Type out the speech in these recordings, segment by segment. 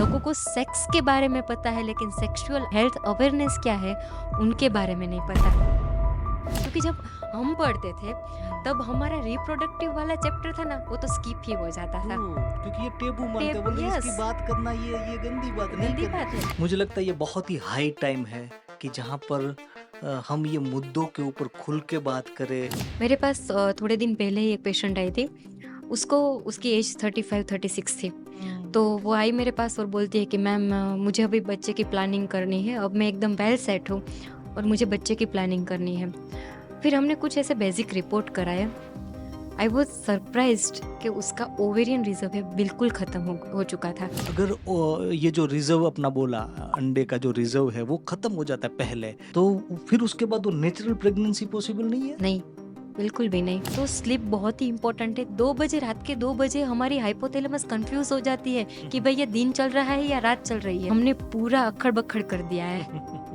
लोगों को सेक्स के बारे में पता है लेकिन सेक्सुअल हेल्थ अवेयरनेस क्या है उनके बारे में नहीं पता। क्योंकि जब हम पढ़ते थे तब हमारा रिप्रोडक्टिव वाला चैप्टर था ना वो तो स्किप ही हो जाता था। ओह! क्योंकि ये टेबू मानते हैं, टेप बोलते हैं इसकी यस, बात करना ये गंदी बात नहीं गंदी बात है। करनी। मुझे लगता है ये बहुत ही हाई टाइम है कि जहाँ पर हम ये मुद्दों के ऊपर खुल के बात करें। मेरे पास थोड़े दिन पहले ही एक पेशेंट आई थी। उसको उसकी एज 35-36 थी। हुँ। तो वो आई मेरे पास और बोलती है कि मैम मुझे अभी बच्चे की प्लानिंग करनी है। अब मैं एकदम वेल सेट हूँ और मुझे बच्चे की प्लानिंग करनी है। फिर हमने कुछ ऐसे बेसिक रिपोर्ट कराए। आई वाज़ सरप्राइज़्ड कि उसका ओवेरियन रिज़र्व है बिल्कुल ख़त्म हो चुका था। अगर ये जो रिज़र्व अपना बोला अंडे का जो रिज़र्व है वो ख़त्म हो जाता है पहले, तो फिर उसके बाद वो नेचुरल प्रेगनेंसी पॉसिबल नहीं है? नहीं, बिल्कुल भी नहीं। तो स्लीप बहुत ही इम्पोर्टेंट है। 2 बजे रात के 2 बजे हमारी हाइपोथैलेमस कन्फ्यूज़ हो जाती है कि भई ये दिन चल रहा है या रात चल रही है। हमने पूरा अक्खड़-बक्खड़ कर दिया है।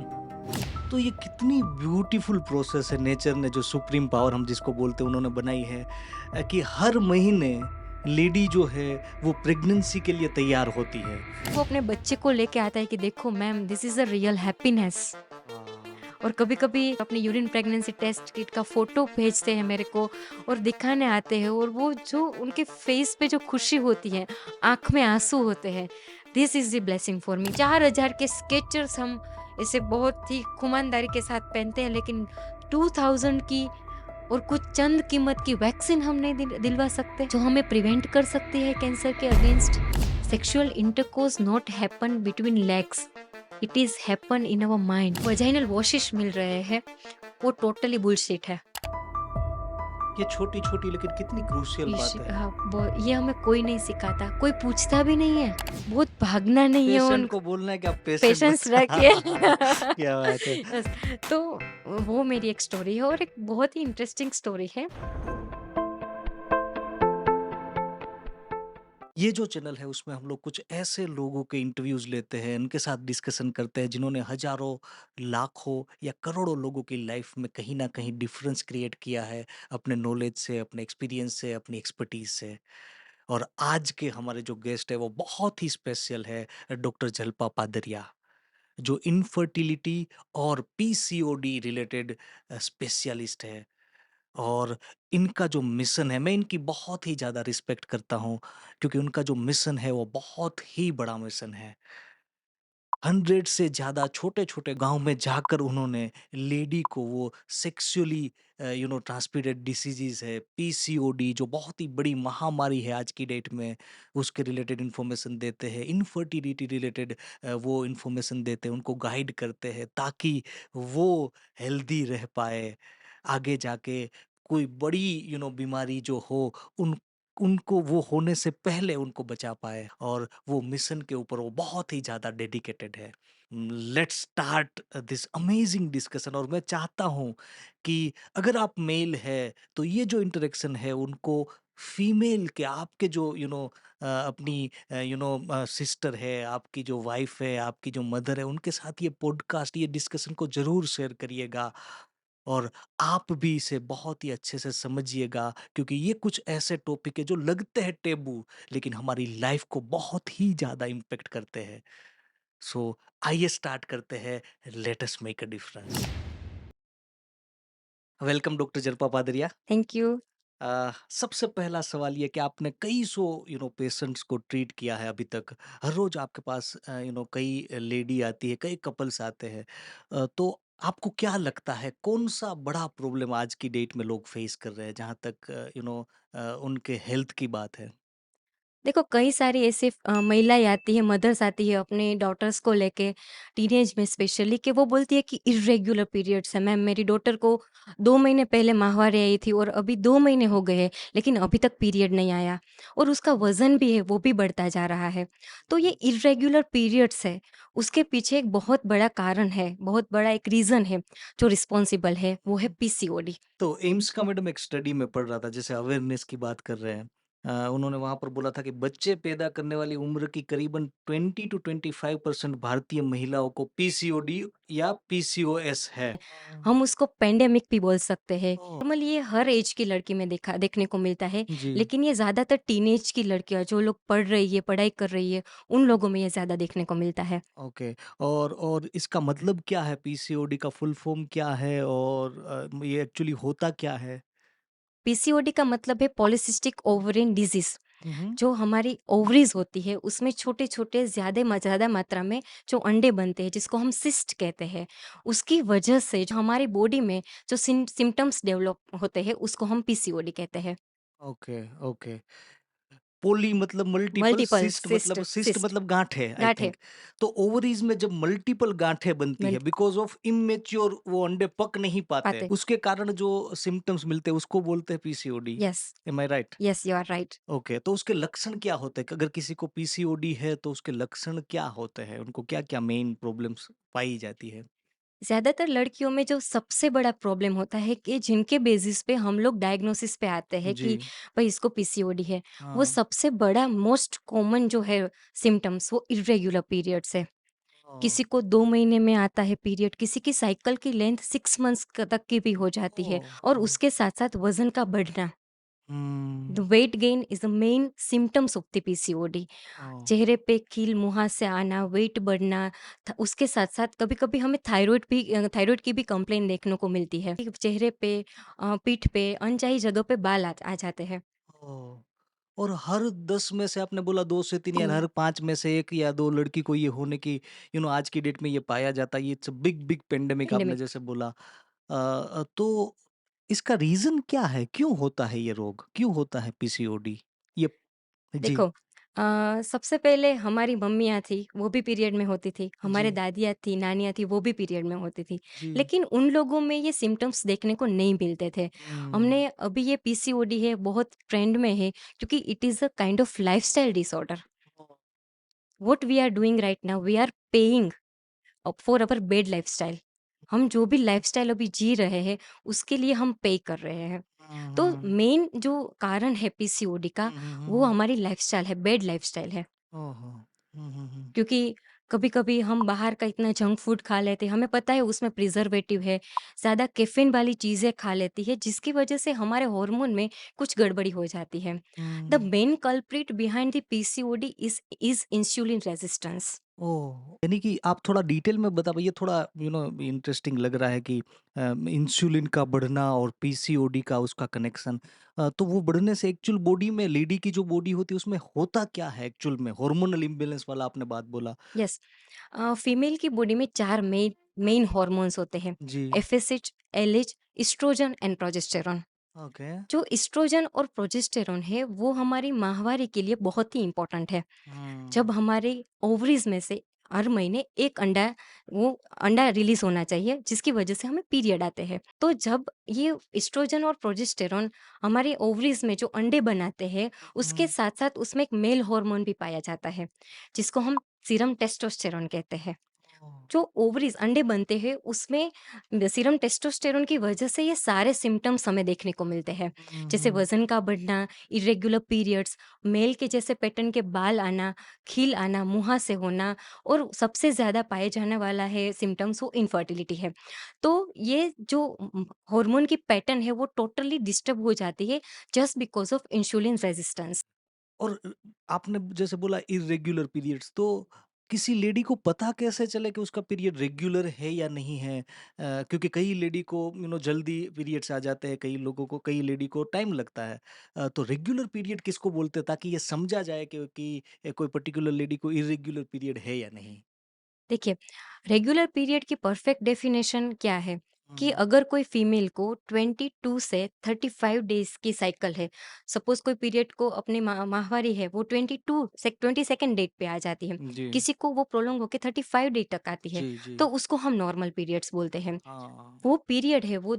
तो ये कितनी ब्यूटीफुल प्रोसेस है नेचर ने जो सुप्रीम पावर हम जिसको बोलते हैं उन्होंने बनाई है कि हर महीने लेडी जो है वो प्रेगनेंसी के लिए तैयार होती है। वो अपने बच्चे को लेके आता है कि देखो ma'am this is a real happiness. वाह! और कभी-कभी अपनी यूरिन प्रेगनेंसी टेस्ट किट का फ़ोटो भेजते हैं मेरे को और दिखाने आते हैं और वो जो उनके फेस पे जो खुशी होती है, आँख में आँसू होते हैं, this is the blessing for me. 4000 के स्केचर्स हम ऐसे बहुत ही खूमानदारी के साथ पहनते हैं लेकिन 2000 की और कुछ चंद कीमत की वैक्सीन हम नहीं दिलवा सकते, जो हमें प्रिवेंट कर सकती है कैंसर के against. Sexual intercourse not happen between legs, it is happen in our mind. Vaginal washes मिल रहे हैं, वो टोटली बुलशिट है। ये छोटी-छोटी लेकिन कितनी क्रूशियल बात है। हाँ, ये हमें कोई नहीं सिखाता, कोई पूछता भी नहीं है। बहुत भागना नहीं है पेशेंट उनको, को बोलना है कि आप पेशेंट पेशेंस रखिए। क्या बात है। यस, तो वो मेरी एक स्टोरी है और एक बहुत ही इंटरेस्टिंग स्टोरी है। ये जो चैनल है उसमें हम लोग कुछ ऐसे लोगों के इंटरव्यूज लेते हैं, उनके साथ डिस्कशन करते हैं जिन्होंने हजारों, लाखों या करोड़ों लोगों की लाइफ में कहीं ना कहीं डिफरेंस क्रिएट किया है अपने नॉलेज से, अपने एक्सपीरियंस से, अपनी एक्सपर्टीज से। और आज के हमारे जो गेस्ट है वो बहुत ही स्पेशल है, डॉक्टर जलपा पादरिया, जो इनफर्टिलिटी और पीसीओडी रिलेटेड स्पेशलिस्ट है। और इनका जो मिशन है, मैं इनकी बहुत ही ज़्यादा रिस्पेक्ट करता हूँ क्योंकि उनका जो मिशन है वो बहुत ही बड़ा मिशन है। 100 से ज़्यादा छोटे-छोटे गाँव में जाकर उन्होंने लेडी को वो सेक्सुअली ट्रांसमिटेड डिसीज़ेज़ है, पीसीओडी जो बहुत ही बड़ी महामारी है आज की डेट में, उसके रिलेटेड इन्फॉर्मेशन देते हैं। इनफर्टिलिटी रिलेटेड वो इन्फॉर्मेशन देते हैं, उनको गाइड करते हैं ताकि वो हेल्दी रह पाएँ। आगे जाके कोई बड़ी बीमारी जो हो उन उनको वो होने से पहले उनको बचा पाए, और वो मिशन के ऊपर वो बहुत ही ज़्यादा डेडिकेटेड है। Let's start this amazing discussion. और मैं चाहता हूँ कि अगर आप मेल है तो ये जो इंटरेक्शन है उनको फीमेल के, आपके जो अपनी सिस्टर है, आपकी जो वाइफ है, आपकी जो मदर है, उनके साथ ये पॉडकास्ट, ये डिस्कशन को ज़रूर शेयर करिएगा। और आप भी इसे बहुत ही अच्छे से समझिएगा क्योंकि ये कुछ ऐसे टॉपिक है जो लगते हैं टेबू लेकिन हमारी लाइफ को बहुत ही ज़्यादा इम्पेक्ट करते हैं। सो आइए स्टार्ट करते हैं। Let us make a difference. Welcome doctor Jalpa Padaria. Thank you. सबसे पहला सवाल ये कि आपने कई सौ पेशेंट्स को ट्रीट किया है अभी तक। हर रोज आपके पास कई लेडी आती है, कई कपल्स आते हैं। तो आपको क्या लगता है कौन सा बड़ा प्रॉब्लम आज की डेट में लोग फेस कर रहे हैं जहाँ तक उनके हेल्थ की बात है? देखो कई सारी ऐसी महिलाएँ आती हैं, मदर्स आती है अपने डॉटर्स को लेके, टीनेज में स्पेशली कि वो बोलती है कि इर्रेगुलर पीरियड्स है। मैम मेरी डॉटर को 2 महीने पहले माहवारी आई थी और अभी 2 महीने हो गए हैं, लेकिन अभी तक पीरियड नहीं आया और उसका वज़न भी है, वो भी बढ़ता जा रहा है। तो ये इर्रेगुलर पीरियड्स है, उसके पीछे एक बहुत बड़ा कारण है, बहुत बड़ा एक रीज़न है जो रिस्पॉन्सिबल है, वो है पीसीओडी। तो एम्स का मैडम एक स्टडी में पढ़ रहा था, जैसे अवेयरनेस की बात कर रहे हैं, उन्होंने वहाँ पर बोला था कि बच्चे पैदा करने वाली उम्र की करीबन 20 टू 25% भारतीय महिलाओं को पीसीओडी या पीसीओएस है। हम उसको पेंडेमिक भी बोल सकते हैं। ओह! नॉर्मली ये हर ऐज की लड़की में देखने को मिलता है, जी, लेकिन ये ज़्यादातर टीनेज की लड़कियाँ जो लोग पढ़ रही है, पढ़ाई कर रही है, उन लोगों में ये ज़्यादा देखने को मिलता है। ओके। और इसका मतलब क्या है? पीसीओडी का फुल फॉर्म क्या है और ये एक्चुअली होता क्या है? पीसीओडी का मतलब है पॉलीसिस्टिक ओवेरियन डिजीज़। हुँ, हुँ। जो हमारी ओवरीज़ होती है, उसमें छोटे-छोटे ज़्यादा मात्रा में जो अंडे बनते हैं, जिसको हम सिस्ट कहते हैं, उसकी वजह से जो हमारी बॉडी में जो सिम्पटम्स डेवलप होते हैं, उसको हम पीसीओडी कहते हैं। Okay, okay. पॉली मतलब मल्टीपल, मल्टीपल सिस्ट सिस्ट मतलब गाँठ है आई गाँठ है, थिंक। तो ओवरीज़ में जब मल्टीपल गाँठें बनती है बन बिकॉज़ ऑफ इमैच्योर वो अंडे पक नहीं पाते, पाते। उसके कारण जो सिम्पटम्स मिलते हैं उसको बोलते हैं PCOD. Yes, am I right? Yes you are right. Okay, तो उसके लक्षण क्या होते हैं? अगर किसी को पीसीओडी है तो उसके लक्षण क्या होते हैं? उनको क्या-क्या मेन प्रॉब्लम्स पाई जाती है? ज़्यादातर लड़कियों में जो सबसे बड़ा प्रॉब्लम होता है कि जिनके बेसिस पे हम लोग डायग्नोसिस पे आते हैं जी। कि भाई इसको पीसीओडी है, वो हाँ। सबसे बड़ा मोस्ट कॉमन जो है सिम्पटम्स वो इर्रेगुलर पीरियड्स है। ओह! किसी को 2 महीने में आता है पीरियड, किसी की साइकिल की लेंथ 6 मंथ्स तक की भी हो जाती है ओह! और ओह! उसके साथ-साथ वज़न का बढ़ना। The hmm. Weight gain is the main symptoms of the PCOD. ओह! चेहरे पे खील, मुहासे आना, वेट बढ़ना, उसके साथ-साथ कभी-कभी हमें थायरॉइड की भी कंप्लेंट देखने को मिलती है। चेहरे पे पीठ पे अनचाही जगह पे बाल आ जाते हैं। ओह! और हर 10 में से आपने बोला 2 से 3 या 3 हर 5 में से 1 या 2 लड़की को ये होने की आज की डेट में ये पाया जाता है। ये it's a big big pandemic आपने पैंडेमिक। जैसे बोला। तो इसका रीज़न क्या है? क्यों होता है ये रोग? क्यों होता है पीसीओडी? ये जी, देखो सबसे पहले हमारी मम्मियाँ थी, वो भी पीरियड में होती थी। हमारे जी, दादियाँ थी, नानियाँ थी, वो भी पीरियड में होती थी। जी। लेकिन उन लोगों में ये सिम्पटम्स देखने को नहीं मिलते थे। हुँ। हमने अभी ये पीसीओडी है, बहुत ट्रेंड में है क्योंकि it is a kind of lifestyle disorder. What we are doing right now, we are paying for our bad lifestyle. हम जो भी लाइफ़स्टाइल अभी जी रहे हैं, उसके लिए हम पे कर रहे हैं। हुँ, तो हुँ। मेन जो कारण है पीसीओडी का, हुँ, हुँ, हुँ, वो हुँ। हमारी लाइफ़स्टाइल है, बैड लाइफ़स्टाइल है। ओहो! हुँ, हुँ, हुँ। क्योंकि कभी-कभी हम बाहर का इतना जंक फूड खा लेते हैं, हमें पता है उसमें प्रिज़र्वेटिव है, ज़्यादा कैफ़ीन वाली चीज़ें खा लेती है, जिसकी वजह से हमारे हार्मोन में कुछ गड़बड़ी हो जाती है। The hmm. Main culprit behind the PCOD is insulin resistance. ओह! यानी कि आप थोड़ा डिटेल में बता पाइए थोड़ा इंटरेस्टिंग लग रहा है कि इंसुलिन का बढ़ना और पीसीओडी का उसका कनेक्शन। तो वो बढ़ने से एक्चुअल बॉडी में लेडी की जो बॉडी होती है उसमें होता क्या है एक्चुअल में? हार्मोनल इम्बैलेंस वाला आपने बात बोला। यस। फीमेल की बॉडी में 4 मेन हार्मोन्स होते हैं, जी। FSH, LH, estrogen and progesterone. Okay. जो एस्ट्रोजन और प्रोजेस्टेरॉन है, वो हमारी माहवारी के लिए बहुत ही इम्पोर्टेंट है। जब हुँ। हमारे ओवरीज में से हर महीने एक वो अंडा रिलीज होना चाहिए जिसकी वजह से हमें पीरियड आते हैं। तो जब ये एस्ट्रोजन और प्रोजेस्टेरॉन हमारे ओवरीज में जो अंडे बनाते हैं, उसके हुँ। साथ साथ उसमें एक मेल हार्मोन भी पाया जाता है जिसको हम सीरम टेस्टोस्टेरॉन कहते हैं। ओह! जो ओवरीज अंडे बनते हैं उसमें सीरम टेस्टोस्टेरोन की वजह से ये सारे सिम्टम्स हमें देखने को मिलते हैं, हुँ, जैसे हुँ। वजन का बढ़ना, इरेगुलर पीरियड्स, मेल के जैसे पैटर्न के बाल आना, खील आना, मुहासे होना, और सबसे ज़्यादा पाए जाने वाला है सिम्टम्स वो इनफर्टिलिटी है। तो ये जो हार्मोन की पैटर्न है वो टोटली डिस्टर्ब हो जाती है just because of insulin resistance. और आपने जैसे बोला इर्रेगुलर पीरियड्स तो किसी लेडी को पता कैसे चले कि उसका पीरियड रेगुलर है या नहीं है? क्योंकि कई लेडी को जल्दी पीरियड्स आ जाते हैं, कई लोगों को कई लेडी को टाइम लगता है। तो रेगुलर पीरियड किसको बोलते हैं ताकि ये समझा जाए कि कोई पर्टिकुलर लेडी को इर्रेगुलर पीरियड है या नहीं? देखिए, रेगुलर पीरियड की परफेक्ट डेफिनेशन क्या है कि हुँ, अगर कोई फीमेल को 22 से 35 डेज़ की साइकिल है, सपोज़ कोई पीरियड को अपनी माहवारी है, वो 22 से 22nd डेट पे आ जाती है, जी। किसी को वो प्रोलॉन्ग होके 35 डे तक आती है, जी, जी। तो उसको हम नॉर्मल पीरियड्स बोलते हैं। हाँ। वो पीरियड है वो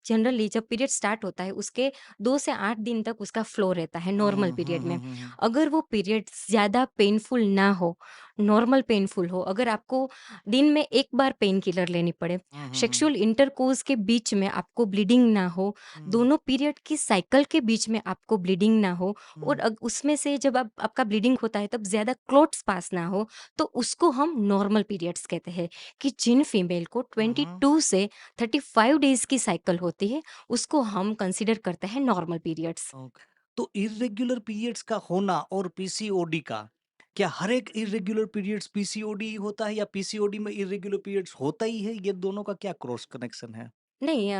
जनरली जब पीरियड स्टार्ट होता है उसके 2 से 8 दिन तक उसका फ्लो रहता है नॉर्मल हुँ, हुँ, पीरियड हुँ, में। हुँ, हुँ। अगर वो पीरियड ज़्यादा पेनफुल ना हो, नॉर्मल पेनफुल हो, अगर आपको दिन में 1 बार पेन किलर लेनी पड़े, हुँ, हुँ, हुँ। सेक्सुअल इंटरकोर्स के बीच में आपको ब्लीडिंग ना हो, हुँ, दोनों पीरियड की साइकिल के बीच में आपको ब्लीडिंग ना हो और हुँ। उसमें से जब आप आपका ब्लीडिंग होता है तब ज़्यादा क्लॉट्स पास ना हो, तो उसको हम नॉर्मल पीरियड्स कहते हैं। कि जिन फीमेल को हुँ, हुँ। 22 से 35 डेज़ की साइकिल होती है, उसको हम कंसीडर करते हैं नॉर्मल पीरियड्स। ओके। तो इर्रेगुलर पीरियड्स का होना और पीसीओडी का, क्या हर एक इर्रेगुलर पीरियड्स पीसीओडी होता है या पीसीओडी में इर्रेगुलर पीरियड्स होता ही है? ये दोनों का क्या क्रॉस कनेक्शन है? नहीं,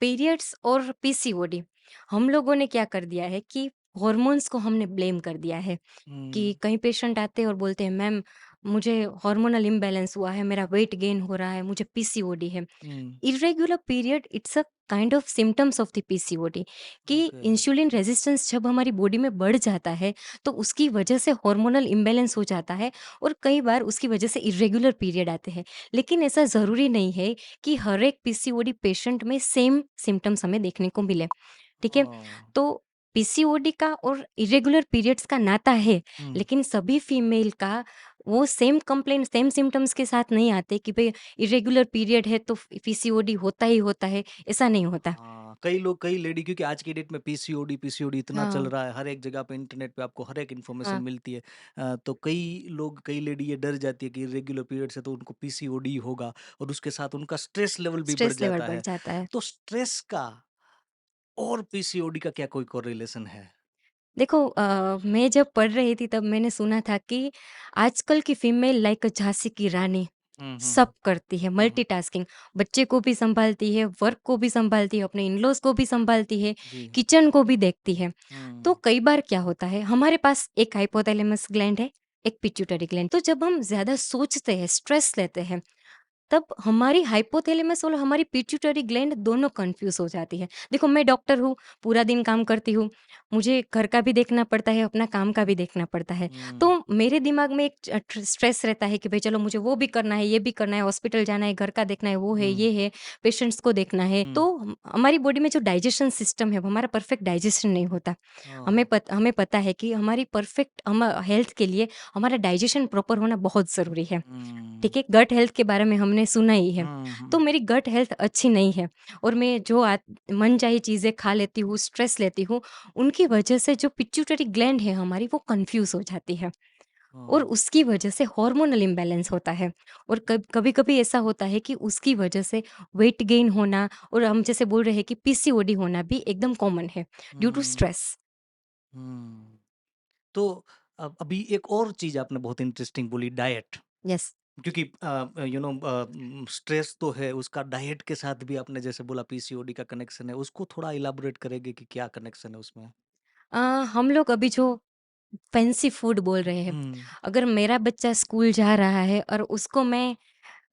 पीरियड्स और पीसीओडी हम लोगों ने क्या कर दिया है कि हॉर्मोन्स को हमने ब्लेम कर दिया है। कि हुँ, कई पेशेंट आते हैं और बोलते हैं, मैम मुझे हार्मोनल इम्बैलेंस हुआ है, मेरा वेट गेन हो रहा है, मुझे पीसीओडी है। Hmm. Irregular period it's a kind of symptoms of the PCOD. कि ओके। इंसुलिन रेजिस्टेंस जब हमारी बॉडी में बढ़ जाता है तो उसकी वजह से हार्मोनल इम्बैलेंस हो जाता है और कई बार उसकी वजह से इर्रेगुलर पीरियड आते हैं। लेकिन ऐसा ज़रूरी नहीं है कि हर एक पीसीओडी पेशेंट में सेम सिम्पटम्स हमें देखने को मिले। ठीक है? ओह! तो पीसीओडी का और इरेगुलर पीरियड्स का नाता है, हुँ। लेकिन सभी फीमेल का वो सेम कंप्लेंट, सेम सिम्पटम्स के साथ नहीं आते कि भई इरेगुलर पीरियड है तो पीसीओडी होता ही होता है, ऐसा नहीं होता। हाँ, कई लोग कई लेडी क्योंकि आज की डेट में पीसीओडी पीसीओडी इतना चल हाँ, रहा है, हर एक जगह पे इंटरनेट पे आपको हर एक इन्फॉर्मेशन हाँ, मिलती है। तो कई लोग कई लेडी ये डर जाती है कि इर्रेगुलर पीरियड्स है तो उनको पीसीओडी होगा और उसके साथ उनका स्ट्रेस लेवल भी बढ़ स्ट्रेस लेवल जाता बढ़ है। जाता है। तो स्ट्रेस का और पीसीओडी का क्या कोई कोरिलेशन है? देखो, मैं जब पढ़ रही थी तब मैंने सुना था कि आजकल की फीमेल लाइक झांसी की रानी, हुँ, हुँ, सब करती है, हुँ, हुँ। मल्टीटास्किंग। बच्चे को भी सँभालती है, वर्क को भी सँभालती है, अपने इन-लॉज़ को भी सँभालती है, जी। किचन को भी देखती है। तो हुँ, कई बार क्या होता है, हमारे पास एक हाइपोथैलेमस ग्लैंड है, एक पिट्यूटरी ग्लैंड। तो जब हम ज़्यादा सोचते हैं, स्ट्रेस लेते हैं, तब हमारी हाइपोथैलेमस और हमारी पिट्यूटरी ग्लैंड दोनों कन्फ्यूज़ हो जाती है। देखो, मैं डॉक्टर हूँ, पूरा दिन काम करती हूँ, मुझे घर का भी देखना पड़ता है, अपना काम का भी देखना पड़ता है। हुँ, तो मेरे दिमाग में एक स्ट्रेस रहता है कि भई चलो मुझे वो भी करना है, ये भी करना है, हॉस्पिटल जाना है, घर का देखना है, वो है, हुँ, ये है, पेशेंट्स को देखना है। हुँ। तो हमारी बॉडी में जो डाइजेशन सिस्टम है, वो हमारा परफेक्ट डाइजेशन नहीं होता। ओह! हमें पता है कि हमारी परफेक्ट हेल्थ के लिए हमारा डाइजेशन प्रॉपर होना बहुत ज़रूरी है। हुँ, ठीक है? गट हेल्थ के बारे में हमने सुना ही है। हुँ, तो हुँ, मेरी गट हेल्थ अच्छी नहीं है और मैं जो मनचाही चीज़ें खा लेती हूँ, स्ट्रेस लेती हूँ, उनकी वजह से जो पिट्यूटरी ग्लैंड है हमारी, वो कन्फ्यूज़ हो जाती है और ओह! उसकी वजह से हार्मोनल इम्बैलेंस होता है और कभी-कभी ऐसा होता है कि उसकी वजह से वेट गेन होना और हम जैसे बोल रहे हैं कि पीसीओडी होना भी एकदम कॉमन है ड्यू टू हुँ, स्ट्रेस। हुँ। तो अभी एक और चीज़ आपने बहुत इंटरेस्टिंग बोली डाइट यस। क्योंकि स्ट्रेस तो है उसका डाइट के साथ भी आपने जैसे बोला पीसीओडी का कनेक्शन है उसको थोड़ा इलाबोरेट करेंगे कि क्या कनेक्शन है उसमें? अ, हम लोग अभी जो फैंसी फूड बोल रहे हैं, हुँ, अगर मेरा बच्चा स्कूल जा रहा है और उसको मैं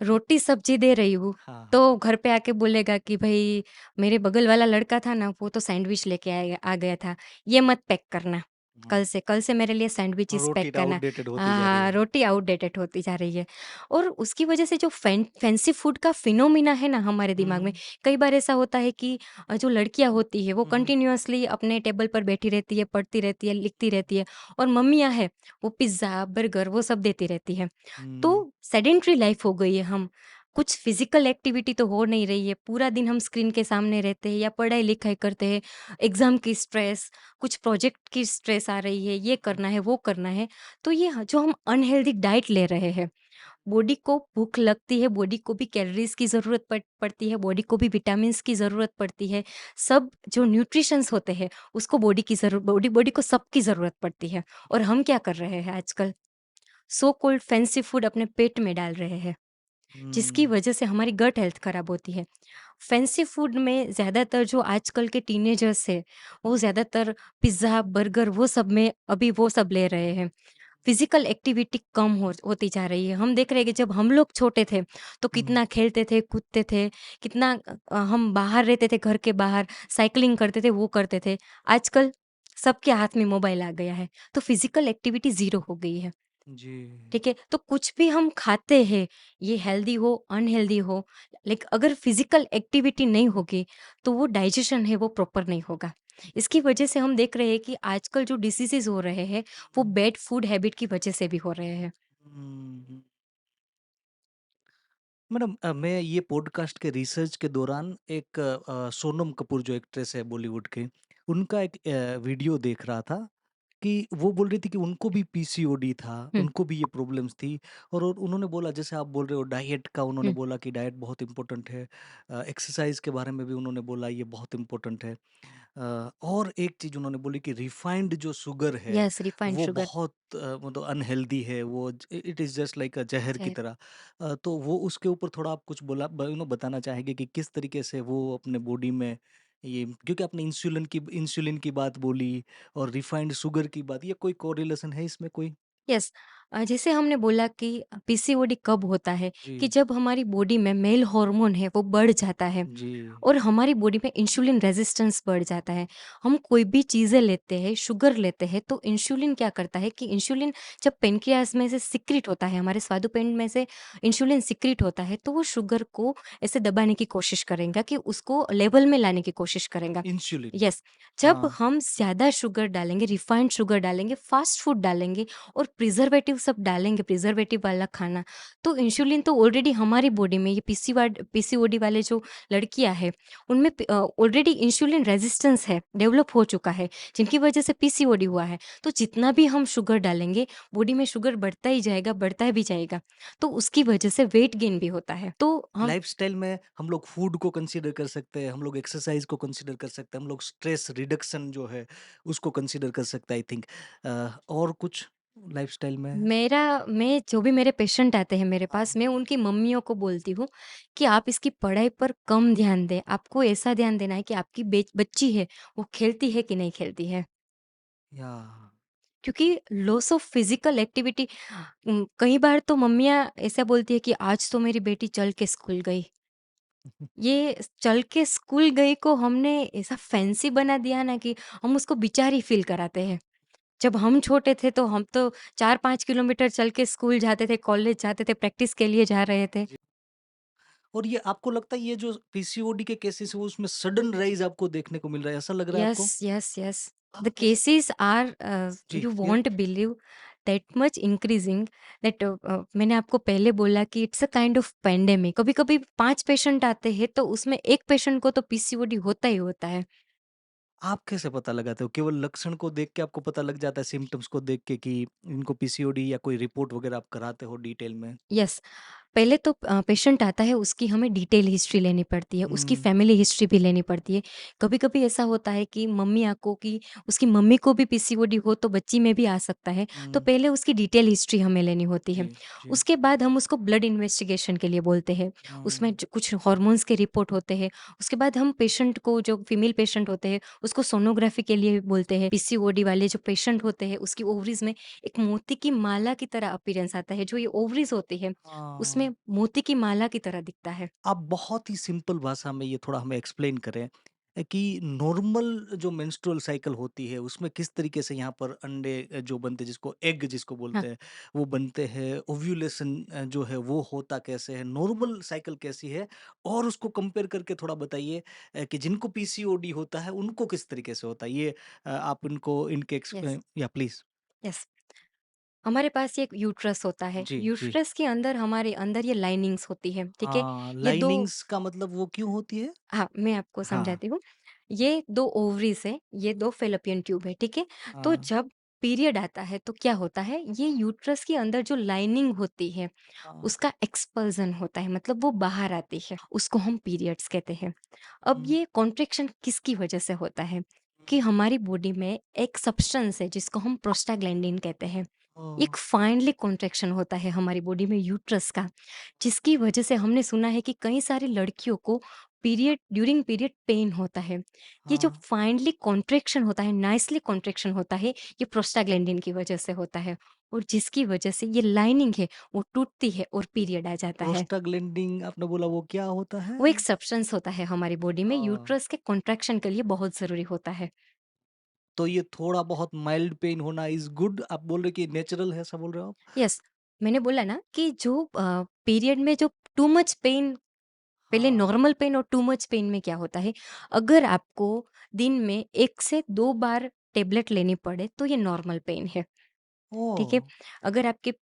रोटी सब्जी दे रही हूँ, हाँ, तो घर पे आके बोलेगा कि भई मेरे बगल वाला लड़का था ना, वो तो सैंडविच लेके आ गया था, ये मत पैक करना। हाँ, कल से मेरे लिए सैंडविचेज़ पैक रोटी करना। आउटडेटेड होती हाँ, जा रही हाँ, है। रोटी आउटडेटेड होती जा रही है और उसकी वजह से जो फैंसी फूड का फिनोमिना है ना हमारे दिमाग में, हुँ, कई बार ऐसा होता है कि जो लड़कियाँ होती हैं, वो हुँ, हुँ, कंटीन्यूअसली अपने टेबल पर बैठी रहती है, पढ़ती रहती है, लिखती रहती है और मम्मियाँ हैं, वो पिज़्ज़ा, बर्गर वो सब देती रहती हैं। हुँ, तो सेडेंटरी लाइफ हो गई है हम, कुछ फिज़िकल एक्टिविटी तो हो नहीं रही है, पूरा दिन हम स्क्रीन के सामने रहते हैं या पढ़ाई-लिखाई करते हैं, एग्ज़ाम की स्ट्रेस, कुछ प्रोजेक्ट की स्ट्रेस आ रही है, ये करना है, वो करना है। तो ये जो हम अनहेल्दी डाइट ले रहे हैं, बॉडी को भूख लगती है, बॉडी को भी कैलोरीज़ की ज़रूरत पड़ती है, बॉडी को भी विटामिन्स की ज़रूरत पड़ती है। सब जो न्यूट्रिशंस होते हैं, उसको बॉडी बॉडी को सबकी ज़रूरत पड़ती है और हम क्या कर रहे हैं आजकल? सो कॉल्ड फैंसी फूड अपने पेट में डाल रहे हैं। जिसकी हुँ, वजह से हमारी गट हेल्थ खराब होती है। फैंसी फूड में ज़्यादातर जो आजकल के टीनेजर्स हैं, वो ज़्यादातर पिज़्ज़ा, बर्गर वो सब में अभी वो सब ले रहे हैं। फिज़िकल एक्टिविटी कम होती जा रही है। हम देख रहे हैं कि जब हम लोग छोटे थे, तो हुँ, कितना खेलते थे, कूदते थे, कितना हम बाहर रहते थे, घर के बाहर साइक्लिंग करते थे, वो करते थे। आजकल सबके हाथ में मोबाइल आ गया है, तो फिज़िकल एक्टिविटी ज़ीरो हो गई है। जी। ठीक है? तो कुछ भी हम खाते हैं, ये हेल्दी हो, अनहेल्दी हो, लाइक अगर फिज़िकल एक्टिविटी नहीं होगी, तो वो डाइजेशन है वो प्रॉपर नहीं होगा। इसकी वजह से हम देख रहे हैं कि आजकल जो डिसीज़ेज़ हो रहे हैं, वो बैड फूड हैबिट की वजह से भी हो रहे हैं। हुँ। मैडम मैं ये पॉडकास्ट के रिसर्च के दौरान एक सोनम कपूर जो एक्ट्रेस है बॉलीवुड की, उनका एक वीडियो देख रहा था कि वो बोल रही थी कि उनको भी पीसीओडी था, हुँ, उनको भी ये प्रॉब्लम्स थी और उन्होंने बोला जैसे आप बोल रहे हो डाइट का उन्होंने हुँ। बोला कि डाइट बहुत इम्पोर्टेंट है। एक्सरसाइज़ के बारे में भी उन्होंने बोला ये बहुत इम्पोर्टेंट है। और एक चीज़ उन्होंने बोली कि रिफाइंड जो शुगर है, यस, रिफाइंड वो शुगर। बहुत मतलब अनहेल्दी है, वो इट इज़ जस्ट लाइक अ ज़हर की ज़ाहिर। तरह। तो वो उसके ऊपर थोड़ा आप कुछ बोला बताना चाहेंगे कि किस तरीके से वो अपने बॉडी में ये क्योंकि आपने इंसुलिन की बात बोली और रिफाइंड शुगर की बात, ये कोई कोरिलेशन है इसमें कोई? यस। जैसे हमने बोला कि पीसीओडी कब होता है कि जी, जब हमारी बॉडी में मेल हार्मोन है वो बढ़ जाता है जी। और हमारी बॉडी में इंसुलिन रेजिस्टेंस बढ़ जाता है। हम कोई भी चीज़ें लेते हैं, शुगर लेते हैं तो इंसुलिन क्या करता है कि इंसुलिन जब पैनक्रियाज़ में से सिक्रीट होता है, हमारे स्वादुपिंड में से इंसुलिन सिक्रीट होता है तो वो शुगर को ऐसे दबाने की कोशिश करेगा कि उसको लेवल में लाने की कोशिश करेगा। इंसुलिन, यस, जब हाँ। हम ज़्यादा शुगर डालेंगे, रिफाइंड शुगर डालेंगे, फास्ट फूड डालेंगे और प्रिज़र्वेटिव सब डालेंगे, प्रिज़र्वेटिव वाला खाना, तो इंसुलिन तो ऑलरेडी हमारी बॉडी में ये पीसीओडी वाले जो लड़कियाँ हैं, उनमें ऑलरेडी इंसुलिन रेज़िस्टेंस है, डेवलप हो चुका है, जिनकी वजह से पीसीओडी हुआ है। तो जितना भी हम शुगर डालेंगे, बॉडी में शुगर बढ़ता ही जाएगा, बढ़ता भी जाएगा, तो उसकी वजह से वेट गेन भी होता है। तो हम लाइफ़स्टाइल में हम लोग फूड को कंसीडर कर सकते हैं, हम लोग एक्सरसाइज़ को कंसीडर कर सकते हैं, हम लोग स्ट्रेस रिडक्शन जो है, उसको कंसीडर कर सकते हैं आई थिंक। और कुछ लाइफ़स्टाइल में? मेरा मैं जो भी मेरे पेशेंट आते हैं मेरे पास, हाँ। मैं उनकी मम्मियों को बोलती हूँ कि आप इसकी पढ़ाई पर कम ध्यान दें। आपको ऐसा ध्यान देना है कि आपकी बच्ची है, वो खेलती है कि नहीं खेलती है। या क्योंकि लॉस ऑफ फिज़िकल एक्टिविटी कई बार तो मम्मियाँ ऐसा बोलती है कि आज तो मेरी बेटी चल के स्कूल गई। ये चल के स्कूल गई को हमने ऐसा फैंसी बना दिया ना कि हम उसको बेचारी फ़ील कराते हैं। जब हम छोटे थे तो हम तो 4-5 किलोमीटर चल के स्कूल जाते थे, कॉलेज जाते थे, प्रैक्टिस के लिए जा रहे थे। जी। और ये आपको लगता है ये जो पीसीओडी के केसेस है, वो उसमें सडन राइज़ आपको देखने को मिल रहा है, ऐसा लग रहा है यस, आपको? Yes, yes. आप द कैसे केसेस आर जी, यू ये won't believe that much increasing that मैंने आपको पहले बोला कि it's a kind of pandemic. कभी-कभी 5 पेशेंट आते हैं तो उसमें 1 पेशेंट को तो पीसीओडी होता ही होता है। आप कैसे पता लगाते हो? केवल लक्षण को देख के आपको पता लग जाता है, सिम्पटम्स को देख के कि इनको पीसीओडी या कोई रिपोर्ट वगैरह आप कराते हो डिटेल में? यस। पहले तो पेशेंट आता है उसकी हमें डिटेल हिस्ट्री लेनी पड़ती है, उसकी हुँ, फैमिली हिस्ट्री भी लेनी पड़ती है। कभी-कभी ऐसा होता है कि मम्मियों को कि उसकी मम्मी को भी पीसीओडी हो तो बच्ची में भी आ सकता है, तो हुँ। पहले उसकी डिटेल हिस्ट्री हमें लेनी होती है। जी, जी। उसके बाद हम उसको ब्लड इन्वेस्टिगेशन के लिए बोलते हैं, उसमें हुँ, ज कुछ हार्मोन्स के रिपोर्ट होते हैं। उसके बाद हम पेशेंट को जो फीमेल पेशेंट होते हैं, उसको सोनोग्राफी के लिए बोलते हैं। पीसीओडी वाले जो पेशेंट होते हैं, उसकी ओवरीज़ में एक मोती की माला की तरह अपीयरेंस आता है, जो ये ओवरीज़ होती है उसमें हाँ। मोती की माला की तरह दिखता है। आप बहुत ही सिंपल भाषा में ये थोड़ा हमें एक्सप्लेन करें कि नॉर्मल जो मेंस्ट्रुअल साइकिल होती है उसमें किस तरीके से यहाँ पर अंडे जो बनते हैं जिसको एग जिसको हाँ, बोलते हैं वो बनते हैं ओव्यूलेशन जो है वो होता कैसे है नॉर्मल साइकिल कैसी है और उसको कंपेयर करके थोड़ा बताइए कि जिनको पीसीओडी होता है उनको किस तरीके से होता है ये आप इनको इनके यस, या प्लीज यस। हमारे पास ये एक यूट्रस होता है। जी जी यूट्रस के अंदर हमारे अंदर ये लाइनिंग्स होती है, ठीक है? हाँ ये 2 लाइनिंग्स का मतलब वो क्यों होती है हाँ, मैं आपको हाँ समझाती हूँ। ये 2 ओवरीज़ हैं, ये 2 फैलोपियन ट्यूब है, ठीक है? तो हाँ जब पीरियड आता है तो क्या होता है, ये यूट्रस के अंदर जो लाइनिंग होती है, हाँ उसका एक्सपल्सन होता है, मतलब वो बाहर आती है, उसको हम पीरियड्स कहते हैं। अब हम्म, ये कॉन्ट्रैक्शन किसकी वजह से होता है कि हमारी बॉडी में एक सब्सटेंस है जिसको हम प्रोस्टाग्लैंडिन कहते हैं। ओ, एक फाइनली कॉन्ट्रैक्शन होता है हमारी बॉडी में यूट्रस का, जिसकी वजह से हमने सुना है कि कई सारी लड़कियों को ड्यूरिंग पीरियड पेन होता है। ये जो हाँ फाइनली कॉन्ट्रैक्शन होता है, नाइसली कॉन्ट्रैक्शन होता है, ये प्रोस्टाग्लैंडिन की वजह से होता है और जिसकी वजह से ये लाइनिंग है, वो टूटती है और पीरियड आ जाता है। प्रोस्टाग्लैंडिन आपने बोला वो क्या होता है? वो एक सब्सटेंस होता है हमारी बॉडी में, हाँ, यूट्रस के कॉन्ट्रैक्शन के लिए बहुत ज़रूरी होता है। तो ये थोड़ा बहुत माइल्ड पेन होना इज़ गुड आप बोल रहे कि नेचुरल है ऐसा बोल रहे हो आप? यस, मैंने बोला ना कि जो पीरियड में जो टू मच पेन, पहले हाँ, नॉर्मल पेन और टू मच पेन में क्या होता है, अगर आपको दिन में 1 से 2 बार टेबलेट लेनी पड़े, तो ये नॉर्मल पेन है, ठीक ओह! है? अगर आपके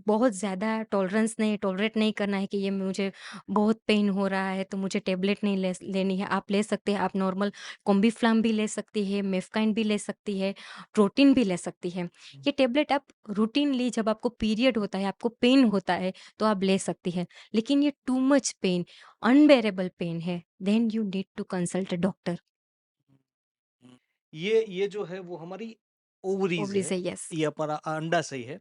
बहुत ज़्यादा टॉलरेट नहीं करना है कि ये मुझे बहुत पेन हो रहा है तो मुझे टेबलेट नहीं लेनी है। आप ले सकते हैं, आप नॉर्मल कॉम्बीफ्लाम भी ले सकती है, मेफकाइन भी ले सकती है, प्रोटीन भी ले सकती है। ये टैबलेट आप रूटीनली जब आपको पीरियड होता है, आपको पेन होता है तो आप ले सकती हैं। लेकिन ये too much pain, unbearable pain है, then you need to consult a doctor. Hmm. ये जो है वो हमारी ओवरीज़ ओवरी है, से यस, ये हमारा अंडाशय है,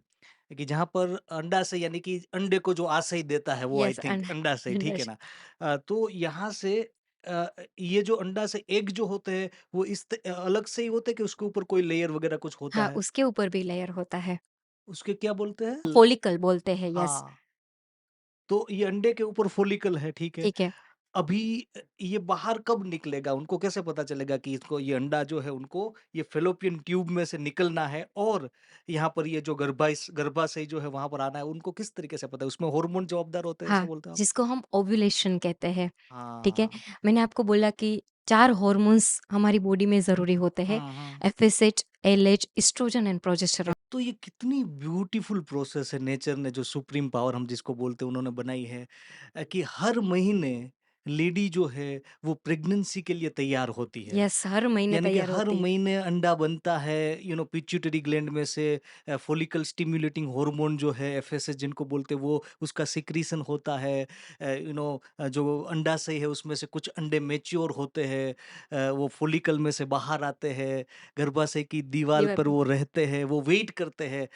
कि जहाँ पर अंडाशय यानी कि अंडे को जो आशय देता है वो आई यस थिंक एंड अंडाशय, ठीक है ना? तो यहाँ से ये जो अंडाशय एग जो होते हैं वो अलग से ही होते हैं कि उसके ऊपर कोई लेयर वगैरह कुछ होता हाँ, है? उसके ऊपर भी लेयर होता है। उसके क्या बोलते हैं? फॉलिकल बोलते हैं, यस, हाँ, तो ये अंडे के ऊपर फॉलिकल है, ठीक है। ठीक है। अभी ये बाहर कब निकलेगा? उनको कैसे पता चलेगा कि इसको ये अंडा जो है उनको ये फ़ैलोपियन ट्यूब में से निकलना है और यहाँ पर ये जो गर्भाशय जो है वहाँ पर आना है, उनको किस तरीके से पता है? उसमें हार्मोन जवाबदार होते हैं, ऐसा हाँ, बोलते हैं आप? जिसको हम ओव्यूलेशन कहते हैं, ठीक है? हाँ। मैंने आपको बोला कि 4 हॉर्मोन्स हमारी बॉडी में ज़रूरी होते हैं, हाँ, हाँ। FSH, LH, estrogen and progesterone. तो ये कितनी ब्यूटीफुल प्रोसेस है नेचर ने जो सुप्रीम पावर हम जिसको बोलते हैं उन्होंने बनाई है कि हर महीने लेडी जो है वो प्रेगनेंसी के लिए तैयार होती है। यस, हर महीने यानी कि तैयार हर होती है। महीने अंडा बनता है, पिट्यूटरी ग्लैंड में से फॉलिकल स्टिम्युलेटिंग हार्मोन जो है एफएसएच जिनको बोलते हैं वो उसका सिक्रीशन होता है। जो अंडाशय है उसमें से कुछ अंडे मैच्योर होते हैं, वो फॉलिकल में से बाहर आते हैं, गर्भाशय की दीवार दीवार पर पे वो रहते हैं, वो वेट करते हैं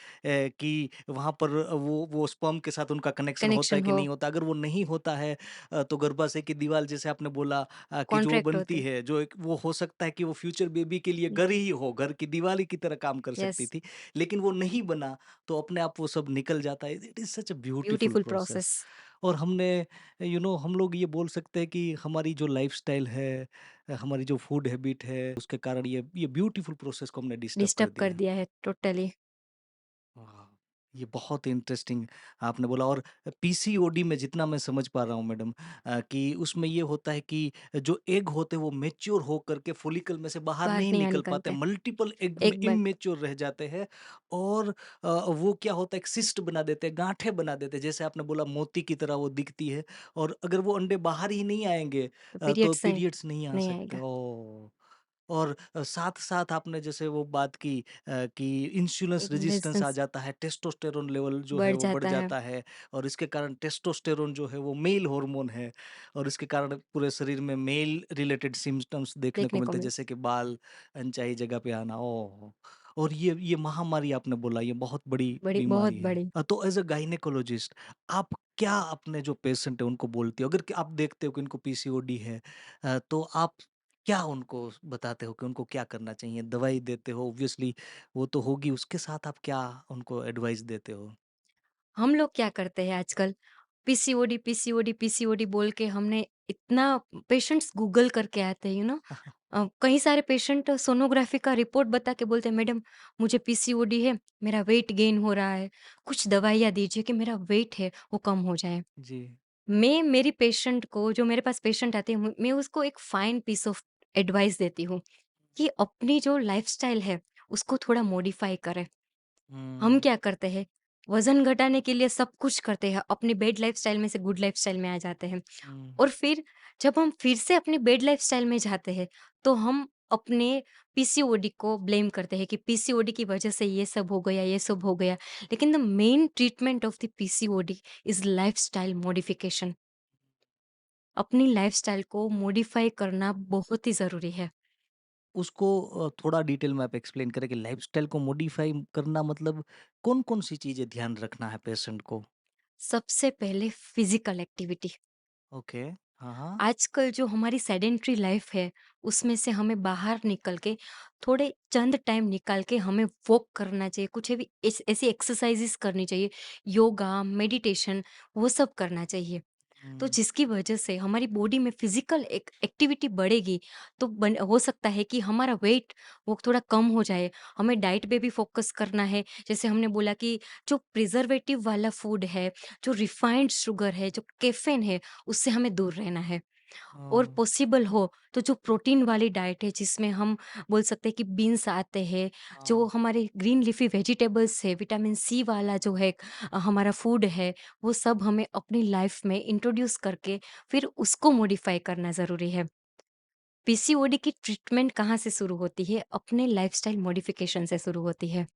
कि वहाँ पर वो स्पर्म के साथ उनका कनेक्शन होता है कनेक्शन कि हो, नहीं होता। अगर वो नहीं होता है तो गर्भाशय की दीवार जैसे आपने बोला कि जो कॉन्ट्रैक्ट बनती होते। है, जो एक वो हो सकता है कि वो फ्यूचर बेबी के लिए घर ही हो, घर की दीवार ही की तरह काम कर सकती यस, थी। लेकिन वो नहीं बना, तो अपने आप वो सब निकल जाता है। It is such a beautiful beautiful process. Process. और हम लोग ये बोल सकते हैं कि हमारी जो लाइफ़स्टाइल है, हमारी जो फूड हैबिट है, उसके कारण ये ब्यूटीफुल प्रोसेस को हमने डिस्टर्ब कर डिस्टर्ब कर दिया। दिया है टोटली। वाह! ये बहुत इंटरेस्टिंग आपने बोला। और पीसीओडी में जितना मैं समझ पा रहा हूँ मैडम, कि उसमें ये होता है कि जो एग होते हैं वो मैच्योर होकर के फॉलिकल में से बाहर बाहर नहीं नहीं निकल पाते, निकलते। मल्टीपल एग में एक बार इमैच्योर रह जाते हैं और वो क्या होता है, एक सिस्ट बना देते हैं, गाँठें बना देते हैं, जैसे आपने बोला मोती की तरह वो दिखती है। और अगर वो अंडे बाहर ही नहीं आएँगे तो तो पीरियड्स नहीं पीरियड्स नहीं आ नहीं सकते। आएगा। ओह! और साथ-साथ आपने जैसे वो बात की कि इंसुलिन रेजिस्टेंस आ रेजिस्टेंस जाता है, टेस्टोस्टेरोन लेवल जो है बढ़ वो बढ़ जाता है, जाता है और इसके कारण टेस्टोस्टेरोन जो है वो मेल हार्मोन है और इसके कारण पूरे शरीर में मेल रिलेटेड सिम्पटम्स देखने को देखने को मिलते हैं, मिलता जैसे कि बाल अनचाही जगह पे आना। ओह! और ये महामारी आपने बोला ये बहुत बड़ी बड़ी बहुत बीमारी है। बड़ी। तो एज़ अ गायनेकोलॉजिस्ट आप क्या अपने जो पेशेंट है उनको बोलती हो? अगर कि आप देखते हो कि इनको पीसीओडी है, तो आप क्या उनको बताते हो कि उनको क्या करना चाहिए? दवाई देते हो ऑब्वियसली वो तो होगी, उसके साथ आप क्या उनको एडवाइस देते हो? हम लोग क्या करते हैं आजकल, पीसीओडी, पीसीओडी, पीसीओडी बोल के हमने इतना पेशेंट्स गूगल करके आते हैं, कई सारे पेशेंट सोनोग्राफी का रिपोर्ट बता के बोलते हैं, मैडम मुझे पीसीओडी है, मेरा वेट गेन हो रहा है, कुछ दवाइयाँ दीजिए कि मेरा वेट है वो कम हो जाए। जी। मैं मेरी पेशेंट को, जो मेरे पास पेशेंट आते हैं, मैं उसको एक फाइन पीस ऑफ एडवाइस देती हूँ कि अपनी जो लाइफस्टाइल है उसको थोड़ा मॉडिफाई करें। हम हुँ, क्या करते हैं, वज़न घटाने के लिए सब कुछ करते हैं, अपनी बैड लाइफ़स्टाइल में से गुड लाइफ़स्टाइल में आ जाते हैं हुँ। और फिर जब हम फिर से अपनी बैड लाइफ़स्टाइल में जाते हैं, तो हम अपने पीसीओडी को ब्लेम करते हैं कि पीसीओडी की वजह से ये सब हो गया, ये सब हो गया। लेकिन the main treatment of the PCOD is lifestyle modification. अपनी लाइफ़स्टाइल को मॉडिफ़ाई करना बहुत ही ज़रूरी है। उसको थोड़ा डिटेल में आप एक्सप्लेन करें कि लाइफ़स्टाइल को मॉडिफ़ाई करना मतलब कौन-कौन सी चीज़ें ध्यान रखना है पेशेंट को? सबसे पहले फ़िज़िकल एक्टिविटी। ओके। हाँ, हाँ। आजकल जो हमारी सेडेंट्री लाइफ है, उसमें से हमें बाहर निकल के थोड़े चंद टाइम निकाल के हमें वॉक करना चाहिए, कुछ भी ऐसी एक्सरसाइजेस करनी चाहिए, योगा, मेडिटेशन, वो सब करना चाहिए। तो हुँ। जिसकी वजह से हमारी बॉडी में फिजिकल एक एक्टिविटी बढ़ेगी, तो हो सकता है कि हमारा वेट वो थोड़ा कम हो जाए। हमें डाइट पे भी फोकस करना है, जैसे हमने बोला कि जो प्रिजर्वेटिव वाला फूड है, जो रिफाइंड शुगर है, जो कैफीन है, उससे हमें दूर रहना है। और हाँ, पॉसिबल हो तो जो प्रोटीन वाली डाइट है जिसमें हम बोल सकते हैं कि बीन्स आते हैं, जो हाँ। हमारे ग्रीन लीफी वेजिटेबल्स है, विटामिन सी वाला जो है हमारा फूड है, वो सब हमें अपनी लाइफ में इंट्रोड्यूस करके फिर उसको मॉडिफाई करना ज़रूरी है। पीसीओडी की ट्रीटमेंट कहाँ से शुरू होती है? अपने लाइफ़स्टाइल मॉडिफ़िकेशन से शुरू होती है।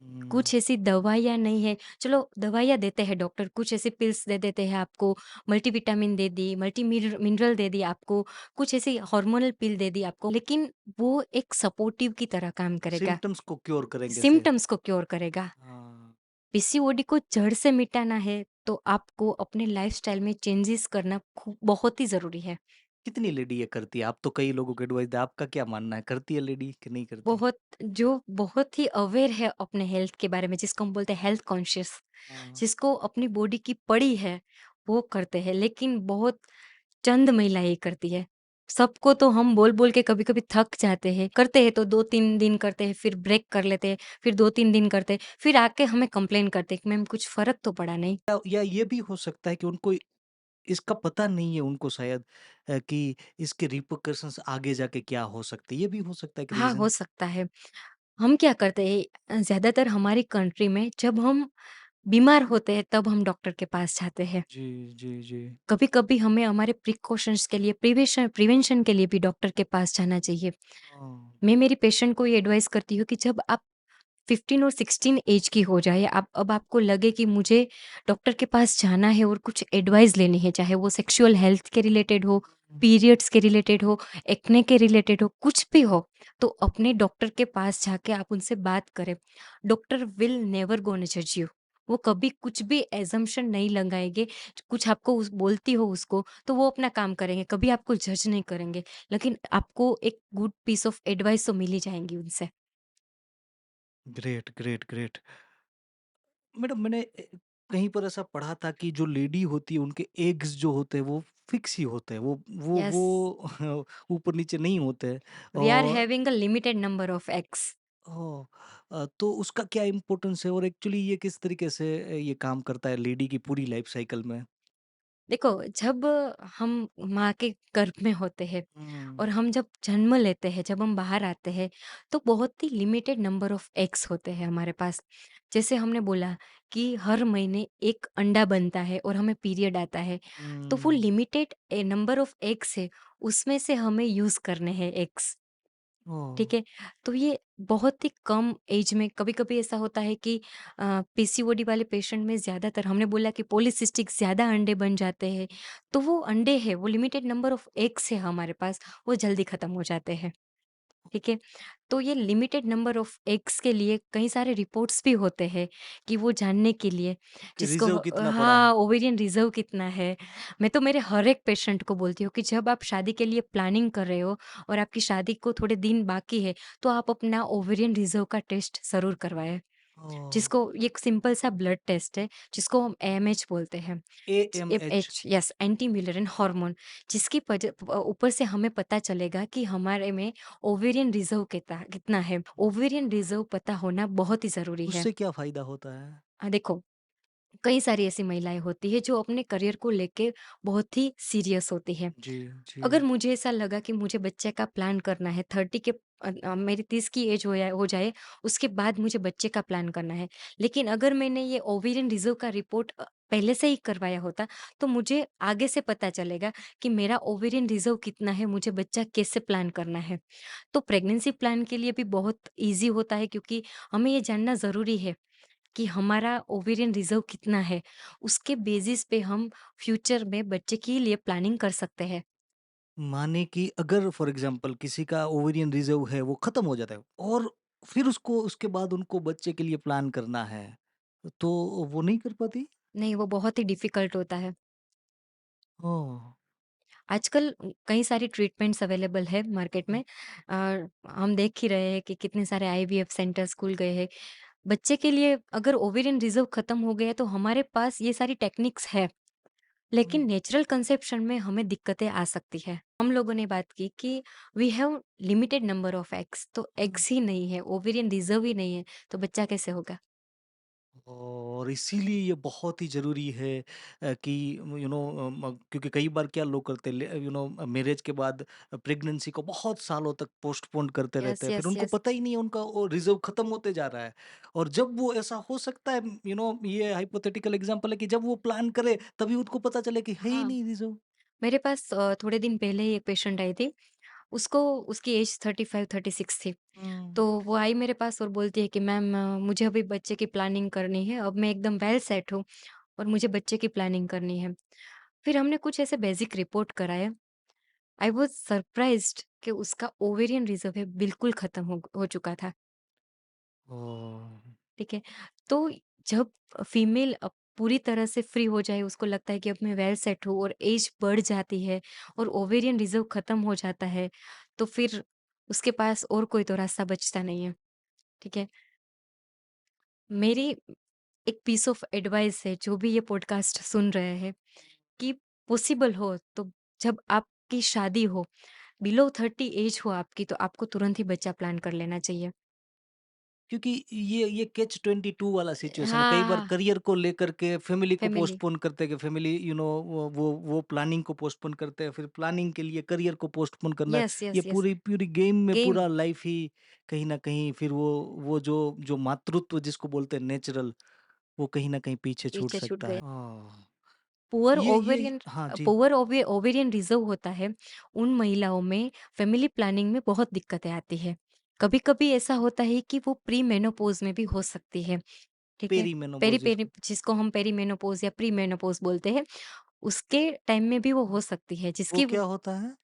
हुँ, कुछ ऐसी दवाइयाँ नहीं है, चलो दवाइयाँ देते हैं डॉक्टर, कुछ ऐसी पिल्स दे देते हैं आपको, मल्टीविटामिन दे दी, मिनरल दे दी आपको, कुछ ऐसी हार्मोनल पिल दे दी आपको, लेकिन वो एक सपोर्टिव की तरह काम करेगा, सिम्पटम्स को क्योर करेंगे से सिम्पटम्स को क्योर करेगा। हाँ, पीसीओडी को जड़ से मिटाना है, तो आपको अपने लाइफ़स्टाइल में चेंजेस करना बहुत ही ज़रूरी है। कितनी लेडी ये करती है? आप तो कई लोगों को एडवाइस दें, आपका क्या मानना है? करती है लेडी कि नहीं करती? बहुत ही अवेयर है अपने हेल्थ के बारे में, जिसको हम बोलते हैं हेल्थ कॉन्शियस, हाँ, जिसको अपनी बॉडी की पड़ी है, वो करते हैं, लेकिन बहुत चंद महिलाएं ये करती है। सबको तो हम बोल बोल के कभी कभी थक जाते हैं, करते हैं तो 2-3 दिन करते हैं, फिर ब्रेक कर लेते हैं, फिर 2-3 दिन करते हैं, फिर आके हमें कंप्लेन करते हैं कि मैम कुछ फर्क तो पड़ा नहीं। या ये भी हो सकता है कि उनको इसका पता नहीं है उनको शायद कि इसके रिpercussions आगे जाके क्या हो सकते हैं, ये भी हो सकता है कि हाँ, हो रीज़न? सकता है। हम क्या करते हैं, ज्यादातर हमारी कंट्री में जब हम बीमार होते हैं तब हम डॉक्टर के पास जाते हैं। जी, जी, जी। कभी-कभी हमें हमारे प्रिकॉशंस के लिए, प्रिवेंशन के लिए भी डॉक्टर के पास जाना चाहिए। हाँ, मैं मेरी पेशेंट को ये एडवाइस करती हूँ कि जब आप 15 और 16 ऐज की हो जाए, आप अब आपको लगे कि मुझे डॉक्टर के पास जाना है और कुछ एडवाइस लेनी है, चाहे वो सेक्सुअल हेल्थ के रिलेटेड हो, हुँ, पीरियड्स के रिलेटेड हो, एक्ने के रिलेटेड हो, कुछ भी हो, तो अपने डॉक्टर के पास जाके आप उनसे बात करें। डॉक्टर विल नेवर गोना जज यू। वो कभी कुछ भी असम्पशन नहीं लगाएँगे, कुछ आपको उस बोलती हो उसको, तो वो अपना काम करेंगे, कभी आपको जज नहीं करेंगे। लेकिन आपको एक गुड पीस ऑफ एडवाइस तो मिल ही जाएँगी उनसे। Great, great, great. मैडम मैंने कहीं पर ऐसा पढ़ा था कि जो लेडी होती है उनके एग्स जो होते हैं वो फिक्स ही होते हैं। यस। वो ऊपर-नीचे नहीं होते हैं वी आर और having a limited number of eggs. ओह! तो उसका क्या इम्पोर्टेंस है और एक्चुअली ये किस तरीके से ये काम करता है लेडी की पूरी लाइफ साइकिल में? देखो, जब हम माँ के गर्भ में होते हैं हुँ, और हम जब जन्म लेते हैं, जब हम बाहर आते हैं, तो बहुत ही लिमिटेड नंबर ऑफ एग्स होते हैं हमारे पास। जैसे हमने बोला कि हर महीने 1 अंडा बनता है और हमें पीरियड आता है, तो वो हुँ, लिमिटेड नंबर ऑफ एग्स है, उसमें से हमें यूज़ करने हैं एग्स। ओह! ठीक है? तो ये बहुत ही कम एज में कभी-कभी ऐसा होता है कि पीसीओडी वाले पेशेंट में ज़्यादातर हमने बोला कि पॉलीसिस्टिक ज़्यादा अंडे बन जाते हैं, तो वो अंडे हैं, वो लिमिटेड नंबर ऑफ एग्स है हमारे पास, वो जल्दी खत्म हो जाते हैं। ठीक है? तो ये लिमिटेड नंबर ऑफ एग्स के लिए कई सारे रिपोर्ट्स भी होते हैं कि वो जानने के लिए कि जिसको रिज़र्व कितना पड़ा है? हाँ, ओवेरियन रिज़र्व कितना है। मैं तो मेरे हर एक पेशेंट को बोलती हूँ कि जब आप शादी के लिए प्लानिंग कर रहे हो और आपकी शादी को थोड़े दिन बाकी है, तो आप अपना ओवेरियन रिज़र्व का टेस्ट ज़रूर करवाएँ। ओह! जिसको ये एक सिंपल सा ब्लड टेस्ट है, जिसको हम एएमएच बोलते हैं। AMH AMH yes, anti Mullerian hormone, जिसकी ऊपर से हमें पता चलेगा कि हमारे में ओवेरियन रिज़र्व कितना है। ओवेरियन रिज़र्व पता होना बहुत ही ज़रूरी है। उससे क्या फ़ायदा होता है? देखो, कई सारी ऐसी महिलाएँ होती हैं जो अपने करियर को लेके बहुत ही सीरियस होती हैं। जी, जी। अगर मुझे ऐसा लगा कि मुझे बच्चे का प्लान करना है 30 के मेरी 30 की एज हो जाए, उसके बाद मुझे बच्चे का प्लान करना है। लेकिन अगर मैंने ये ओवेरियन रिज़र्व का रिपोर्ट पहले से ही करवाया होता, तो मुझे आगे से पता चलेगा कि मेरा ओवेरियन रिज़र्व कितना है, मुझे बच्चा कैसे प्लान करना है। तो प्रेगनेंसी प्लान के लिए भी बहुत ईज़ी होता है, क्योंकि हमें ये जानना ज़रूरी है कि हमारा ओवेरियन रिज़र्व कितना है। उसके बेसिस पे हम फ्यूचर में बच्चे के लिए प्लानिंग कर सकते हैं। माने कि अगर फॉर एग्ज़ाम्पल किसी का ओवेरियन रिज़र्व है, वो ख़त्म हो जाता है और फिर उसको उसके बाद उनको बच्चे के लिए प्लान करना है, तो वो नहीं कर पाती? नहीं, वो बहुत ही डिफ़िकल्ट होता है। ओह! आजकल कई सारी ट्रीटमेंट्स अवेलेबल है मार्केट हुँ, में। हम देख ही रहे हैं कि कितने सारे आईवीएफ सेंटर्स खुल गए हैं। बच्चे के लिए अगर ओवेरियन रिज़र्व खत्म हो गया, तो हमारे पास ये सारी टेक्निक्स है, हुँ, लेकिन नेचुरल कंसेप्शन में हमें दिक्कतें आ सकती है। हम लोगों ने बात की कि we have limited number of eggs, तो हुँ। एग्स ही नहीं है, ओवेरियन रिज़र्व ही नहीं है, तो बच्चा कैसे होगा? और इसीलिए ये बहुत ही ज़रूरी है कि क्योंकि कई बार क्या लोग करते हैं मैरिज के बाद प्रेगनेंसी को बहुत सालों तक पोस्टपोन करते रहते यस, हैं, फिर यस, उनको यस। पता ही नहीं है उनका वो रिजर्व खत्म होते जा रहा है। और जब वो ऐसा हो सकता है, ये हाइपोथेटिकल एग्जांपल है कि जब वो प्लान करे तभी उनको पता चले कि है ही हाँ, नहीं रिजर्व। मेरे पास थोड़े दिन पहले ही एक पेशेंट आई थी। उसको उसकी एज 35-36 थी। हम्म। तो वो आई मेरे पास और बोलती है कि मैम मुझे अभी बच्चे की प्लानिंग करनी है। अब मैं एकदम वेल सेट हूँ और मुझे बच्चे की प्लानिंग करनी है। फिर हमने कुछ ऐसे बेसिक रिपोर्ट कराए। आई वाज़ सरप्राइज़्ड कि उसका ओवेरियन रिज़र्व है बिल्कुल ख़त्म हो चुका था। ओ। ठीक है? तो जब फीमेल पूरी तरह से फ्री हो जाए, उसको लगता है कि अब मैं वेल सेट हूँ और एज बढ़ जाती है और ओवेरियन रिज़र्व ख़त्म हो जाता है, तो फिर उसके पास और कोई तो रास्ता बचता नहीं है। ठीक है? मेरी एक पीस ऑफ एडवाइस है, जो भी ये पॉडकास्ट सुन रहे हैं, कि पॉसिबल हो तो जब आपकी शादी हो, बिलो 30 एज हो आपकी, तो आपको तुरंत ही बच्चा प्लान कर लेना चाहिए। क्योंकि ये कैच 22 वाला सिचुएशन है। कई बार हाँ, करियर को लेकर के फैमिली को फैमिली। पोस्टपोन करते हैं कि फैमिली वो प्लानिंग को पोस्टपोन करते हैं, फिर प्लानिंग के लिए करियर को पोस्टपोन करना है। यस, ये यस, यस। पूरी पूरी गेम में गेम पूरा लाइफ ही कहीं न कहीं फिर वो जो मातृत्व जिसको बोलते हैं नेचुरल, वो कहीं न कहीं पीछे छूट पीछे छूट सकता है। गए। हाँ। पुअर ये ओवेरियन हाँ जी। पुअर ओवेरियन रिज़र्व होता है, उन महिलाओं में फैमिली प्लानिंग में बहुत दिक्कतें आती हैं। कभी-कभी ऐसा होता है कि वो प्री मेनोपॉज़ में भी हो सकती है, ठीक है? पेरी-मेनोपॉज़ पेरी जिसको जिसको हम पेरीमेनोपॉज़ या प्री मेनोपॉज़ बोलते हैं, उसके टाइम में भी वो हो सकती है, वो जिसकी क्या होता है?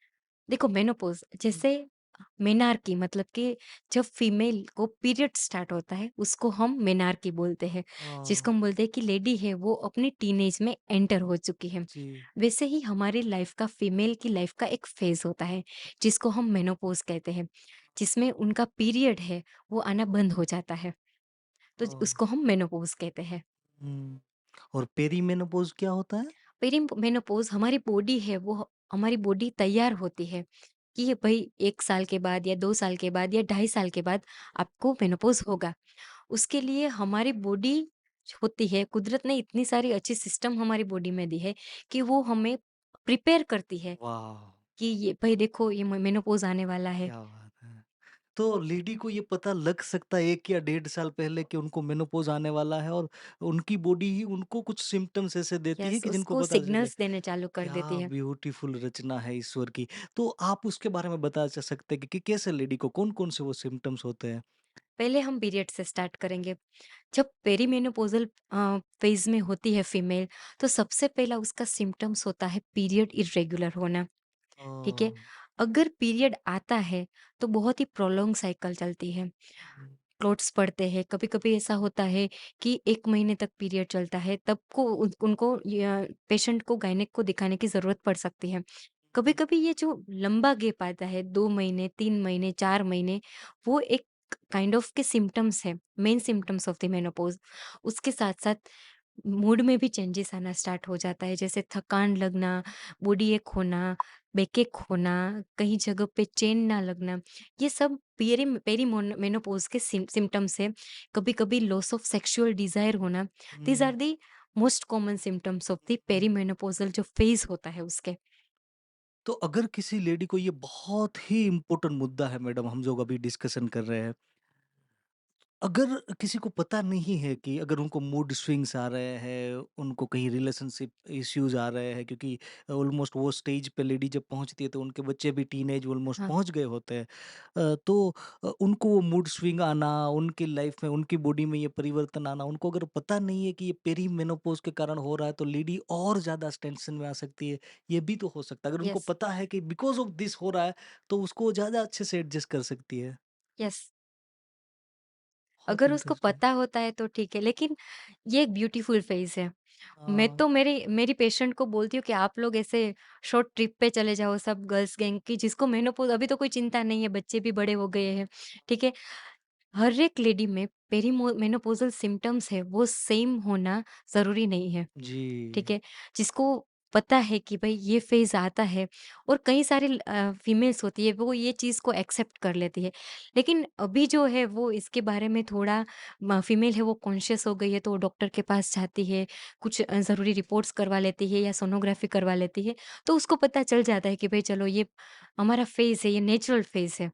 देखो मेनोपॉज़ जैसे मेनार्की मतलब कि जब फीमेल को पीरियड स्टार्ट होता है, उसको हम मेनार्की बोलते हैं। हाँ, जिसको हम बोलते हैं कि लेडी है वो अपनी टीनेज में एंटर हो चुकी है। जी। वैसे ही हमारी लाइफ का फीमेल की लाइफ का एक फ़ेज़ होता है, जिसको हम मेनोपॉज़ कहते हैं, जिसमें उनका पीरियड है वो आना बंद हो जाता है, तो ओह! उसको हम मेनोपॉज़ कहते हैं। हुँ। और पेरी-मेनोपॉज़ क्या होता है? मेनोपॉज़ हमारी बॉडी है वो हमारी बॉडी तैयार होती है कि ये भई 1 साल के बाद या 2 साल के बाद या ढाई साल के बाद आपको मेनोपॉज़ होगा। उसके लिए हमारी बॉडी होती है, कुदरत ने इतनी सारी अच्छी सिस्टम हमारी बॉडी में दी है कि वो हमें प्रिपेयर करती है वाह! कि ये भई देखो ये मेनोपॉज़ आने वाला है। क्या बात है। तो लेडी को ये पता लग सकता है 1 या डेढ़ साल पहले कि उनको मेनोपॉज़ आने वाला है और उनकी बॉडी ही उनको कुछ सिम्पटम्स ऐसे देती है यस, कि जिनको उसको पता चले। सिग्नल्स देने चालू कर देती क्या है। ब्यूटीफुल रचना है ईश्वर की। तो आप उसके बारे में बता सकते हैं कि कैसे लेडी को कौन-कौन से वो सिम्पटम्स होते हैं? पहले हम पीरियड से स्टार्ट करेंगे। जब पेरीमेनोपॉज़ल फ़ेज़ में होती है फीमेल, तो सबसे पहला उसका सिम्पटम्स होता है पीरियड इर्रेगुलर होना। ठीक ओह! है? अगर पीरियड आता है, तो बहुत ही प्रोलॉन्ग साइकिल चलती है। हुँ, क्लोट्स पड़ते हैं, कभी-कभी ऐसा होता है कि 1 महीने तक पीरियड चलता है, तब को उन उनको या पेशेंट को गायनेक को दिखाने की ज़रूरत पड़ सकती है। हुँ, कभी-कभी ये जो लंबा गैप आता है, 2 महीने, 3 महीने, 4 महीने, वो एक काइंड ऑफ के सिम्पटम्स हैं, main symptoms of the menopause. उसके साथ-साथ मूड में भी चेंजेस आना स्टार्ट हो जाता है, जैसे थकान लगना, बॉडी एक होना, बैकएक होना, कहीं जगह पे चैन ना लगना, ये सब पेरीमोन मेनोपॉज़ के सिम्पटम्स हैं। कभी-कभी लॉस ऑफ सेक्सुअल डिज़ायर होना, these hmm, are the most common symptoms of the hmm. Perimenopausal जो फेज़ होता है उसके। तो अगर किसी लेडी को ये बहुत ही इम्पोर्टेंट मुद्दा है मैडम हम जो अभी डिस्कशन कर रहे हैं। अगर किसी को पता नहीं है कि अगर उनको मूड स्विंग्स आ रहे हैं, उनको कहीं रिलेशनशिप इश्यूज़ आ रहे हैं क्योंकि ऑलमोस्ट वो स्टेज पे लेडी जब पहुँचती है तो उनके बच्चे भी टीनेज ऑलमोस्ट हाँ, पहुँच गए होते हैं। तो उनको वो मूड स्विंग आना, उनकी लाइफ में, उनकी बॉडी में ये परिवर्तन आना, उनको अगर पता नहीं है कि ये पेरीमेनोपॉज़ के कारण हो रहा है तो लेडी और ज़्यादा टेंशन में आ सकती है। ये भी तो हो सकता है। अगर उनको येस, पता है कि बिकॉज़ ऑफ दिस हो रहा है तो उसको ज़्यादा अच्छे से एडजस्ट कर सकती है। येस। बहुत अगर उसको इंटरेस्टिंग। पता होता है तो ठीक है, लेकिन ये एक ब्यूटीफुल फेज़ है। मैं हाँ। तो मेरी मेरी पेशेंट को बोलती हूँ कि आप लोग ऐसे शॉर्ट ट्रिप पे चले जाओ सब गर्ल्स गैंग की जिसको मेनोपॉज़ अभी तो कोई चिंता नहीं है, बच्चे भी बड़े हो गए हैं, ठीक है? हर एक लेडी में मेनोपॉज़ल सिम्पटम्स है, वो सेम होना ज़रूरी नहीं है, जी। ठीक है? जिसको पता है कि भई ये फ़ेज़ आता है और कई सारे फीमेल्स होती है वो ये चीज़ को एक्सेप्ट कर लेती है। लेकिन अभी जो है वो इसके बारे में थोड़ा म फीमेल है वो कॉन्शियस हो गई है तो वो डॉक्टर के पास जाती है, कुछ ज़रूरी रिपोर्ट्स करवा लेती है या सोनोग्राफ़ी करवा लेती है, तो उसको पता चल जाता है कि भई चलो ये हमारा फ़ेज़ है, ये नेचुरल फ़ेज़ है,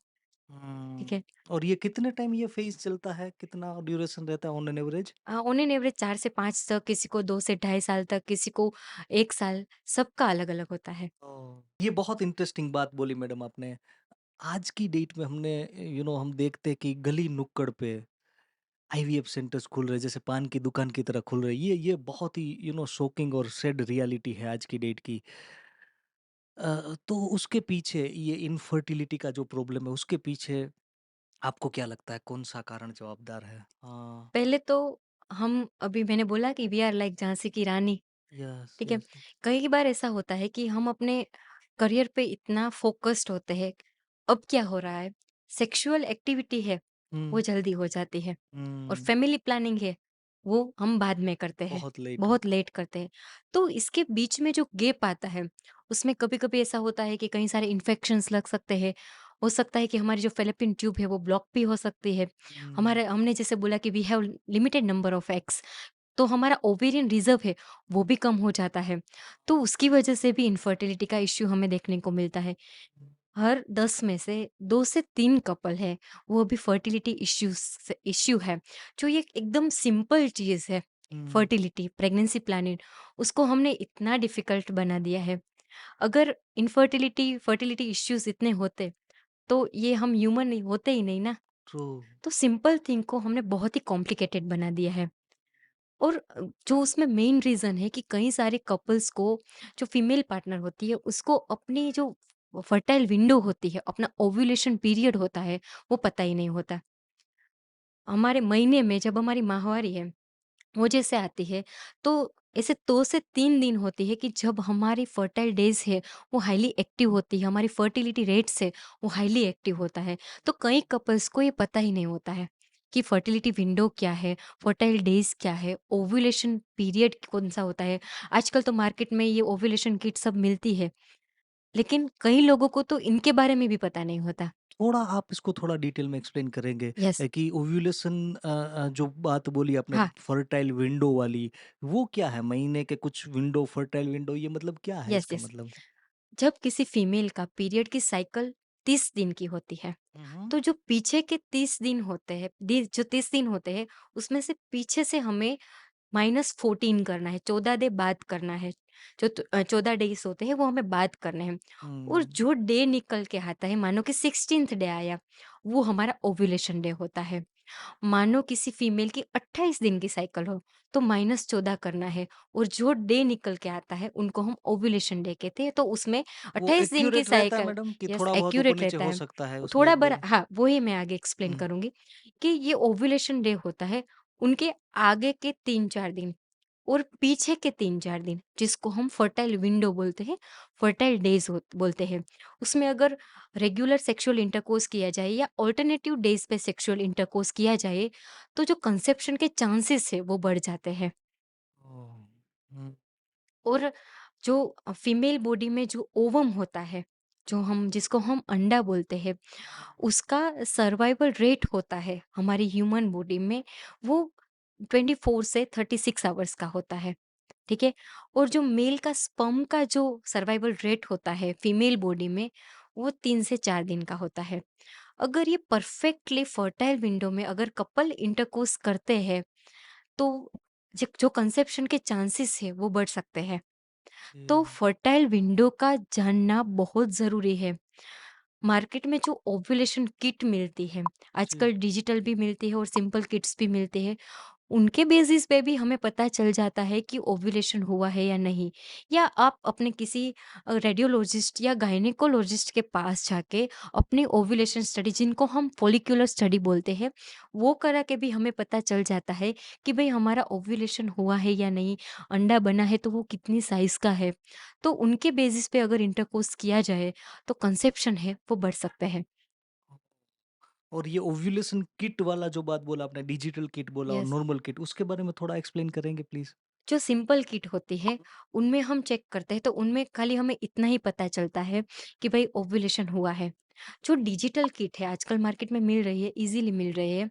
ठीक हुँ। है? और ये कितने टाइम ये फ़ेज़ चलता है? कितना ड्यूरेशन रहता है on an average? On an average 4 से 5 तक, किसी को 2 से ढाई साल तक, किसी को 1 साल, सबका अलग-अलग होता है। ओह! ये बहुत इंटरेस्टिंग बात बोली मैडम आपने। आज की डेट में हमने हम देखते हैं कि गली नुक्कड़ पे आईवीएफ सेंटर्स खुल रहे हैं, जैसे पान की दुकान की तरह खुल रहे हैं। ये बहुत ही शॉकिंग और सैड रियलिटी है आज की डेट की। तो उसके पीछे ये इनफर्टिलिटी का जो प्रॉब्लम है, उसके पीछे आपको क्या लगता है कौन-सा कारण जवाबदार है? हाँ, पहले तो हम अभी मैंने बोला कि वी आर लाइक झांसी की रानी, यस, ठीक है? Yes, yes. कई बार ऐसा होता है कि हम अपने करियर पे इतना फ़ोकस्ड होते हैं, अब क्या हो रहा है, सेक्सुअल एक्टिविटी है, वो हुँ, जल्दी हो जाती है और हुँ। फैमिली प्लानिंग है, वो हम बाद में करते हैं, बहुत लेट बहुत होता है। लेट करते हैं। तो इसके बीच में जो गैप आता है, उसमें कभी-कभी ऐसा होता है कि कई सारे इन्फेक्शंस लग सकते हैं, हो सकता है कि हमारी जो फैलोपियन ट्यूब है, वो ब्लॉक भी हो सकती है। हुँ, हमारे हमने जैसे बोला कि we have limited number of eggs, तो हमारा ओवेरियन रिज़र्व है, वो भी कम हो जाता है। तो उसकी वजह से भी इन्फर्टिलिटी का इश्यू हमें देखने को मिलता है। हर 10 में से 2 से 3 कपल है, वो भी फर्टिलिटी इश्यू है। जो ये एकदम सिंपल चीज़ है, हुँ, फर्टिलिटी, प्रेगनेंसी प्लानिंग, उसको हमने इतना डिफ़िकल्ट बना दिया है। अगर फर्टिलिटी इश्यूज़ इतने होते, तो ये हम ह्यूमन नहीं होते ही नहीं ना। ट्रू। तो सिंपल थिंग को हमने बहुत ही कॉम्प्लिकेटेड बना दिया है। और जो उसमें मेन रीज़न है कि कई सारे कपल्स को जो फीमेल पार्टनर होती है उसको अपनी जो फर्टाइल विंडो होती है, अपना ओव्यूलेशन पीरियड होता है, वो पता ही नहीं होता। हमारे महीने में जब हमारी माहवारी है, वो जैसे आती है, तो ऐसे 2 से 3 दिन होती है कि जब हमारी फर्टाइल डेज़ है, वो हाइली एक्टिव होती है, हमारी फर्टिलिटी रेट्स है, वो हाइली एक्टिव होता है। तो कई कपल्स को ये पता ही नहीं होता है कि फर्टिलिटी विंडो क्या है, फर्टाइल डेज़ क्या है, ओव्यूलेशन पीरियड कौन-सा होता है। आजकल तो मार्केट में ये ओव्यूलेशन किट सब मिलती है, लेकिन कई लोगों को तो इनके बारे में भी पता नहीं होता। थोड़ा आप इसको थोड़ा डिटेल में एक्सप्लेन करेंगे यस, कि ओव्यूलेशन जो बात बोली आपने हाँ, फर्टाइल विंडो वाली, वो क्या है? महीने के कुछ विंडो फर्टाइल विंडो ये मतलब क्या है यस, इसका यस। मतलब? जब किसी फीमेल का पीरियड की साइकिल 30 दिन की होती है, हुँ, हुँ। तो जो पीछे के 30 दिन होते हैं, जो 30 दिन होते हैं, उसमें से पीछे से हमें -14 करना है, 14 डे बाद करना है। जो 14 डेज़ होते हैं, वो हमें बाद करने हैं और हुँ, जो डे निकल के आता है, मानो कि 16th डे आया, वो हमारा ओव्यूलेशन डे होता है। मानो किसी फीमेल की 28 दिन की साइकिल हो, तो -14 करना है और जो डे निकल के आता है, उनको हम ओव्यूलेशन डे कहते हैं। तो उसमें वो 28 दिन की एक्यूरेट रहता है साइकिल, मैडम कि यस, थोड़ा बहुत एक्यूरेट ऊपर-नीचे रहता हो है। सकता है उसमें थोड़ा 1-2? बड़ा हाँ, वही मैं आगे एक्सप्लेन हुँ, करूँगी कि ये ओव्यूलेशन डे होता है, उनके आगे के 3-4 दिन और पीछे के 3-4 दिन, जिसको हम फर्टाइल विंडो बोलते हैं, फर्टाइल डेज़ बोलते हैं। उसमें अगर रेगुलर सेक्सुअल इंटरकोर्स किया जाए या अल्टरनेटिव डेज़ पे सेक्सुअल इंटरकोर्स किया जाए, तो जो कंसेप्शन के चांसेस है, वो बढ़ जाते हैं। ओह! हुँ, और जो फीमेल बॉडी में जो ओवम होता है, जिसको हम अंडा बोलते हैं, उसका सर्वाइवल रेट होता है हमारी ह्यूमन बॉडी में, वो 24 से 36 आवर्स का होता है, ठीक है? और जो मेल का स्पर्म का जो सर्वाइवल रेट होता है फीमेल बॉडी में, वो 3 से 4 दिन का होता है। अगर ये परफेक्टली फर्टाइल विंडो में अगर कपल इंटरकोर्स करते हैं, तो जो कंसेप्शन के चांसेस है, वो बढ़ सकते हैं। तो जी, फर्टाइल विंडो का जानना बहुत ज़रूरी है। मार्केट में जो ओव्यूलेशन किट मिलती है, जी। आजकल डिजिटल भी मिलती है और सिंपल किट्स भी मिलते हैं। उनके बेसिस पे भी हमें पता चल जाता है कि ओव्यूलेशन हुआ है या नहीं। या आप अपने किसी रेडियोलॉजिस्ट या गायनेकोलॉजिस्ट के पास जाके अपनी ओव्यूलेशन स्टडी, जिनको हम फॉलिक्यूलर स्टडी बोलते हैं, वो करा के भी हमें पता चल जाता है कि भई हमारा ओव्यूलेशन हुआ है या नहीं, अंडा बना है तो वो कितनी साइज़ का है। तो उनके बेसिस पे अगर इंटरकोर्स किया जाए, तो कंसेप्शन है वो बढ़ सकते हैं। और ये ओव्यूलेशन किट वाला जो बात बोला आपने डिजिटल किट बोला और यस। नॉर्मल किट उसके बारे में थोड़ा एक्सप्लेन करेंगे प्लीज़? जो सिंपल किट होती है, उनमें हम चेक करते हैं तो उनमें खाली हमें इतना ही पता चलता है कि भई ओव्यूलेशन हुआ है। जो डिजिटल किट है आजकल मार्केट में मिल रही है, ईज़िली मिल रही है,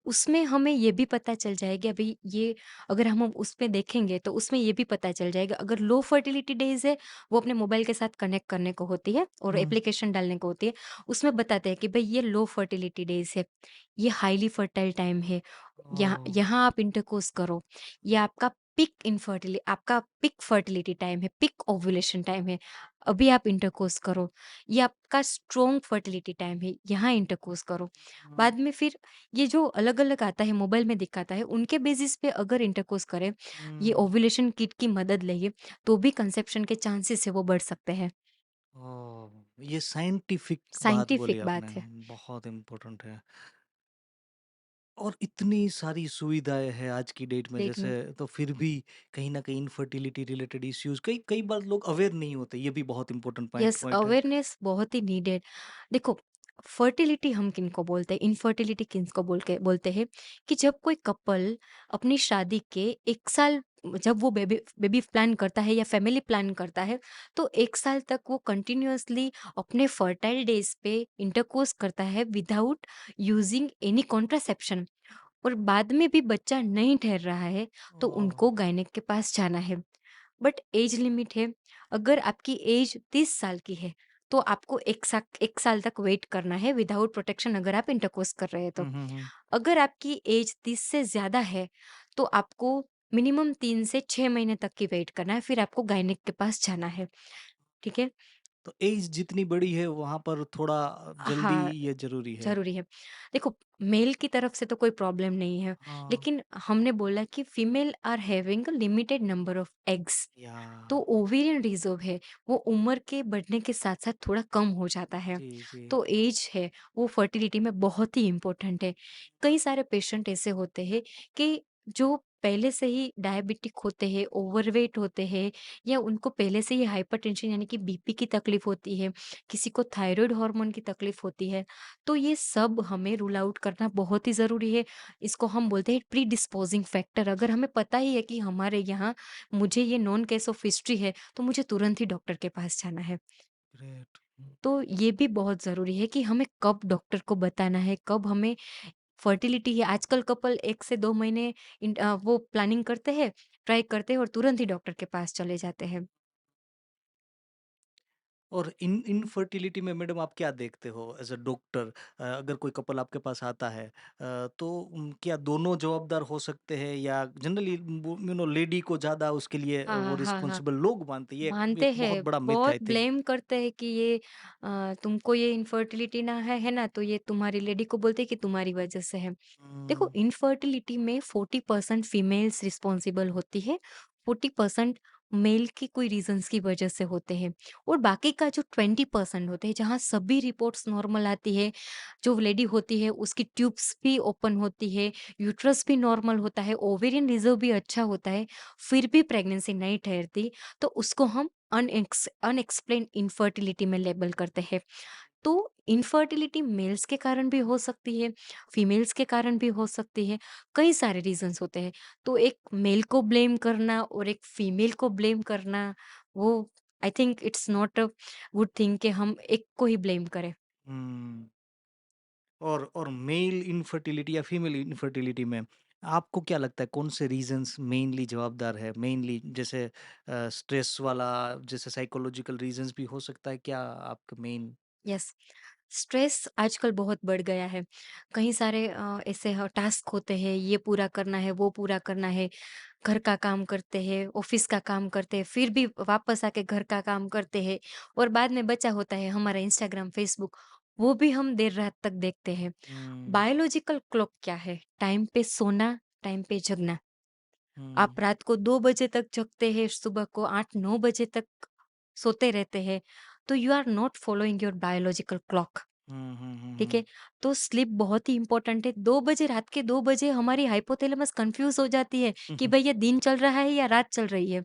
उसमें हमें ये भी पता चल जाएगा भई ये अगर हम उसमें देखेंगे तो उसमें ये भी पता चल जाएगा अगर लो फर्टिलिटी डेज़ है, वो अपने मोबाइल के साथ कनेक्ट करने को होती है और हुँ। एप्लीकेशन डालने को होती है। उसमें बताते हैं कि भई ये लो फर्टिलिटी डेज़ है, ये हाइली फर्टाइल टाइम है, यहाँ ओह! यहाँ आप इंटरकोर्स करो। ये आपका पीक फर्टिलिटी टाइम है, पीक ओव्यूलेशन टाइम है, अभी आप इंटरकोर्स करो। ये आपका स्ट्रॉन्ग फर्टिलिटी टाइम है, यहाँ इंटरकोर्स करो। हुँ, बाद में फिर ये जो अलग-अलग आता है, मोबाइल में दिखाता है, उनके बेसिस पे अगर इंटरकोर्स करें, ये हुँ। ओव्यूलेशन किट की मदद लेंगे, तो भी कंसेप्शन के चांसेस है वो बढ़ सकते हैं। ओह! ये साइंटिफिक बात बोली साइंटिफिक आपने, बात है। बहुत इम्पोर्टेंट है। और इतनी सारी सुविधाएँ हैं आज की डेट में डेट जैसे में तो फिर भी कहीं न कहीं इनफर्टिलिटी रिलेटेड इश्यूज़ कई कई बार लोग अवेयर नहीं होते, ये भी बहुत इम्पोर्टेंट पॉइंट यस, पॉइंट है। अवेयरनेस बहुत ही नीडेड। देखो, फर्टिलिटी हम किनको बोलते हैं, इनफर्टिलिटी किसको बोलते हैं कि जब कोई कपल अपनी शादी के 1 साल जब वो बेबी बेबी प्लान करता है या फैमिली प्लान करता है, तो 1 साल तक वो कंटिन्यूअसली अपने फर्टाइल डेज़ पे इंटरकोर्स करता है विदाउट यूजिंग एनी कॉन्ट्रासेप्शन और बाद में भी बच्चा नहीं ठहर रहा है, तो ओह! उनको गायनेक के पास जाना है। बट एज लिमिट है, अगर आपकी एज 30 साल की है, तो आपको 1 साल तक वेट करना है विदाउट प्रोटेक्शन अगर आप इंटरकोर्स कर रहे हैं तो। हुँ, हुँ, हुँ। अगर आपकी एज 30 से ज़्यादा है, तो आपको मिनिमम 3 से 6 महीने तक की वेट करना है, फिर आपको गायनेक के पास जाना है, ठीक है? तो एज जितनी बड़ी है वहाँ पर थोड़ा जल्दी हाँ, ये ज़रूरी है। ज़रूरी है। देखो, मेल की तरफ से तो कोई प्रॉब्लम नहीं है, हाँ, लेकिन हमने बोला कि female are having a limited number of eggs. या तो ओवेरियन रिज़र्व है, वो उम्र के बढ़ने के साथ-साथ थोड़ा कम हो जाता है। जी, जी। तो ऐज है, वो फर्टिलिटी में बहुत ही इम्पोर्टेंट है। कई सारे पेशेंट ऐसे होते हैं कि जो पहले से ही डायबिटिक होते हैं, ओवरवेट होते हैं या उनको पहले से ही हाइपरटेंशन यानी कि बीपी की तकलीफ होती है, किसी को थायरॉइड हार्मोन की तकलीफ होती है। तो ये सब हमें रूल आउट करना बहुत ही ज़रूरी है। इसको हम बोलते हैं प्रीडिस्पोज़िंग फैक्टर। अगर हमें पता ही है कि हमारे यहाँ मुझे ये नॉन केस ऑफ हिस्ट्री है, तो मुझे तुरंत ही डॉक्टर के पास जाना है। ग्रेट। हुँ। तो ये भी बहुत ज़रूरी है कि हमें कब डॉक्टर को बताना है, कब हमें फर्टिलिटी है। आजकल कपल 1 से 2 महीने वो प्लानिंग करते हैं, ट्राई करते हैं और तुरंत ही डॉक्टर के पास चले जाते हैं। और इन इनफर्टिलिटी में मैडम आप क्या देखते हो एज़ अ डॉक्टर अगर कोई कपल आपके पास आता है तो क्या दोनों जवाबदार हो सकते हैं या जनरली वो लेडी को ज़्यादा उसके लिए वो हाँ, हाँ, हाँ। रिस्पॉन्सिबल लोग मानते हैं, ये मानते एक बहुत हैं, बड़ा मिथ है बहुत आई थिंक। ब्लेम करते हैं कि ये तुमको ये इनफर्टिलिटी ना है ना, तो ये तुम्हारी लेडी को बोलते हैं कि तुम्हारी वजह से है। देखो, हुँ, इनफर्टिलिटी में 40% फीमेल्स रिस्पॉन्सिबल होती है, 40% मेल की कोई रीजंस की वजह से होते हैं और बाकी का जो 20% होते हैं जहाँ सभी रिपोर्ट्स नॉर्मल आती है, जो लेडी होती है उसकी ट्यूब्स भी ओपन होती है, यूट्रस भी नॉर्मल होता है, ओवेरियन रिजर्व भी अच्छा होता है, फिर भी प्रेगनेंसी नहीं ठहरती, तो उसको हम अनएक्सप्लेन्ड इनफर्टिलिटी में लेबल करते हैं। तो इनफर्टिलिटी मेल्स के कारण भी हो सकती है, फीमेल्स के कारण भी हो सकती है, कई सारे रीजंस होते हैं। तो एक मेल को ब्लेम करना और एक फीमेल को ब्लेम करना, वो I think it's not a good thing कि हम एक को ही ब्लेम करें। हुँ। और मेल इनफर्टिलिटी या फीमेल इनफर्टिलिटी में आपको क्या लगता है कौन से रीजंस मेनली जवाबदार है? मेनली जैसे स्ट्रेस वाला जैसे साइकोलॉजिकल रीजंस भी हो सकता है क्या आपका मेन? यस, स्ट्रेस आजकल बहुत बढ़ गया है। कई सारे ऐसे टास्क होते हैं, ये पूरा करना है, वो पूरा करना है, घर का काम करते हैं, ऑफिस का काम करते हैं, फिर भी वापस आके घर का काम करते हैं और बाद में बचा होता है हमारा इंस्टाग्राम, फेसबुक, वो भी हम देर रात तक देखते हैं। हुँ, बायोलॉजिकल क्लॉक क्या है? टाइम पे सोना, टाइम पे जगना। हुँ, आप रात को 2 बजे तक जगते हैं, सुबह को 8-9 बजे तक सोते रहते हैं, तो you are not following your biological clock. Hmm, hmm, hmm, ठीक है? हुँ। तो स्लीप बहुत ही इम्पोर्टेंट है। 2 बजे रात के 2 बजे हमारी हाइपोथैलेमस कन्फ्यूज़ हो जाती है हुँ, कि हुँ, भई ये दिन चल रहा है या रात चल रही है।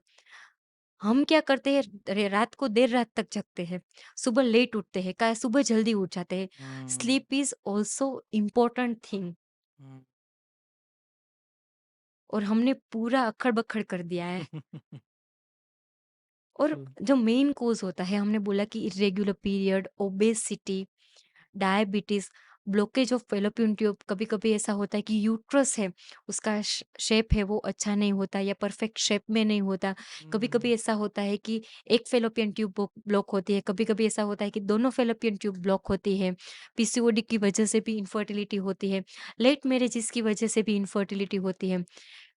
हम क्या करते हैं, रात को देर रात तक जगते हैं, सुबह लेट उठते हैं, क्या सुबह जल्दी उठ जाते हैं। Hmm, sleep is also important thing. Hmm. और हमने पूरा अक्खड़-बक्खड़ कर दिया है। और ट्रू। जो मेन कॉज़ होता है, हमने बोला कि irregular period, obesity, diabetes, blockage of fallopian tube, कभी-कभी ऐसा होता है कि यूट्रस है, उसका शेप है वो अच्छा नहीं होता या परफेक्ट शेप में नहीं होता। कभी-कभी हुँ, ऐसा होता है कि एक फैलोपियन ट्यूब ब्लॉक होती है, कभी-कभी ऐसा होता है कि दोनों फैलोपियन ट्यूब ब्लॉक होती है। पीसीओडी की वजह से भी इनफर्टिलिटी होती है, लेट मैरेजेस की वजह से भी इनफर्टिलिटी होती है।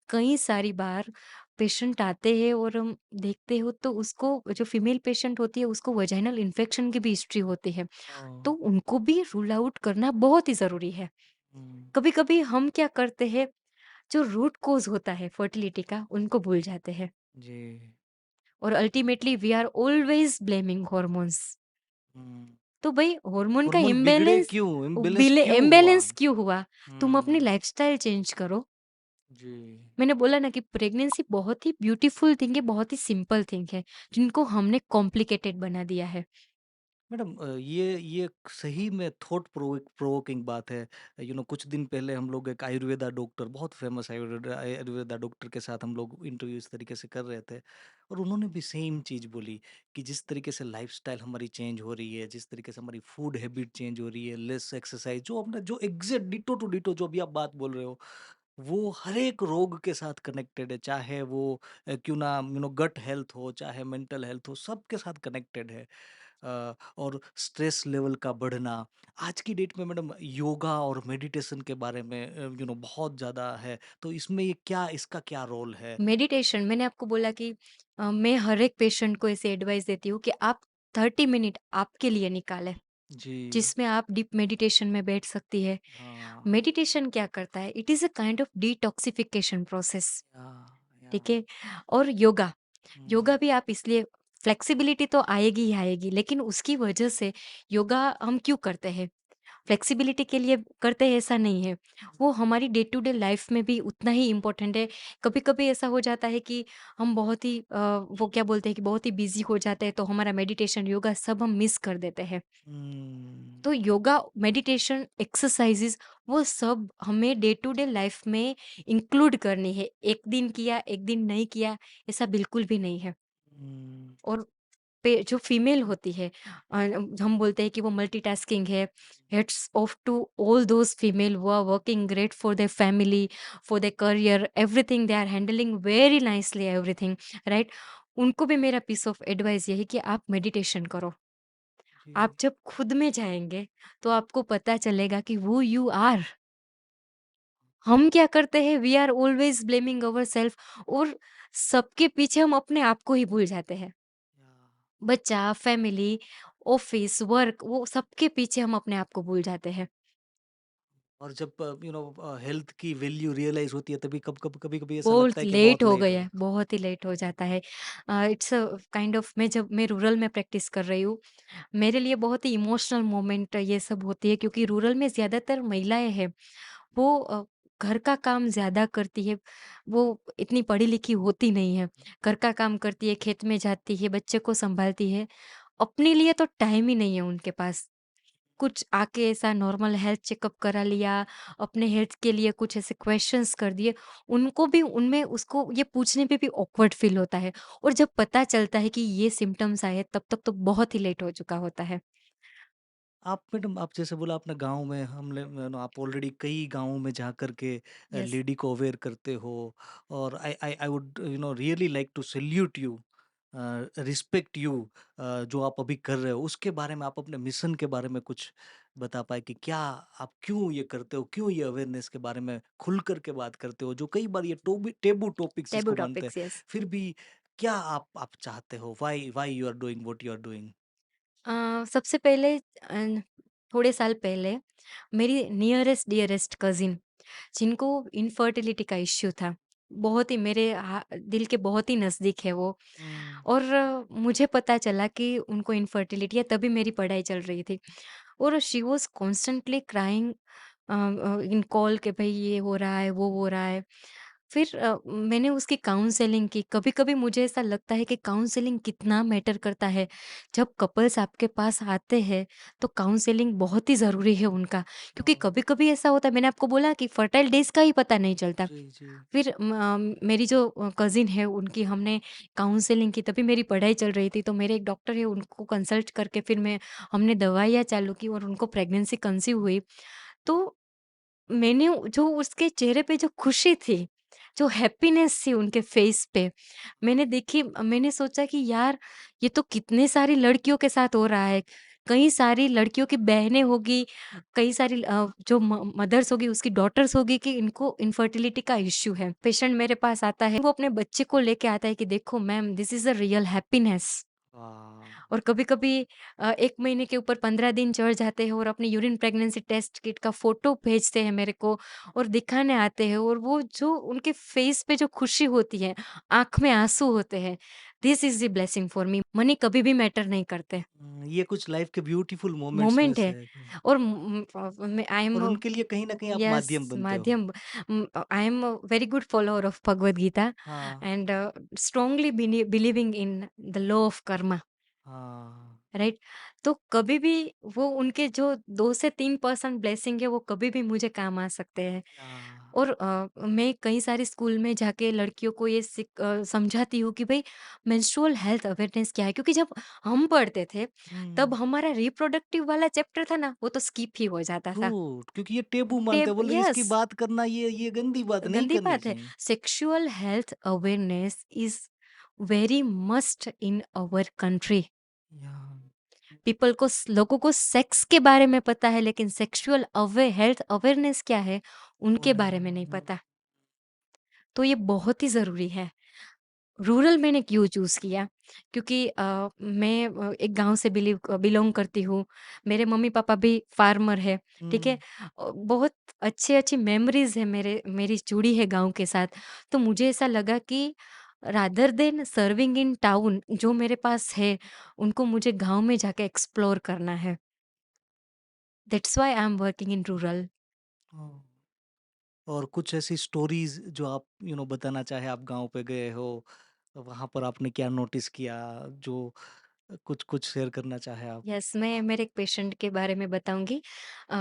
कई सारी बार पेशेंट आते हैं और हम देखते हो तो उसको, जो फीमेल पेशेंट होती है उसको वजाइनल इन्फेक्शन की भी हिस्ट्री होती है। तो ओह! उनको भी रूल आउट करना बहुत ही ज़रूरी है। हुँ, कभी-कभी हम क्या करते हैं, जो रूट कॉज़ होता है फर्टिलिटी का, उनको भूल जाते हैं जी। और ultimately we are always blaming hormones. Hmm, तो भई हार्मोन का हार्मोन बिगड़े इम्बैलेंस, क्यों? इम्बैलेंस क्यों हुआ? इम्बैलेंस क्यों हुआ? तुम अपनी हुँ, लाइफ़स्टाइल चेंज करो। जी। मैंने बोला ना कि प्रेगनेंसी बहुत ही ब्यूटीफुल थिंग है, बहुत ही सिंपल थिंग है, जिनको हमने कॉम्प्लिकेटेड बना दिया है। मैडम ये सही में थॉट प्रोवोकिंग बात है। कुछ दिन पहले हम लोग एक आयुर्वेदा डॉक्टर, बहुत फेमस आयुर्वेदा आयुर्वेदा डॉक्टर के साथ हम लोग इंटरव्यू इस तरीके से कर रहे थे और उन्होंने भी सेम चीज़ बोली कि जिस तरीके से लाइफस्टाइल हमारी चेंज हो रही है, जिस तरीके से हमारी फूड हैबिट चेंज हो रही है, लेस एक्सरसाइज, जो अपना जो एग्जैक्ट डिटो टू डिटो जो अभी आप बात बोल रहे हो, वो हर एक रोग के साथ कनेक्टेड है, चाहे वो क्यों ना गट हेल्थ हो, चाहे मेंटल हेल्थ हो, सबके साथ कनेक्टेड है। और स्ट्रेस लेवल का बढ़ना, आज की डेट में मैडम योगा और मेडिटेशन के बारे में बहुत ज़्यादा है, तो इसमें ये क्या, इसका क्या रोल है? मेडिटेशन, मैंने आपको बोला कि मैं हर एक पेशेंट को ऐसे एडवाइस देती हूँ कि आप 30 मिनट आपके लिए निकालें, जी। जिसमें आप डीप मेडिटेशन में बैठ सकती है। हाँ। मेडिटेशन क्या करता है? It is a kind of detoxification process, या या ठीक है? और योगा, हुँ, योगा भी आप इसलिए, फ्लेक्सिबिलिटी तो आएगी ही आएगी, लेकिन उसकी वजह से योगा हम क्यों करते हैं? फ्लेक्सिबिलिटी के लिए करते हैं ऐसा नहीं है। वो हमारी डे टू डे लाइफ में भी उतना ही इम्पोर्टेंट है। कभी-कभी ऐसा हो जाता है कि हम बहुत ही वो क्या बोलते हैं कि बहुत ही बिज़ी हो जाते हैं, तो हमारा मेडिटेशन, योगा सब हम मिस कर देते हैं। हुँ, तो योगा, मेडिटेशन, एक्सरसाइज़ेज़, वो सब हमें डे टू डे लाइफ में इंक्लूड करनी है। एक दिन किया, एक दिन नहीं किया, ऐसा बिल्कुल भी नहीं है। हुँ, और पे जो फीमेल होती है, हम बोलते हैं कि वो मल्टीटास्किंग है। Heads off to all those female who are working great for their family, for their career, everything they are handling very nicely everything, right? उनको भी मेरा पीस ऑफ एडवाइस यही कि आप मेडिटेशन करो। जी, आप जब खुद में जाएंगे तो आपको पता चलेगा कि हु यू आर। हम क्या करते हैं, we are always blaming our self, और सबके पीछे हम अपने आप को ही भूल जाते हैं। या बच्चा, फैमिली, ऑफिस, वर्क, वो सबके पीछे हम अपने आप को भूल जाते हैं। और जब हेल्थ की वैल्यू रियलाइज़ होती है, तभी कभी-कभी ऐसा लगता बहुत है कि लेट बहुत हो लेट गया हो। है, बहुत ही लेट हो जाता है। इट्स अ काइंड ऑफ, मैं जब मैं रूरल में प्रैक्टिस कर रही हूँ, मेरे लिए बहुत ही इमोशनल मोमेंट ये सब होती है, क्योंकि रूरल में ज़्यादातर महिलाएँ हैं। वो घर का काम ज़्यादा करती है, वो इतनी पढ़ी-लिखी होती नहीं है। घर का काम करती है, खेत में जाती है, बच्चे को सँभालती है। अपने लिए तो टाइम ही नहीं है उनके पास। कुछ आके ऐसा नॉर्मल हेल्थ चेकअप करा लिया, अपने हेल्थ के लिए कुछ ऐसे क्वेश्चंस कर दिए, उनको भी उनमें उसको ये पूछने पे भी ऑकवर्ड फ़ील होता है, और जब पता चलता है कि ये सिम्पटम्स आए हैं, तब तक तो बहुत ही लेट हो चुका होता है। आप मैडम, आप जैसे बोला अपना गाँव में हमने आप ऑलरेडी कई गाँवों में जा कर के यस, लेडी को अवेयर करते हो और I would really like to salute you, respect you, जो आप अभी कर रहे हो उसके बारे में, आप अपने मिशन के बारे में कुछ बता पाए कि क्या आप क्यों ये करते हो, क्यों ये अवेयरनेस के बारे में खुल कर के बात करते हो, जो कई बार ये टेबू टॉपिक्स टैबू जिसको मानते हैं, टॉपिक्स, यस। फिर भी क्या आप चाहते हो, why why you are doing what you are doing? सबसे पहले थोड़े साल पहले मेरी नियरेस्ट डियरेस्ट कज़िन, जिनको इनफर्टिलिटी का इश्यू था, बहुत ही मेरे दिल के बहुत ही नज़दीक है वो, हुँ, और मुझे पता चला कि उनको इनफर्टिलिटी है, तभी मेरी पढ़ाई चल रही थी, और she was constantly crying in call कि भई ये हो रहा है, वो हो रहा है। फिर मैंने उसकी काउंसलिंग की। कभी-कभी मुझे ऐसा लगता है कि काउंसलिंग कितना मैटर करता है। जब कपल्स आपके पास आते हैं, तो काउंसलिंग बहुत ही ज़रूरी है उनका। क्योंकि हाँ। कभी-कभी ऐसा होता है, मैंने आपको बोला कि फर्टाइल डेज़ का ही पता नहीं चलता। जी, जी। फिर मेरी जो कज़िन है उनकी हमने काउंसलिंग की, तभी मेरी पढ़ाई चल रही थी, तो मेरे एक डॉक्टर है उनको कंसल्ट करके फिर हमने दवाइयाँ चालू की और उनको प्रेगनेंसी कंसीव हुई। तो मैंने जो उसके चेहरे पे जो खुशी थी, जो हैप्पीनेस थी उनके फेस पे, मैंने देखी। मैंने सोचा कि यार, ये तो कितने सारी लड़कियों के साथ हो रहा है। कई सारी लड़कियों की बहनें होगी, कई सारी जो मदर्स होगी, उसकी डॉटर्स होगी कि इनको इनफर्टिलिटी का इश्यू है। पेशेंट मेरे पास आता है, वो अपने बच्चे को लेके आता है कि देखो ma'am, this is a real happiness. वाह! और कभी-कभी 1 महीने के ऊपर 15 दिन चढ़ जाते हैं और अपनी यूरिन प्रेगनेंसी टेस्ट किट का फ़ोटो भेजते हैं मेरे को और दिखाने आते हैं, और वो जो उनके फ़ेस पे जो खुशी होती है, आँख में आँसू होते हैं, this is the blessing for me. Money कभी भी मैटर नहीं करते, ये कुछ लाइफ़ के ब्यूटीफुल मोमेंट्स में मोमेंट से है। है। और मैं आई एम और उनके लिए कहीं न कहीं आप माध्यम यस, बनते हो। माध्यम। I am a very good follower of Bhagavad Gita हाँ, and strongly believing in the law of karma. हाँ। राइट। तो कभी भी वो उनके जो 2 से 3% ब्लेसिंग है, वो कभी भी मुझे काम आ सकते हैं। हाँ। और मैं कई सारे स्कूल में जाके लड़कियों को ये समझाती हूँ कि भाई, मेंस्ट्रुअल हेल्थ अवेयरनेस क्या है, क्योंकि जब हम पढ़ते थे तब हुँ। हमारा रिप्रोडक्टिव वाला चैप्टर था ना, वो तो स्किप ही हो जाता ट्रू, था। क्योंकि ये टैबू मानते हैं, बोलते हैं यस, इसकी बात करना ये गंदी बात नहीं गंदी करनी बात है। चाहिए। Sexual health awareness is very must in our country. या पीपल को लोगों को सेक्स के बारे में पता है, लेकिन सेक्सुअल हेल्थ अवेयरनेस क्या है, वो उनके नहीं बारे है। में नहीं पता। तो ये बहुत ही ज़रूरी है। रूरल मैंने क्यों चूज़ किया? क्योंकि मैं एक गाँव से बिलॉन्ग करती हूँ। मेरे मम्मी-पापा भी फार्मर हैं, ठीक है? हुँ, बहुत अच्छी-अच्छी मेमोरीज़ है मेरी जुड़ी है गाँव के साथ। तो मुझे ऐसा लगा कि rather than serving in town, जो मेरे पास है, उनको मुझे गाँव में जाके एक्सप्लोर करना है। That's why I am working in rural. हाँ। और कुछ ऐसी स्टोरीज़ जो आप बताना चाहें, आप गाँव पे गए हो, वहाँ पर आपने क्या नोटिस किया, जो कुछ शेयर करना चाहें आप? यस, मैं मेरे एक पेशेंट के बारे में बताऊँगी। अ,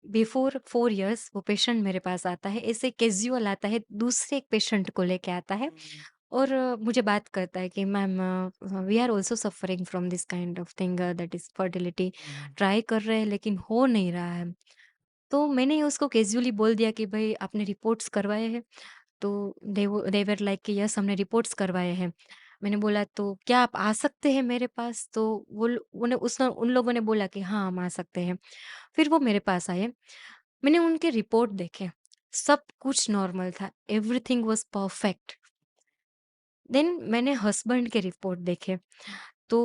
बिफोर 4 इयर्स वो पेशेंट मेरे पास आता है, ऐसे कैज़ुअल आता है, दूसरे एक पेशेंट को लेके आता है हुँ, और मुझे बात करता है कि ma'am, we are also suffering from this kind of thing, that is fertility. हुँ, ट्राई कर रहे हैं लेकिन हो नहीं रहा है। तो मैंने उसको कैज़ुअली बोल दिया कि भई, आपने रिपोर्ट्स करवाए हैं? तो दे वर लाइक कि यस, हमने रिपोर्ट्स करवाए हैं। मैंने बोला, तो क्या आप आ सकते हैं मेरे पास? तो वो लो उन्हें उसने उन लोगों ने बोला कि हाँ, हम आ सकते हैं। फिर वो मेरे पास आए। मैंने उनके रिपोर्ट देखे, सब कुछ नॉर्मल था, एवरीथिंग वाज़ परफेक्ट। देन मैंने हस्बैंड के रिपोर्ट देखे, तो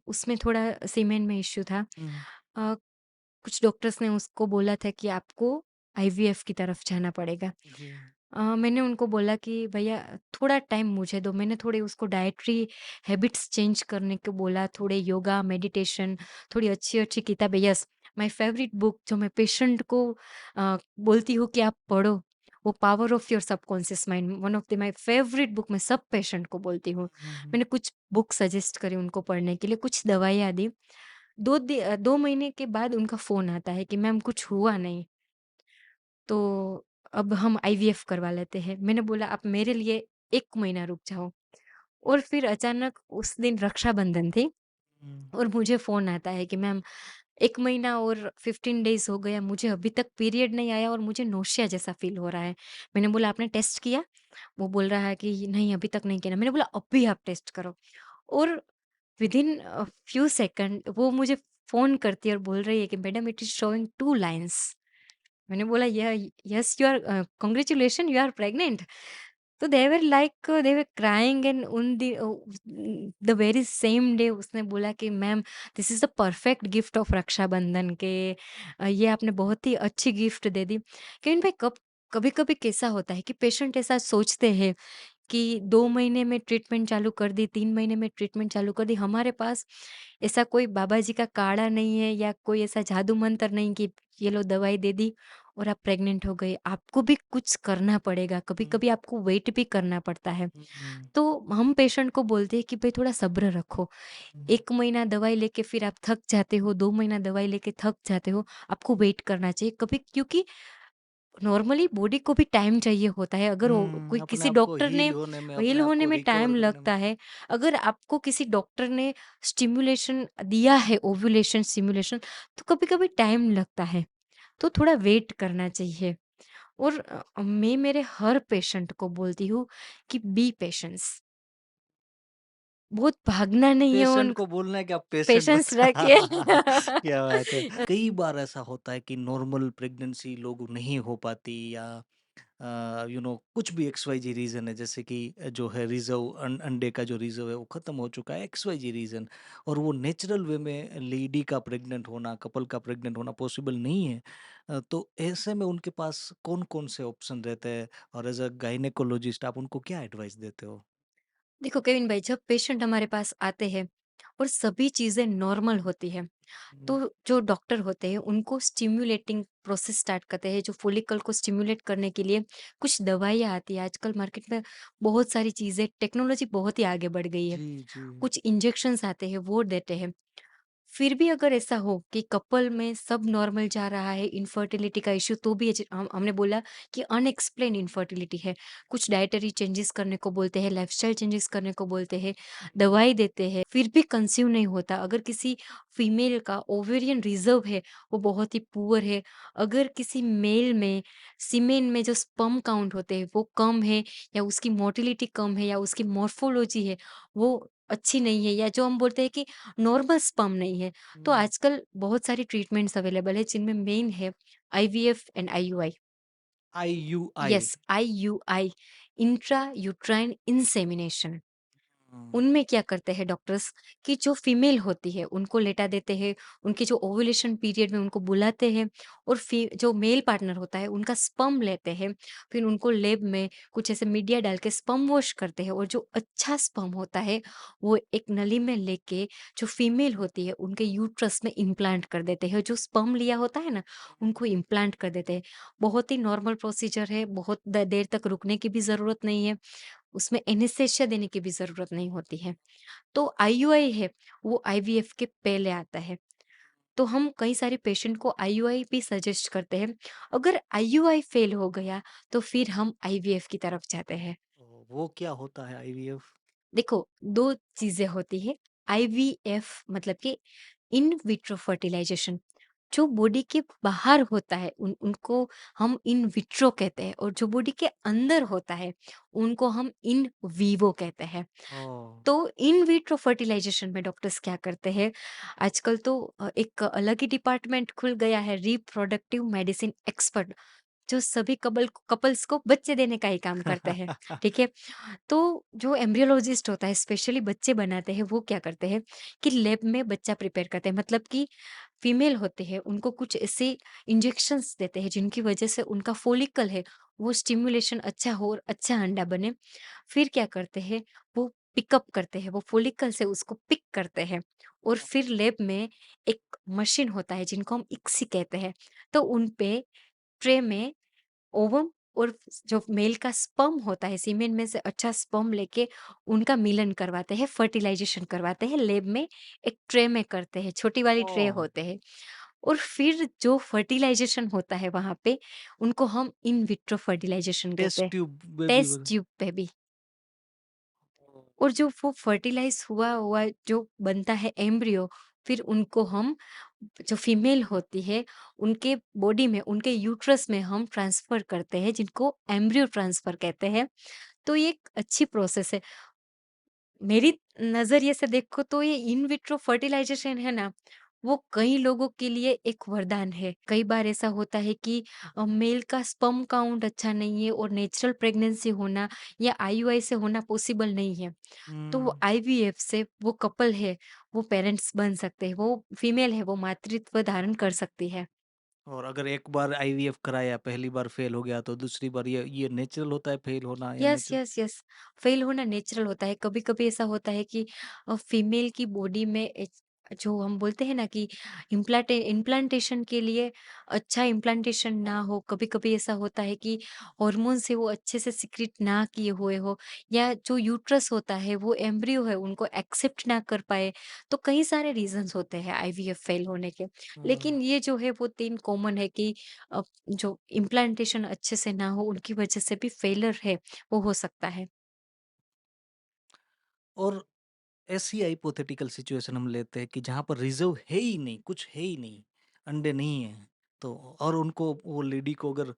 उसमें थोड़ा सीमेन में इश्यू था। हुँ, अ, कुछ डॉक्टर्स ने उसको बोला था कि आपको आईवीएफ की तरफ जाना पड़ेगा। जी। मैंने उनको बोला कि भैया, थोड़ा टाइम मुझे दो। मैंने थोड़े उसको डाइटरी हैबिट्स चेंज करने को बोला, थोड़े योगा, मेडिटेशन, थोड़ी अच्छी-अच्छी किताबें। यस, माय फेवरेट बुक जो मैं पेशेंट को बोलती हूँ कि आप पढ़ो, वो power of your subconscious mind, one of the my favourite book, मैं सब पेशेंट को बोलती हूँ। हुँ, हुँ, मैंने कुछ बुक सजेस्ट करी उनको पढ़ने के लिए, कुछ दवाइयाँ दी। 2 महीने के बाद उनका फ़ोन आता है कि मैम, कुछ हुआ नहीं, तो अब हम आईवीएफ करवा लेते हैं। मैंने बोला, आप मेरे लिए 1 महीना रुक जाओ। और फिर अचानक उस दिन रक्षाबंधन थी हुँ, और मुझे फ़ोन आता है कि मैम, 1 महीना और 15 डेज़ हो गया, मुझे अभी तक पीरियड नहीं आया और मुझे नौसिया जैसा फ़ील हो रहा है। मैंने बोला, आपने टेस्ट किया? वो बोल रहा है कि नहीं, अभी तक नहीं किया। मैंने बोला, अभी आप टेस्ट करो। और विदिन फ्यू सेकंड वो मुझे फ़ोन करती है और बोल रही है कि madam, it is showing 2 lines. मैंने बोला, yes, you are congratulation, you are pregnant. तो they were like, they were crying and the very same day उसने बोला कि ma'am, this is the perfect gift of Rakshabandhan के, ये आपने बहुत ही अच्छी गिफ्ट दे दी। लेकिन भाई, कभी-कभी कैसा होता है कि पेशेंट ऐसा सोचते हैं कि 2 महीने में ट्रीटमेंट चालू कर दी, 3 महीने में ट्रीटमेंट चालू कर दी। हमारे पास ऐसा कोई बाबा जी का काढ़ा नहीं है या कोई ऐसा जादू मंत्र नहीं कि ये लो दवाई दे दी और आप प्रेग्नेंट हो गए, आपको भी कुछ करना पड़ेगा, हुँ, कभी-कभी आपको वेट भी करना पड़ता है। हुँ, हुँ, तो हम पेशेंट को बोलते हैं कि भई थोड़ा सब्र रखो। हुँ। 1 महीना दवाई लेके फिर आप थक जाते हो, 2 महीना दवाई लेके थक जाते हो, आपको वेट करना चाहिए कभी, क्योंकि नॉर्मली बॉडी को भी टाइम चाहिए होता है। अगर वो कोई अपने किसी आप को डॉक्टर ने हील होने में, हील अपने आप होने को में रिकवर टाइम करने लगता में। है। अगर आपको किसी डॉक्टर ने स्टिम्युलेशन दिया है, ओव्यूलेशन स्टिम्युलेशन, तो कभी-कभी टाइम लगता है, तो थोड़ा वेट करना चाहिए। और मैं मेरे हर पेशेंट को बोलती हूँ कि बी पेशेंस, बहुत भागना नहीं है पेशेंट उन को बोलना है कि आप पेशेंट पेशेंस बन रखिए। क्या बात है। कई बार ऐसा होता है कि नॉर्मल प्रेगनेंसी लोग नहीं हो पाती या कुछ भी एक्स वाई जी रीज़न है, जैसे कि जो है रिज़र्व अंडे का जो रिज़र्व है वो ख़त्म हो चुका है, एक्स वाई जी रीज़न, और वो नेचुरल वे में लेडी का प्रेग्नेंट होना, कपल का प्रेग्नेंट होना पॉसिबल नहीं है। तो ऐसे में उनके पास कौन-कौन से ऑप्शन रहते हैं, और एज़ अ गायनेकोलॉजिस्ट आप उनको क्या एडवाइस देते हो? देखो केविन भाई, जब पेशेंट हमारे पास आते हैं और सभी चीज़ें नॉर्मल होती है, हुँ, तो जो डॉक्टर होते हैं उनको स्टिम्युलेटिंग प्रोसेस स्टार्ट करते हैं, जो फॉलिकल को स्टिम्युलेट करने के लिए कुछ दवाइयाँ आती है। आजकल मार्केट में बहुत सारी चीज़ें, टेक्नोलॉजी बहुत ही आगे बढ़ गई है। जी, जी। कुछ इंजेक्शंस आते हैं, वो देते हैं। फिर भी अगर ऐसा हो कि कपल में सब नॉर्मल जा रहा है, इनफर्टिलिटी का इश्यू तो भी हमने बोला कि अनएक्सप्लेन इनफर्टिलिटी है। कुछ डाइटरी चेंजेस करने को बोलते हैं, लाइफ़स्टाइल चेंजेस करने को बोलते हैं, दवाई देते हैं, फिर भी कंसीव नहीं होता। अगर किसी फीमेल का ओवेरियन रिज़र्व है, वो बहुत ही पुअर है। अगर किसी मेल में सीमेन में जो स्पर्म काउंट होते हैं, वो कम है, या उसकी मोटिलिटी कम है, या उसकी मॉर्फोलॉजी है, वो अच्छी नहीं है, या जो हम बोलते हैं कि नॉर्मल स्पर्म नहीं है, तो हुँ, आजकल बहुत सारी ट्रीटमेंट्स अवेलेबल है, जिनमें मेन है IVF and IUI. IUI. Yes, IUI, intra uterine insemination. Hmm, उनमें क्या करते हैं डॉक्टर्स कि जो फीमेल होती है उनको लेटा देते हैं, उनके जो ओव्यूलेशन पीरियड में उनको बुलाते हैं, और जो मेल पार्टनर होता है उनका स्पर्म लेते हैं, फिर उनको लैब में कुछ ऐसे मीडिया डाल के स्पर्म वॉश करते हैं, और जो अच्छा स्पर्म होता है वो एक नली में लेके जो फीमेल होती है उनके यूट्रस में इम्प्लांट कर देते हैं। जो स्पर्म लिया होता है ना, उनको इम्प्लांट कर देते हैं। बहुत ही नॉर्मल प्रोसीजर है, बहुत देर तक रुकने की भी ज़रूरत नहीं है, उसमें एनेस्थेसिया देने की भी ज़रूरत नहीं होती है। तो आईयूआई है, वो आईवीएफ के पहले आता है। तो हम कई सारे पेशेंट को आईयूआई भी सजेस्ट करते हैं। अगर आईयूआई फेल हो गया, तो फिर हम आईवीएफ की तरफ जाते हैं। वो क्या होता है आईवीएफ? देखो, 2 चीज़ें होती हैं। आईवीएफ मतलब कि इन विट्रो फर्टिलाइज़ेशन, जो बॉडी के बाहर होता है उनको हम इन विट्रो कहते हैं, और जो बॉडी के अंदर होता है, उनको हम इन विवो कहते हैं। ओह! तो इन विट्रो फर्टिलाइजेशन में डॉक्टर्स क्या करते हैं, आजकल तो एक अलग ही डिपार्टमेंट खुल गया है, रिप्रोडक्टिव मेडिसिन एक्सपर्ट, जो सभी कपल्स को बच्चे देने का ही काम करते हैं, ठीक है? तो जो एम्ब्रियोलॉजिस्ट होता है, स्पेशली बच्चे बनाते हैं, वो क्या करते हैं कि लैब में बच्चा प्रिपेयर करते हैं। मतलब कि फीमेल होते हैं, उनको कुछ ऐसे इंजेक्शंस देते हैं जिनकी वजह से उनका फॉलिकल है, वो स्टिम्युलेशन अच्छा हो और अच्छा अंडा बने। फिर क्या करते हैं, वो पिकअप करते हैं, वो फॉलिकल से उसको पिक करते हैं, और फिर लैब में एक मशीन होता है जिनको हम इक्सी कहते हैं। तो उन पे ट्रे में ओवम और जो मेल का स्पर्म होता है, सीमेन में से अच्छा स्पर्म लेके उनका मिलन करवाते हैं, फर्टिलाइजेशन करवाते हैं, लैब में एक ट्रे में करते हैं, छोटी वाली ट्रे ओह! होते हैं, और फिर जो फर्टिलाइजेशन होता है वहाँ पे, उनको हम इन विट्रो फर्टिलाइजेशन कहते टेस्ट हैं, ट्यूब बेबी टेस्ट वाला। Tube baby. ओह! और जो वो फर्टिलाइज़ हुआ हुआ जो बनता है एम्ब्रियो, फिर उनको हम, जो फीमेल होती है, उनके बॉडी में, उनके यूट्रस में हम ट्रांसफ़र करते हैं, जिनको एम्ब्रियो ट्रांसफ़र कहते हैं। तो ये एक अच्छी प्रोसेस है। मेरी नज़रिए से देखो तो ये इन विट्रो फर्टिलाइज़ेशन है ना, वो कई लोगों के लिए एक वरदान है। कई बार ऐसा होता है कि मेल का स्पर्म काउंट अच्छा नहीं है, और नेचुरल प्रेगनेंसी होना या आईयूआई से होना पॉसिबल नहीं है। तो वो हुँ, आईवीएफ से वो कपल है, वो पेरेंट्स बन सकते हैं, वो फीमेल है, वो मातृत्व धारण कर सकती है। और अगर एक बार आईवीएफ कराया, पहली बार फेल हो गया, तो दूसरी बार ये नेचुरल होता है फेल होना या yes, natural? Yes, yes. Fail होना नेचुरल होता है। कभी-कभी ऐसा होता है कि फीमेल की बॉडी में जो हम बोलते हैं ना कि इम्प्लांटेशन के लिए अच्छा इम्प्लांटेशन ना हो, कभी-कभी ऐसा होता है कि हार्मोन से वो अच्छे से सीक्रेट ना किए हुए हो या जो यूट्रस होता है, वो एम्ब्रियो है, उनको एक्सेप्ट ना कर पाए, तो कई सारे रीज़न्स होते हैं आईवीएफ फेल होने के। हुँ। लेकिन ये जो है वो 3 कॉमन है कि जो इम्प्लांटेशन अच्छे से ना हो, उनकी वजह से भी फेलियर है, वो हो सकता है। और ऐसी हाइपोथेटिकल सिचुएशन हम लेते हैं कि जहाँ पर रिज़र्व है ही नहीं, कुछ है ही नहीं, अंडे नहीं हैं, तो और उनको वो लेडी को अगर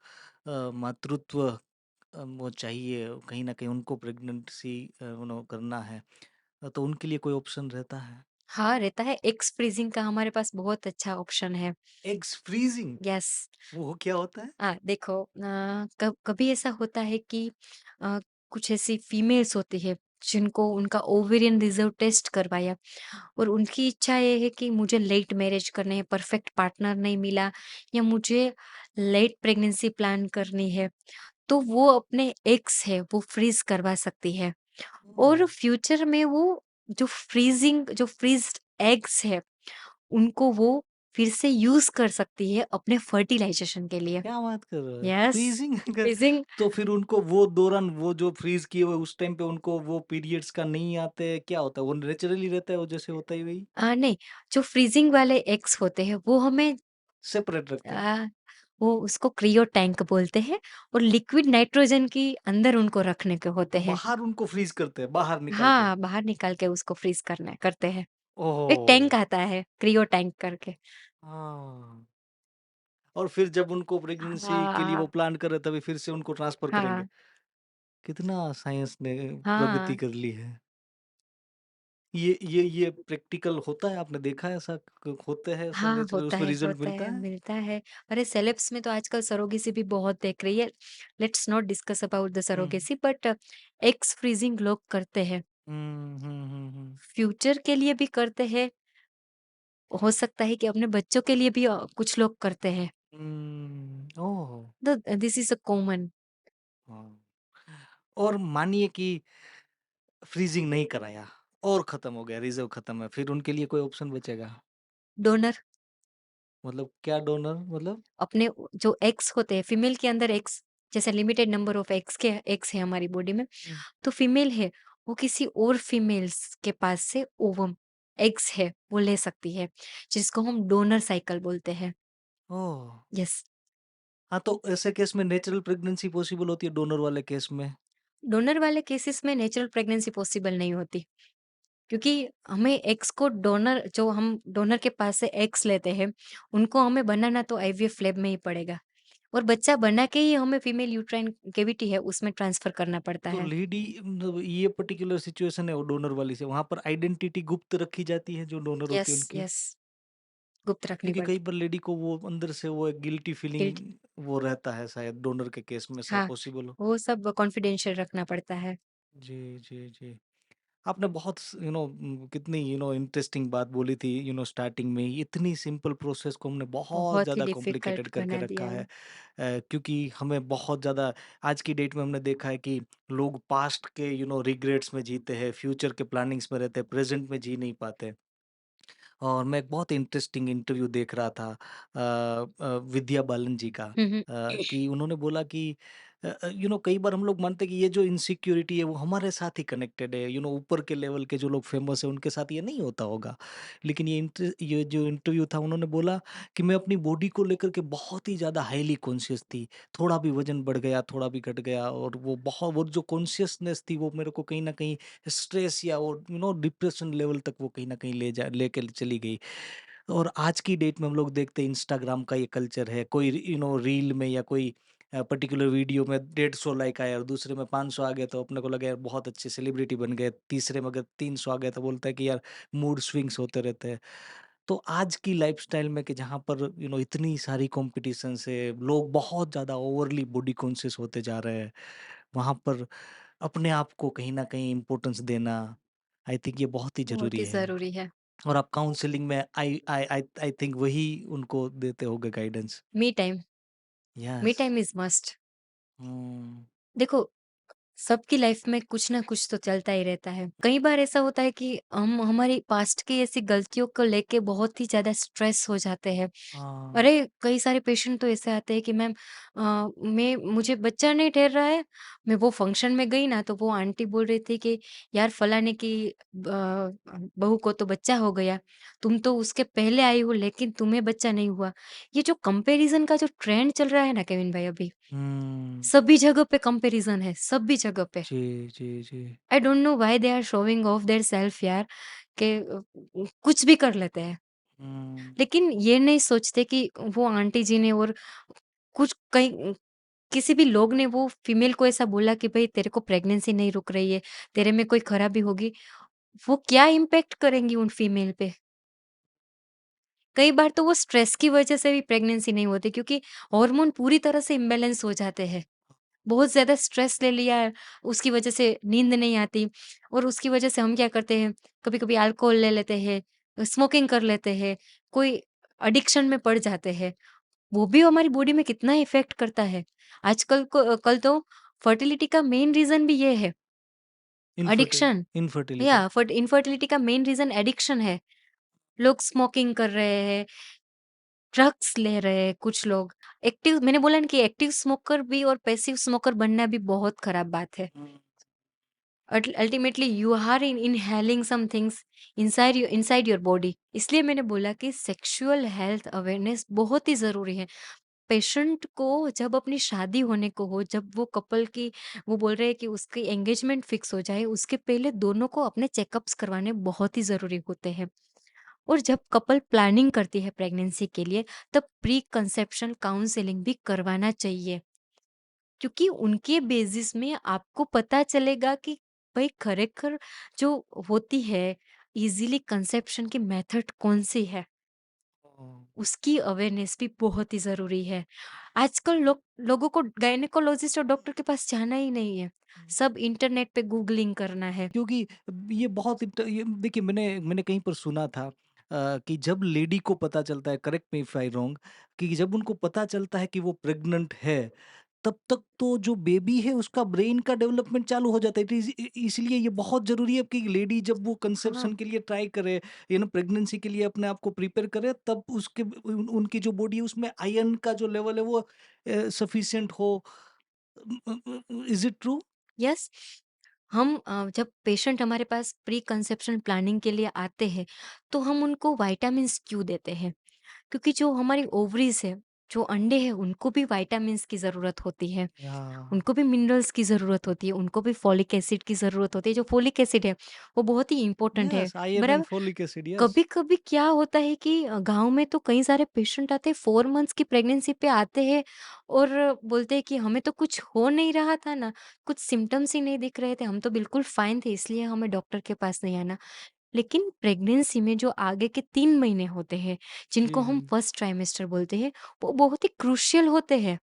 मातृत्व वो चाहिए, कहीं न कहीं उनको प्रेग्नेंसी करना है, तो उनके लिए कोई ऑप्शन रहता है? हाँ, रहता है एग्स फ्रीज़िंग का हमारे पास बहुत अच्छा ऑप्शन है। Eggs freezing yes. वो क्या होता है? देखो कभी ऐसा होता है कि अ, कुछ ऐसी फीमेल्स होती है जिनको उनका ओवेरियन रिजर्व टेस्ट करवाया और उनकी इच्छा ये है कि मुझे लेट मैरिज करने है, परफेक्ट पार्टनर नहीं मिला या मुझे लेट प्रेगनेंसी प्लान करनी है, तो वो अपने एग्स है वो फ्रीज करवा सकती है ओह! और फ्यूचर में वो जो फ्रीज्ड एग्स है उनको वो फिर से यूज कर सकती है अपने फर्टिलाइजेशन के लिए। क्या बात कर रहे हो? यस, फ्रीज़िंग अगर फ्रीजिंग। तो फिर उनको वो दौरान वो जो फ्रीज़ किए हुए उस टाइम पे उनको वो पीरियड्स का नहीं आते, क्या होता है? वो नेचुरली रहता है वो जैसे होता है वही? नहीं, जो फ्रीजिंग वाले एग्स होते हैं वो हमें सेपरेट रखते हैं? अ, वो उसको क्रियो टैंक बोलते हैं और लिक्विड नाइट्रोजन की अंदर उनको रखने के होते हैं। बाहर उनको फ्रीज़ करते हैं, बाहर निकाल के? हाँ, बाहर निकाल के उसको फ्रीज करते हैं। एक ओह! टैंक आता है क्रियो टैंक करके। हाँ, और फिर जब उनको प्रेग्नेंसी के लिए वो हाँ, प्लान कर रहे तभी फिर से उनको ट्रांसफ़र करेंगे। हाँ, कितना साइंस ने प्रगति हाँ, कर ली है। ये प्रैक्टिकल होता है? आपने देखा है ऐसा होते हैं ऐसा हाँ, नेचुरल उसमें रिज़ल्ट होता मिलता है, है? मिलता है। अरे सेलेब्स में तो आजकल सरोगेसी भी बहुत देख रही है। Let's not discuss about the hmm. Surrogacy but eggs freezing लोग करते हैं। हुँ। फ्यूचर के लिए भी करते हैं, हो सकता है कि अपने बच्चों के लिए भी कुछ लोग करते हैं। ओह! तो दिस इज़ अ कॉमन हाँ। और मानिए कि फ्रीज़िंग नहीं कराया और ख़त्म हो गया, रिज़र्व ख़त्म है, फिर उनके लिए कोई ऑप्शन बचेगा? डोनर। मतलब क्या डोनर मतलब? अपने जो एग्स होते हैं, फीमेल के अंदर एग्स जैसे लिमिटेड नंबर ऑफ एग्स है हमारी बॉडी में, हुँ। तो फीमेल है, वो किसी और फीमेल्स के पास से ओवम एग्स है, वो ले सकती है, जिसको हम डोनर साइकिल बोलते हैं। ओह! यस। हाँ, तो ऐसे केस में नेचुरल प्रेगनेंसी पॉसिबल होती है डोनर वाले केस में? डोनर वाले केसेस में नेचुरल प्रेगनेंसी पॉसिबल नहीं होती, क्योंकि हमें एग्स को डोनर जो हम डोनर के पास से एग्स लेते हैं, उनको हमें बनाना तो आईवीएफ लैब में ही पड़ेगा और बच्चा बना के ही हमें फीमेल यूट्राइन कैविटी है, उसमें ट्रांसफर करना पड़ता तो है। लेडी मतलब ये पर्टिकुलर सिचुएशन है वो डोनर वाली से, वहाँ पर आइडेंटिटी गुप्त रखी जाती है जो डोनर होती यस, है उनकी? यस, गुप्त रखनी क्योंकि कई पड़ती। बार लेडी को वो अंदर से वो एक गिल्टी गिल्ट फीलिंग वो रहता है शायद डोनर के केस में ऐसा हाँ, पॉसिबल हो। वो सब कॉन्फिडेंशियल रखना पड़ता है। जी। आपने बहुत कितनी इंटरेस्टिंग बात बोली थी स्टार्टिंग में ही इतनी सिंपल प्रोसेस को हमने बहुत बहुत ही ज़्यादा कॉम्प्लिकेटेड डिफ़िकल्ट करके बना रखा दिया है है। क्योंकि हमें बहुत ज़्यादा आज की डेट में हमने देखा है कि लोग पास्ट के रिग्रेट्स में जीते हैं फ्यूचर के प्लानिंग्स में रहते हैं प्रेजेंट में जी नहीं पाते और मैं एक बहुत इंटरेस्टिंग इंटरव्यू देख रहा था विद्या बालन जी का हुँ, हुँ। कि उन्होंने बोला कि कई बार हम लोग मानते हैं कि ये जो इनसिक्योरिटी है वो हमारे साथ ही कनेक्टेड है ऊपर के लेवल के जो लोग फेमस है उनके साथ ये नहीं होता होगा लेकिन ये जो इंटरव्यू था उन्होंने बोला कि मैं अपनी बॉडी को लेकर के बहुत ही ज़्यादा हाईली कॉन्शियस थी थोड़ा भी वजन बढ़ गया थोड़ा भी घट गया और वो जो कॉन्शियसनेस थी वो मेरे को कहीं ना कहीं स्ट्रेस या वो डिप्रेशन लेवल तक वो कहीं न कहीं लेके चली गई। और आज की डेट में हम लोग देखते हैं इंस्टाग्राम का ये कल्चर है, कोई रील में या कोई पर्टिकुलर वीडियो में 150 लाइक आया और दूसरे में 500 आ गया तो अपने को लगा यार बहुत अच्छे सेलिब्रिटी बन गए, तीसरे में अगर 300 आ गया तो बोलता है कि यार मूड स्विंग्स होते रहते हैं। तो आज की लाइफ़स्टाइल में कि जहाँ पर इतनी सारी कॉम्पिटिशन्स है, लोग बहुत ज़्यादा ओवरली बॉडी कॉन्शियस होते जा रहे हैं, वहाँ पर अपने आप को कहीं न कहीं इम्पोर्टेंस देना, आई थिंक ये बहुत ही बहुत ज़रूरी ही है। ज़रूरी है। और आप काउंसलिंग में आई थिंक वही उनको देते होंगे guidance. Me time, me yes. Time is must. Hmm. देखो सबकी लाइफ में कुछ ना कुछ तो चलता ही रहता है। कई बार ऐसा होता है कि हम हमारी पास्ट की ऐसी गलतियों को लेके बहुत ही ज़्यादा स्ट्रेस हो जाते हैं। हाँ। अरे! कई सारे पेशेंट तो ऐसे आते हैं कि मैम मैं मुझे बच्चा नहीं ठहर रहा है। मैं वो फंक्शन में गई ना तो वो आंटी बोल रही थी कि यार फलाने की बहू को तो बच्चा हो गया। तुम तो उसके पहले आई हो लेकिन तुम्हें बच्चा नहीं हुआ। ये जो कंपैरिज़न का जो ट्रेंड चल रहा है ना केविन भाई अभी, हुँ। सभी जगह पे कंपैरिज़न है, सभी जगह पे। जी, जी, जी। I don't know why they are showing off their self यार कि कुछ भी कर लेते हैं। हुँ। लेकिन ये नहीं सोचते कि वो आंटी जी ने और कुछ कहीं किसी भी लोग ने वो फीमेल को ऐसा बोला कि भई तेरे को प्रेग्नेंसी नहीं रुक रही है, तेरे में कोई खराबी होगी, वो क्या इम्पैक्ट करेंगी उन फीमेल पे? कई बार तो वो स्ट्रेस की वजह से भी प्रेग्नेंसी नहीं होती क्योंकि हार्मोन पूरी तरह से इम्बैलेंस हो जाते हैं। बहुत ज़्यादा स्ट्रेस ले लिया, उसकी वजह से नींद नहीं आती और उसकी वजह से हम क्या करते हैं, कभी-कभी अल्कोहल ले लेते हैं, स्मोकिंग कर लेते हैं, कोई एडिक्शन में पड़ जाते हैं। वो भी हमारी बॉडी में कितना इफ़ेक्ट करता है। आजकल कल तो फर्टिलिटी का मेन रीज़न भी ये है, एडिक्शन। इनफर्टिलिटी। इनफर्टिलिटी का मेन रीज़न एडिक्शन है। लोग स्मोकिंग कर रहे हैं, ड्रग्स ले रहे हैं कुछ लोग। एक्टिव मैंने बोला ना कि एक्टिव स्मोकर भी और पैसिव स्मोकर बनना भी बहुत खराब बात है। Hmm. Ultimately you are inhaling some things inside your body. इसलिए मैंने बोला कि सेक्सुअल हेल्थ अवेयरनेस बहुत ही ज़रूरी है। पेशेंट को जब अपनी शादी होने को हो, जब वो कपल की वो बोल रहे हैं कि उसकी एंगेजमेंट फिक्स हो जाए, उसके पहले दोनों को अपने चेकअप्स करवाने बहुत ही ज़रूरी होते हैं। और जब कपल प्लानिंग करती है प्रेगनेंसी के लिए, तब प्री कंसेप्शन काउंसलिंग भी करवाना चाहिए। क्योंकि उनके बेसिस में आपको पता चलेगा कि भाई खरेखर जो होती है इजीली कंसेप्शन की मेथड कौन सी है, ओह! उसकी अवेयरनेस भी बहुत ही ज़रूरी है। आजकल लोगों को गायनेकोलॉजिस्ट और डॉक्टर के पास जाना ही नहीं है। सब इंटरनेट पे गूगलिंग करना है। क्योंकि ये बहुत ये देखिए मैंने मैंने कहीं पर सुना था कि जब लेडी को पता चलता है, correct me if I wrong, कि जब उनको पता चलता है कि वो प्रेग्नेंट है, तब तक तो जो बेबी है उसका ब्रेन का डेवलपमेंट चालू हो जाता है। तो इसलिए ये बहुत ज़रूरी है कि लेडी जब वो हाँ, कंसेप्शन के लिए ट्राई करे, प्रेगनेंसी के लिए अपने आप को प्रिपेयर करे, तब उसके उनकी जो बॉडी है उसमें आयरन का जो लेवल है वो सफिशिएंट हो। Is it true? यस। हम जब पेशेंट हमारे पास प्री कंसेप्शन प्लानिंग के लिए आते हैं, तो हम उनको विटामिन्स क्यों देते हैं? क्योंकि जो हमारी ओवरीज़ है, जो अंडे हैं, उनको भी विटामिन्स की ज़रूरत होती है। या उनको भी मिनरल्स की ज़रूरत होती है, उनको भी फॉलिक एसिड की ज़रूरत होती है। जो फॉलिक एसिड है, वो बहुत ही इम्पोर्टेंट है, यस, आयरन एंड बराबर? Folic acid, yes. कभी-कभी क्या होता है कि गाँव में तो कई सारे पेशेंट आते हैं, 4 मंथ्स की प्रेगनेंसी पे आते हैं और बोलते हैं कि हमें तो कुछ हो नहीं रहा था ना, कुछ सिम्पटम्स ही नहीं दिख रहे थे, हम तो बिल्कुल फाइन थे, इसलिए हमें डॉक्टर के पास नहीं आना। लेकिन प्रेगनेंसी में जो आगे के 3 महीने होते हैं, जिनको जी, हम जी। फर्स्ट ट्राइमेस्टर बोलते हैं, वो बहुत ही क्रूशियल होते हैं।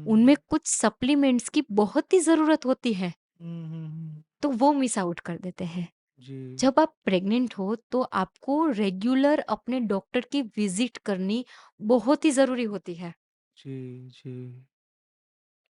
उनमें हुँ। कुछ सप्लीमेंट्स की बहुत ही ज़रूरत होती है, हुँ, हुँ, हुँ। तो वो मिस आउट कर देते हैं। जी, जब आप प्रेग्नेंट हो तो आपको रेगुलर अपने डॉक्टर की विजिट करनी बहुत ही ज़रूरी होती है, जी, जी।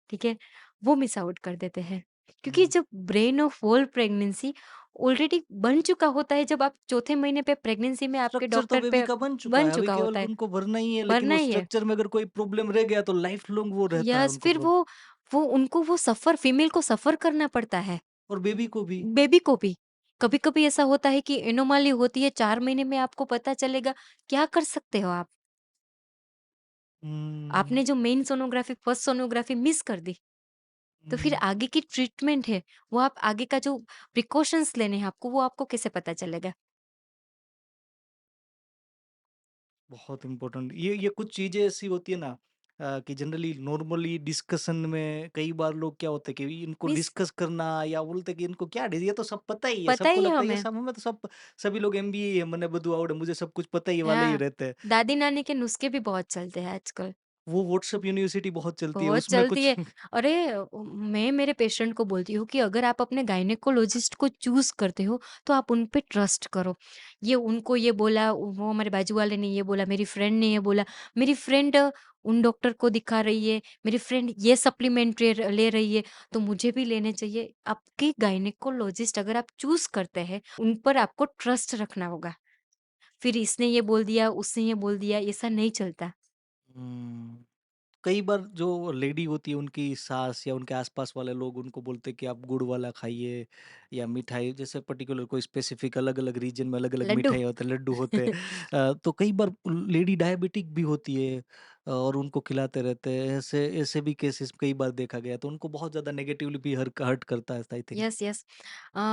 ठीक है? वो मिस आउट कर देते हैं। क्योंकि हुँ। जब brain of whole pregnancy already बन चुका होता है, जब आप चौथे महीने पे प्रेगनेंसी में आपके स्ट्रक्चर तो डॉक्टर बेबी पे का बन चुका बन है, अभी चुका केवल होता है, उनको भरना ही है, लेकिन भरना वो ही है। स्ट्रक्चर में अगर कोई प्रॉब्लम रह गया तो लाइफ लॉन्ग वो रहता है यस, उनको फिर वो उनको वो सफ़र फीमेल को सफ़र करना पड़ता है, और बेबी को भी। बेबी को भी। कभी-कभी ऐसा होता है कि एनोमली होती है, 4 महीने में आपको पता चलेगा, क्या कर सकते हो आप? हुँ, आपने जो main sonography, first sonography miss कर दी, तो फिर हुँ। आगे की ट्रीटमेंट है, वो आप आगे का जो प्रिकॉशंस लेने हैं आपको, वो आपको कैसे पता चलेगा? बहुत इम्पोर्टेंट ये कुछ चीज़ें ऐसी होती है ना कि जनरली नॉर्मली डिस्कशन में कई बार लोग क्या होते हैं कि इनको मिस डिस्कस करना या बोलते हैं कि इनको क्या ये तो सब पता ही है, पता सबको ही है लगता है ये हमें। सब हमें तो सब सभी लोग एमबीए है, मने बधु आवड़े, मुझे सब कुछ पता ही वाले ही हाँ, रहते हैं। दादी-नानी के नुस्खे भी बहुत चलते हैं आजकल। वो व्हाट्सएप यूनिवर्सिटी बहुत चलती है बहुत उसमें चलती कुछ है। अरे मैं मेरे पेशेंट को बोलती हूँ कि अगर आप अपने गायनेकोलॉजिस्ट को चूज़ करते हो, तो आप उन पे ट्रस्ट करो। ये उनको ये बोला, वो हमारे बाजू वाले ने ये बोला, मेरी फ्रेंड ने ये बोला। मेरी फ्रेंड उन डॉक्टर को दिखा रही है, मेरी फ्रेंड ये सप्लीमेंट ले रही है, तो मुझे भी लेने चाहिए। आपके गायनेकोलॉजिस्ट अगर आप चूज़ करते हैं, उन पर आपको ट्रस्ट रखना होगा। फिर इसने ये बोल दिया, उसने ये बोल दिया, ऐसा नहीं चलता। हुँ। कई बार जो लेडी होती है उनकी सास या उनके आसपास वाले लोग उनको बोलते हैं कि आप गुड़ वाला खाइए या मिठाई जैसे पर्टिकुलर कोई स्पेसिफिक अलग-अलग रीजन में अलग-अलग लड्डू। मिठाई होते हैं, लड्डू होते हैं। तो कई बार लेडी डायबिटिक भी होती है और उनको खिलाते रहते हैं। ऐसे ऐसे भी केसेस कई बार देखा गया है, तो उनको बहुत ज़्यादा नेगेटिवली भी हर्ट हर्ट करता है आई थिंक। Yes, yes.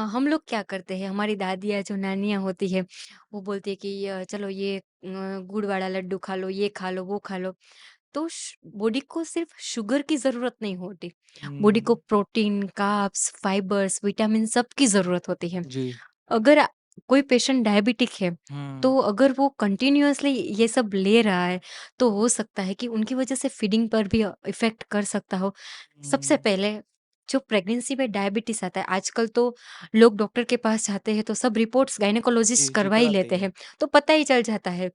हम लोग क्या करते हैं, हमारी दादियाँ जो नानियाँ होती है, वो बोलती है कि चलो ये गुड़ वाला लड्डू खा लो, ये खा लो, वो खा लो। तो बॉडी को सिर्फ शुगर की ज़रूरत नहीं होती, बॉडी को हुँ, प्रोटीन, कार्ब्स, फाइबर्स, विटामिन सब की ज़रूरत होती है। जी। अगर कोई पेशेंट डायबिटिक है, हुँ, तो अगर वो कंटिन्यूअसली ये सब ले रहा है, तो हो सकता है कि उनकी वजह से फीडिंग पर भी इफ़ेक्ट कर सकता हो। सबसे हुँ। पहले जो प्रेगनेंसी में डायबिटीज़ आता है, आजकल तो लोग डॉक्टर के पास जाते हैं, तो सब रिपोर्ट्स गायनेकोलॉजिस्ट जी, जी, करवा ही कराते लेते ही हैं। हैं, तो पता ही चल जाता है।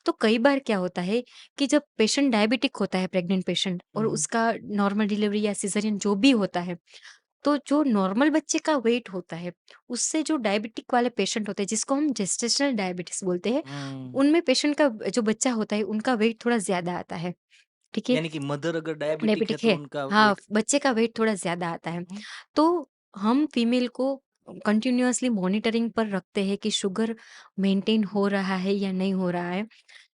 तो कई बार क्या होता है कि जब पेशेंट डायबिटिक होता है, प्रेग्नेंट पेशेंट हुँ, और हुँ। उसका नॉर्मल डिलीवरी या सिज़ेरियन जो भी होता है, तो जो नॉर्मल बच्चे का वेट होता है, उससे जो डायबिटिक वाले पेशेंट होते हैं, जिसको हम जेस्टेशनल डायबिटीज़ बोलते हैं, हुँ। उनमें पेशेंट का जो बच्चा होता है, उनका वेट थोड़ा ज़्यादा आता है, ठीक है? यानी कि मदर अगर डायबिटिक है डायबिटिक तो है, उनका हाँ, वेट बच्चे का वेट थोड़ा ज़्यादा आता हुँ, है। हुँ। तो हम फीमेल को कंटिन्यूअसली मॉनिटरिंग पर रखते हैं कि शुगर मेंटेन हो रहा है या नहीं हो रहा है।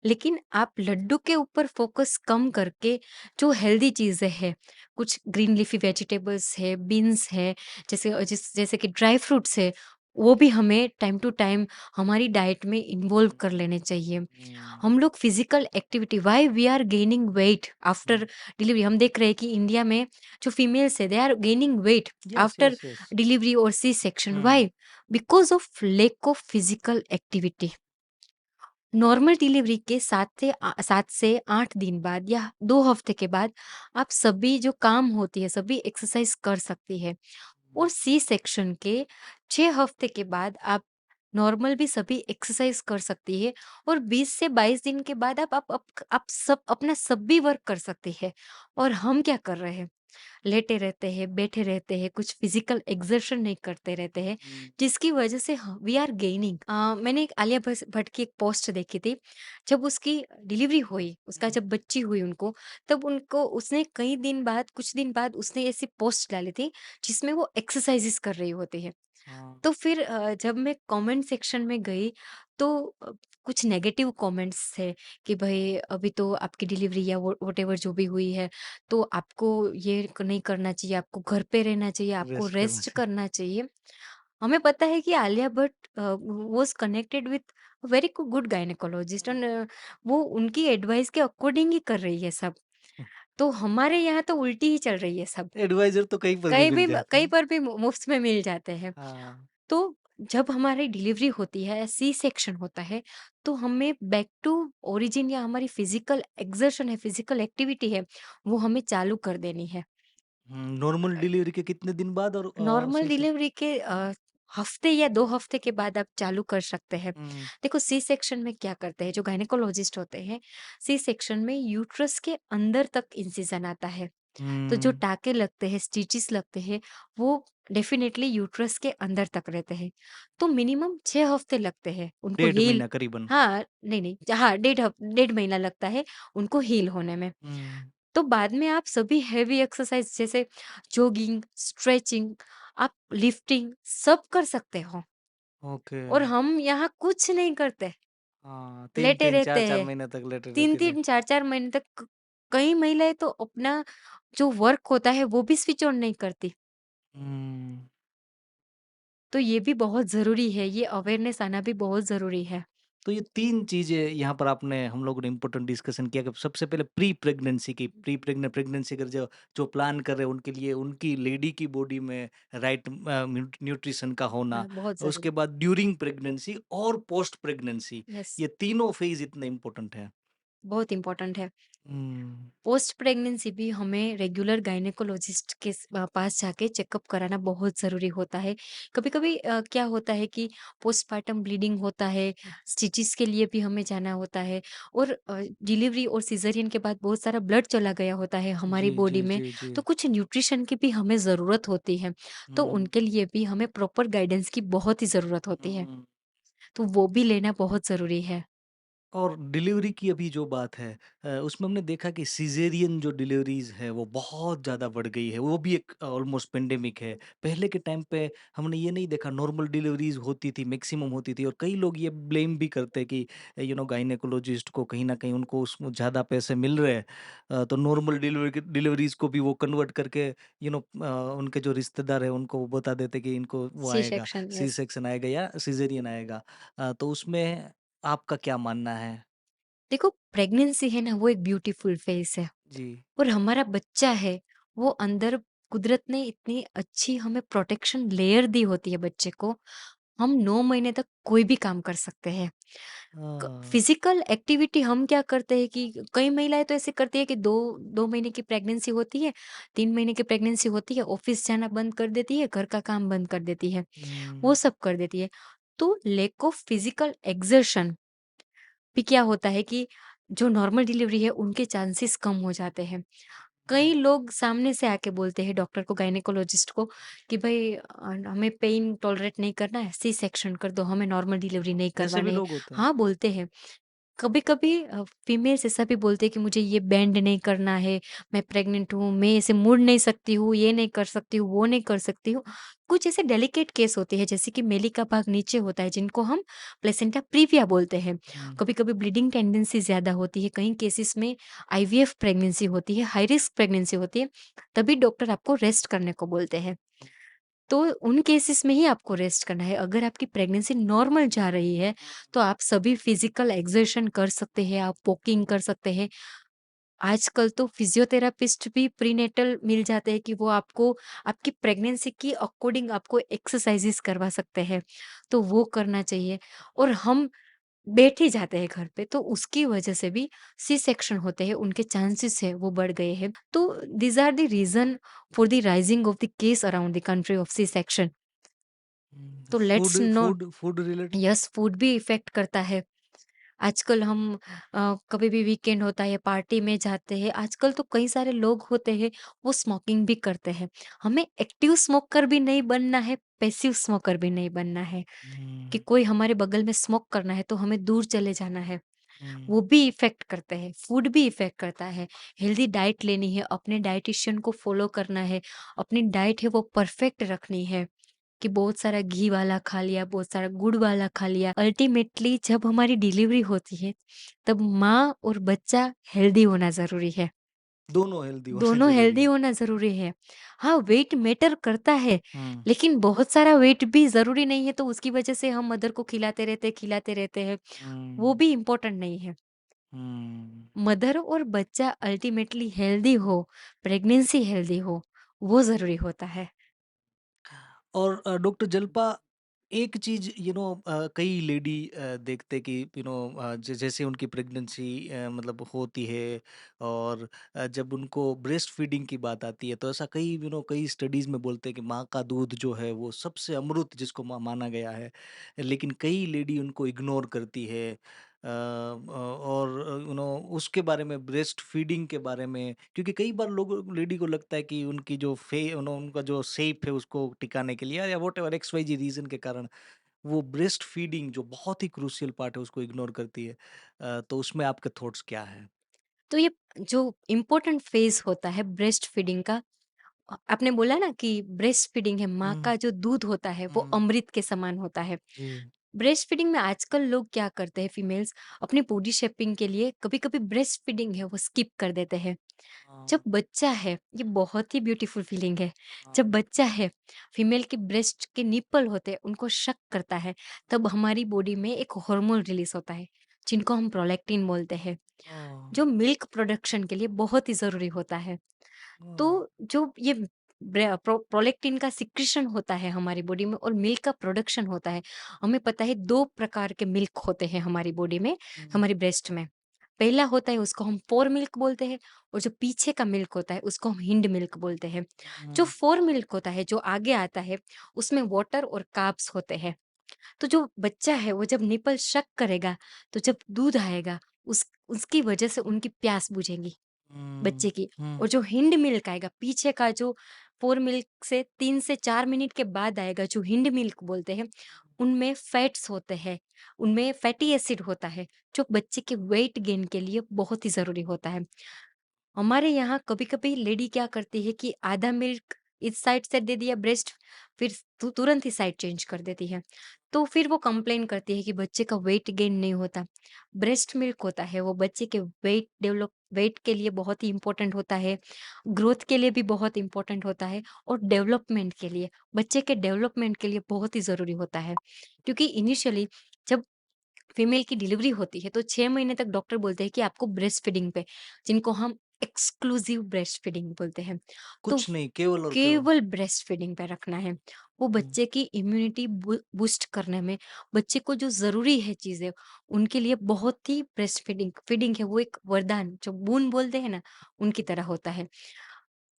लेकिन आप लड्डू के ऊपर फ़ोकस कम करके जो हेल्दी चीज़ें हैं, कुछ ग्रीन लीफ़ी वेजिटेबल्स है, बीन्स है, जैसे कि ड्राई फ्रूट्स है, वो भी हमें टाइम टू टाइम हमारी डाइट में इन्वॉल्व कर लेने चाहिए। हुँ, हम लोग physical activity why we are gaining weight after hmm. Delivery, हम देख रहे हैं कि इंडिया में जो फीमेल्स है they are gaining weight yes, after yes, yes. Delivery और C section, hmm, why? Because of lack of physical activity. Normal delivery के 7 से 8 दिन बाद या 2 हफ्ते के बाद आप सभी जो काम होती है, सभी एक्सरसाइज कर सकती है। और सी सेक्शन के 6 हफ्ते के बाद आप नॉर्मल भी सभी एक्सरसाइज कर सकती है। और 20 से 22 दिन के बाद आप सब अपना सभी वर्क कर सकती है। और हम क्या कर रहे हैं? लेटे रहते हैं, बैठे रहते हैं, कुछ फिजिकल एक्सर्शन नहीं करते रहते हैं, हुँ, जिसकी वजह से वी आर गेनिंग। मैंने एक आलिया भट्ट की एक पोस्ट देखी थी। जब उसकी डिलीवरी हुई, उसका हुँ। जब बच्ची हुई उनको, तब उनको उसने कई दिन बाद, कुछ दिन बाद उसने ऐसी पोस्ट डाली थी जिसमें वो एक्सरसाइजेस कर रही होती है। हाँ, तो फिर जब मैं कमेंट सेक्शन में गई, तो कुछ नेगेटिव कमेंट्स थे कि भाई अभी तो आपकी डिलीवरी या व्हाटएवर जो भी हुई है, तो आपको ये नहीं करना चाहिए, आपको घर पे रहना चाहिए, आपको रेस्ट करना रेस्ट चाहिए। करना चाहिए। हमें पता है कि Alia Bhatt was connected with very good gynaecologist, hmm. And वो उनकी एडवाइस के अकॉर्डिंग ही कर रही है सब। तो हमारे यहाँ तो उल्टी ही चल रही है सब। एडवाइज़र तो कहीं पर भी मिल जाते कहीं हैं। पर भी मुफ्त में मिल जाते हैं। हाँ। तो जब हमारी डिलीवरी होती है, सी सेक्शन होता है, तो हमें बैक टू ओरिजिन या हमारी फिजिकल एक्सर्शन है, फिजिकल एक्टिविटी है, वो हमें चालू कर देनी है। हुँ, नॉर्मल डिलीवरी के कितने दिन बाद और नॉर्मल सी सेक्शन? डिलीवरी के हफ्ते या 2 हफ्ते के बाद आप चालू कर सकते हैं। हुँ, देखो सी सेक्शन में क्या करते हैं जो गायनेकोलॉजिस्ट होते हैं, सी सेक्शन में यूट्रस के अंदर तक इंसिजन आता है। तो जो हुँ। टाँके लगते हैं, स्टिचेस लगते हैं, वो डेफ़िनेटली यूट्रस के अंदर तक रहते हैं। तो मिनिमम 6 हफ्ते लगते हैं उनको डेढ़ हील। महीना करीबन। हाँ, नहीं, हाँ, डेढ़ महीना लगता है उनको हील होने में। हुँ, तो बाद में आप सभी हेवी एक्सरसाइज़ जैसे जॉगिंग, स्ट्रेचिंग, आप लिफ्टिंग सब कर सकते हो। ओके। और हम यहाँ कुछ नहीं करते, हाँ, लेटे 3-3 रहते 4-4 हैं। महीने तक लेटे रहती थी। 3-3, 4-4 महीने तक कई महिलाएँ तो अपना जो वर्क होता है वो भी स्विच ऑन नहीं करती। हुँ। तो ये भी बहुत ज़रूरी है, ये अवेयरनेस आना भी बहुत ज़रूरी है। तो ये 3 चीज़ें यहाँ पर आपने हम लोगों ने इम्पोर्टेंट डिस्कशन किया कि सबसे पहले प्री प्रेगनेंसी की प्रेगनेंसी अगर जो जो प्लान कर रहे हैं उनके लिए उनकी लेडी की बॉडी में राइट न्यूट्रिशन का होना, बहुत उसके ज़रूरी। बाद ड्यूरिंग प्रेगनेंसी और पोस्ट प्रेगनेंसी यस, ये तीनों फेज़ इतने इम्पोर्टेंट हैं। बहुत इम्पोर्टेंट है। हुँ। पोस्ट प्रेगनेंसी भी हमें रेगुलर गायनेकोलॉजिस्ट के पास जाके चेकअप कराना बहुत ज़रूरी होता है। कभी-कभी क्या होता है कि पोस्टपार्टम ब्लीडिंग होता है, स्टिचेज़ के लिए भी हमें जाना होता है और डिलीवरी और सिज़ेरियन के बाद बहुत सारा ब्लड चला गया होता है हमारी जी, बॉडी जी, में, जी, जी। तो कुछ न्यूट्रिशन की भी हमें ज़रूरत होती है। तो हुँ, उनके लिए भी हमें प्रॉपर गाइडेंस की बहुत ही ज़रूरत होती है, हुँ। तो वो भी लेना बहुत ज़रूरी है। और डिलीवरी की अभी जो बात है उसमें हमने देखा कि सिज़ेरियन जो डिलीवरीज़ है वो बहुत ज़्यादा बढ़ गई है, वो भी एक ऑलमोस्ट पेंडेमिक है। पहले के टाइम पे हमने ये नहीं देखा नॉर्मल डिलीवरीज़ होती थी, मैक्सिमम होती थी और कई लोग ये ब्लेम भी करते हैं कि गायनेकोलॉजिस्ट को कहीं न कहीं उनको उसमें ज़्यादा पैसे मिल रहे हैं। तो नॉर्मल डिलीवरीज़ को भी वो कन्वर्ट करके उनके जो रिश्तेदार हैं उनको वो बता देते कि इनको वो सी आएगा, सेक्शन, सी यस। सेक्शन आएगा या सिज़ेरियन आएगा। तो उसमें आपका क्या मानना है? देखो, प्रेगनेंसी है ना, वो एक ब्यूटीफुल फेज़ है। जी। और हमारा बच्चा है, वो अंदर कुदरत ने इतनी अच्छी हमें प्रोटेक्शन लेयर दी होती है बच्चे को, हम 9 महीने तक कोई भी काम कर सकते हैं। हाँ। फिजिकल एक्टिविटी हम क्या करते हैं कि कई महिलाएं तो ऐसे करती है कि 2 महीने की प्रेगनेंसी होती है, 3 महीने की प्रेगनेंसी होती है, ऑफिस जाना बंद कर देती है, घर का काम बंद कर देती है, वो हुँ, सब कर देती है। तो लैक ऑफ फिजिकल एक्सर्शन भी क्या होता है कि जो नॉर्मल डिलीवरी है उनके चांसेस कम हो जाते हैं। कई लोग सामने से आके बोलते हैं डॉक्टर को, गायनेकोलॉजिस्ट को कि भई हमें पेन टॉलरेट नहीं करना है, सी सेक्शन कर दो, हमें नॉर्मल डिलीवरी नहीं ऐसे भी करवानी है। लोग होते हैं। हाँ, बोलते हैं। कभी-कभी फीमेल्स ऐसा भी बोलते हैं कि मुझे ये बेंड नहीं करना है, मैं प्रेग्नेंट हूँ, मैं ऐसे मुड़ नहीं सकती हूँ, ये नहीं कर सकती हूँ, वो नहीं कर सकती हूँ। कुछ ऐसे डेलिकेट केस होते हैं जैसे कि मेली का भाग नीचे होता है जिनको हम प्लेसेंटा प्रीविया बोलते हैं। हुँ, कभी-कभी ब्लीडिंग टेंडेंसी ज़्यादा होती है, कई केसेस में आईवीएफ प्रेगनेंसी होती है, हाई रिस्क प्रेगनेंसी होती है, तभी डॉक्टर आपको रेस्ट करने को बोलते हैं। तो उन केसेस में ही आपको रेस्ट करना है। अगर आपकी प्रेगनेंसी नॉर्मल जा रही है, तो आप सभी फिज़िकल एक्सर्शन कर सकते हैं, आप वॉकिंग कर सकते हैं। आजकल तो फिज़ियोथेरापिस्ट भी प्रीनेटल मिल जाते हैं कि वो आपको आपकी प्रेगनेंसी की अकॉर्डिंग आपको एक्सरसाइज़ेज़ करवा सकते हैं, तो वो करना चाहिए। और हम बैठ ही जाते हैं घर पे, तो उसकी वजह से भी सी सेक्शन होते हैं, उनके चांसेस है वो बढ़ गए हैं। तो these are the reason for the rising of the case around the country of C section. Hmm. तो let's not, food related? Yes, food भी इफ़ेक्ट करता है। आजकल हम कभी भी वीकेंड होता है, पार्टी में जाते हैं, आजकल तो कई सारे लोग होते हैं, वो स्मोकिंग भी करते हैं। हमें एक्टिव स्मोकर भी नहीं बनना है, पैसिव स्मोकर भी नहीं बनना है, कि हुँ, कोई हमारे बगल में स्मोक करना है, तो हमें दूर चले जाना है। हुँ, वो भी इफ़ेक्ट करते हैं, फूड भी इफ़ेक्ट करता है। हेल्दी डाइट लेनी है, अपने डायटीशियन को फ़ॉलो करना है, अपनी डाइट है वो परफ़ेक्ट रखनी है, कि बहुत सारा घी वाला खा लिया, बहुत सारा गुड़ वाला खा लिया। अल्टीमेटली जब हमारी डिलीवरी होती है, तब माँ और बच्चा हेल्दी होना ज़रूरी है। दोनों हेल्दी होने दोनों ज़रूरी हेल्दी है। होना ज़रूरी है। हाँ, वेट मैटर करता है, हुँ, लेकिन बहुत सारा वेट भी ज़रूरी नहीं है, तो उसकी वजह से हम मदर को खिलाते रहते हैं, वो हुँ, भी इम्पोर्टेंट नहीं है। हुँ। मदर और बच्चा अल्टीमेटली हेल्दी हो, प्रेगनेंसी हेल्दी हो, वो ज़रूरी होता है। और डॉक्टर जल्पा एक चीज़ कई लेडी देखते कि जैसे उनकी प्रेगनेंसी मतलब होती है और जब उनको ब्रेस्ट फीडिंग की बात आती है तो ऐसा कई स्टडीज़ में बोलते हैं कि माँ का दूध जो है वो सबसे अमृत जिसको माना गया है लेकिन कई लेडी उनको इग्नोर करती है और उसके बारे में ब्रेस्ट फीडिंग के बारे में क्योंकि कई बार लोग लेडी को लगता है कि उनकी जो उनका जो शेप है उसको टिकाने के लिए या व्हाटएवर एक्स वाई जी रीजन के कारण वो ब्रेस्ट फीडिंग जो बहुत ही क्रूशियल पार्ट है उसको इग्नोर करती है। तो उसमें आपके थॉट्स क्या है? तो ये जो इम्पोर्टेंट फेज़ होता है ब्रेस्ट फीडिंग का, आपने बोला ना कि ब्रेस्ट फीडिंग है, माँ हुँ, का जो दूध होता है वो हुँ, अमृत के समान होता है। जी। ब्रेस्ट फीडिंग में आजकल लोग क्या करते हैं, फीमेल्स अपनी बॉडी शेपिंग के लिए कभी-कभी ब्रेस्ट फीडिंग है वो स्किप कर देते हैं। जब हाँ, बच्चा है, ये बहुत ही ब्यूटीफुल फीलिंग है। हाँ, जब बच्चा है, फीमेल के ब्रेस्ट के निप्पल होते हैं, उनको शक करता है, तब हमारी बॉडी में एक हार्मोन रिलीज़ होता है, जिनको हम प्रोलैक्टिन बोलते हैं, हाँ, जो मिल्क प्रोडक्शन के लिए बहुत ही ज़रूरी होता है। तो हाँ, जो ये प्रोलैक्टिन का सिक्रीशन होता है हमारी बॉडी में और मिल्क का प्रोडक्शन होता है। हमें पता है 2 प्रकार के मिल्क होते हैं हमारी बॉडी में, हुँ, हमारी ब्रेस्ट में। पहला होता है उसको हम फोर मिल्क बोलते हैं और जो पीछे का मिल्क होता है उसको हम हिंड मिल्क बोलते हैं। जो हुँ, फोर मिल्क होता है, जो आगे आता है, उसमें वाटर और कार्ब्स होते हैं। तो जो बच्चा है वो जब निपल शक करेगा, तो जब दूध आएगा उसकी वजह से उनकी प्यास बुझेगी हुँ, बच्चे की। हुँ, और जो हिंड मिल्क आएगा पीछे का, जो 4 मिल्क से 3 से 4 मिनट के बाद आएगा, जो हिंड मिल्क बोलते हैं, उनमें फैट्स होते हैं, उनमें फैटी एसिड होता है, जो बच्चे के वेट गेन के लिए बहुत ही ज़रूरी होता है। हमारे यहाँ कभी-कभी लेडी क्या करती है कि आधा मिल्क इस साइड से दे दिया ब्रेस्ट, फिर तुरंत ही साइड चेंज कर देती है। तो फिर वो कंप्लेन करती है कि बच्चे का वेट गेन नहीं होता। ब्रेस्ट मिल्क होता है वो बच्चे के वेट के लिए बहुत ही इम्पोर्टेंट होता है, ग्रोथ के लिए भी बहुत इम्पोर्टेंट होता है और डेवलपमेंट के लिए, बच्चे के डेवलपमेंट के लिए बहुत ही ज़रूरी होता है। क्योंकि इनिशियली जब फीमेल की डिलीवरी होती है तो 6 महीने तक डॉक्टर बोलते हैं कि आपको ब्रेस्ट फीडिंग पे, जिनको हम एक्सक्लूसिव ब्रेस्ट फीडिंग बोलते हैं, तो कुछ नहीं केवल और केवल केवल ब्रेस्ट फीडिंग पे रखना है। वो हुँ, बच्चे की इम्यूनिटी बूस्ट करने में, बच्चे को जो ज़रूरी है चीज़ें, उनके लिए बहुत ही ब्रेस्ट फीडिंग फीडिंग है वो एक वरदान, जो बून बोलते हैं ना, उनकी तरह होता है।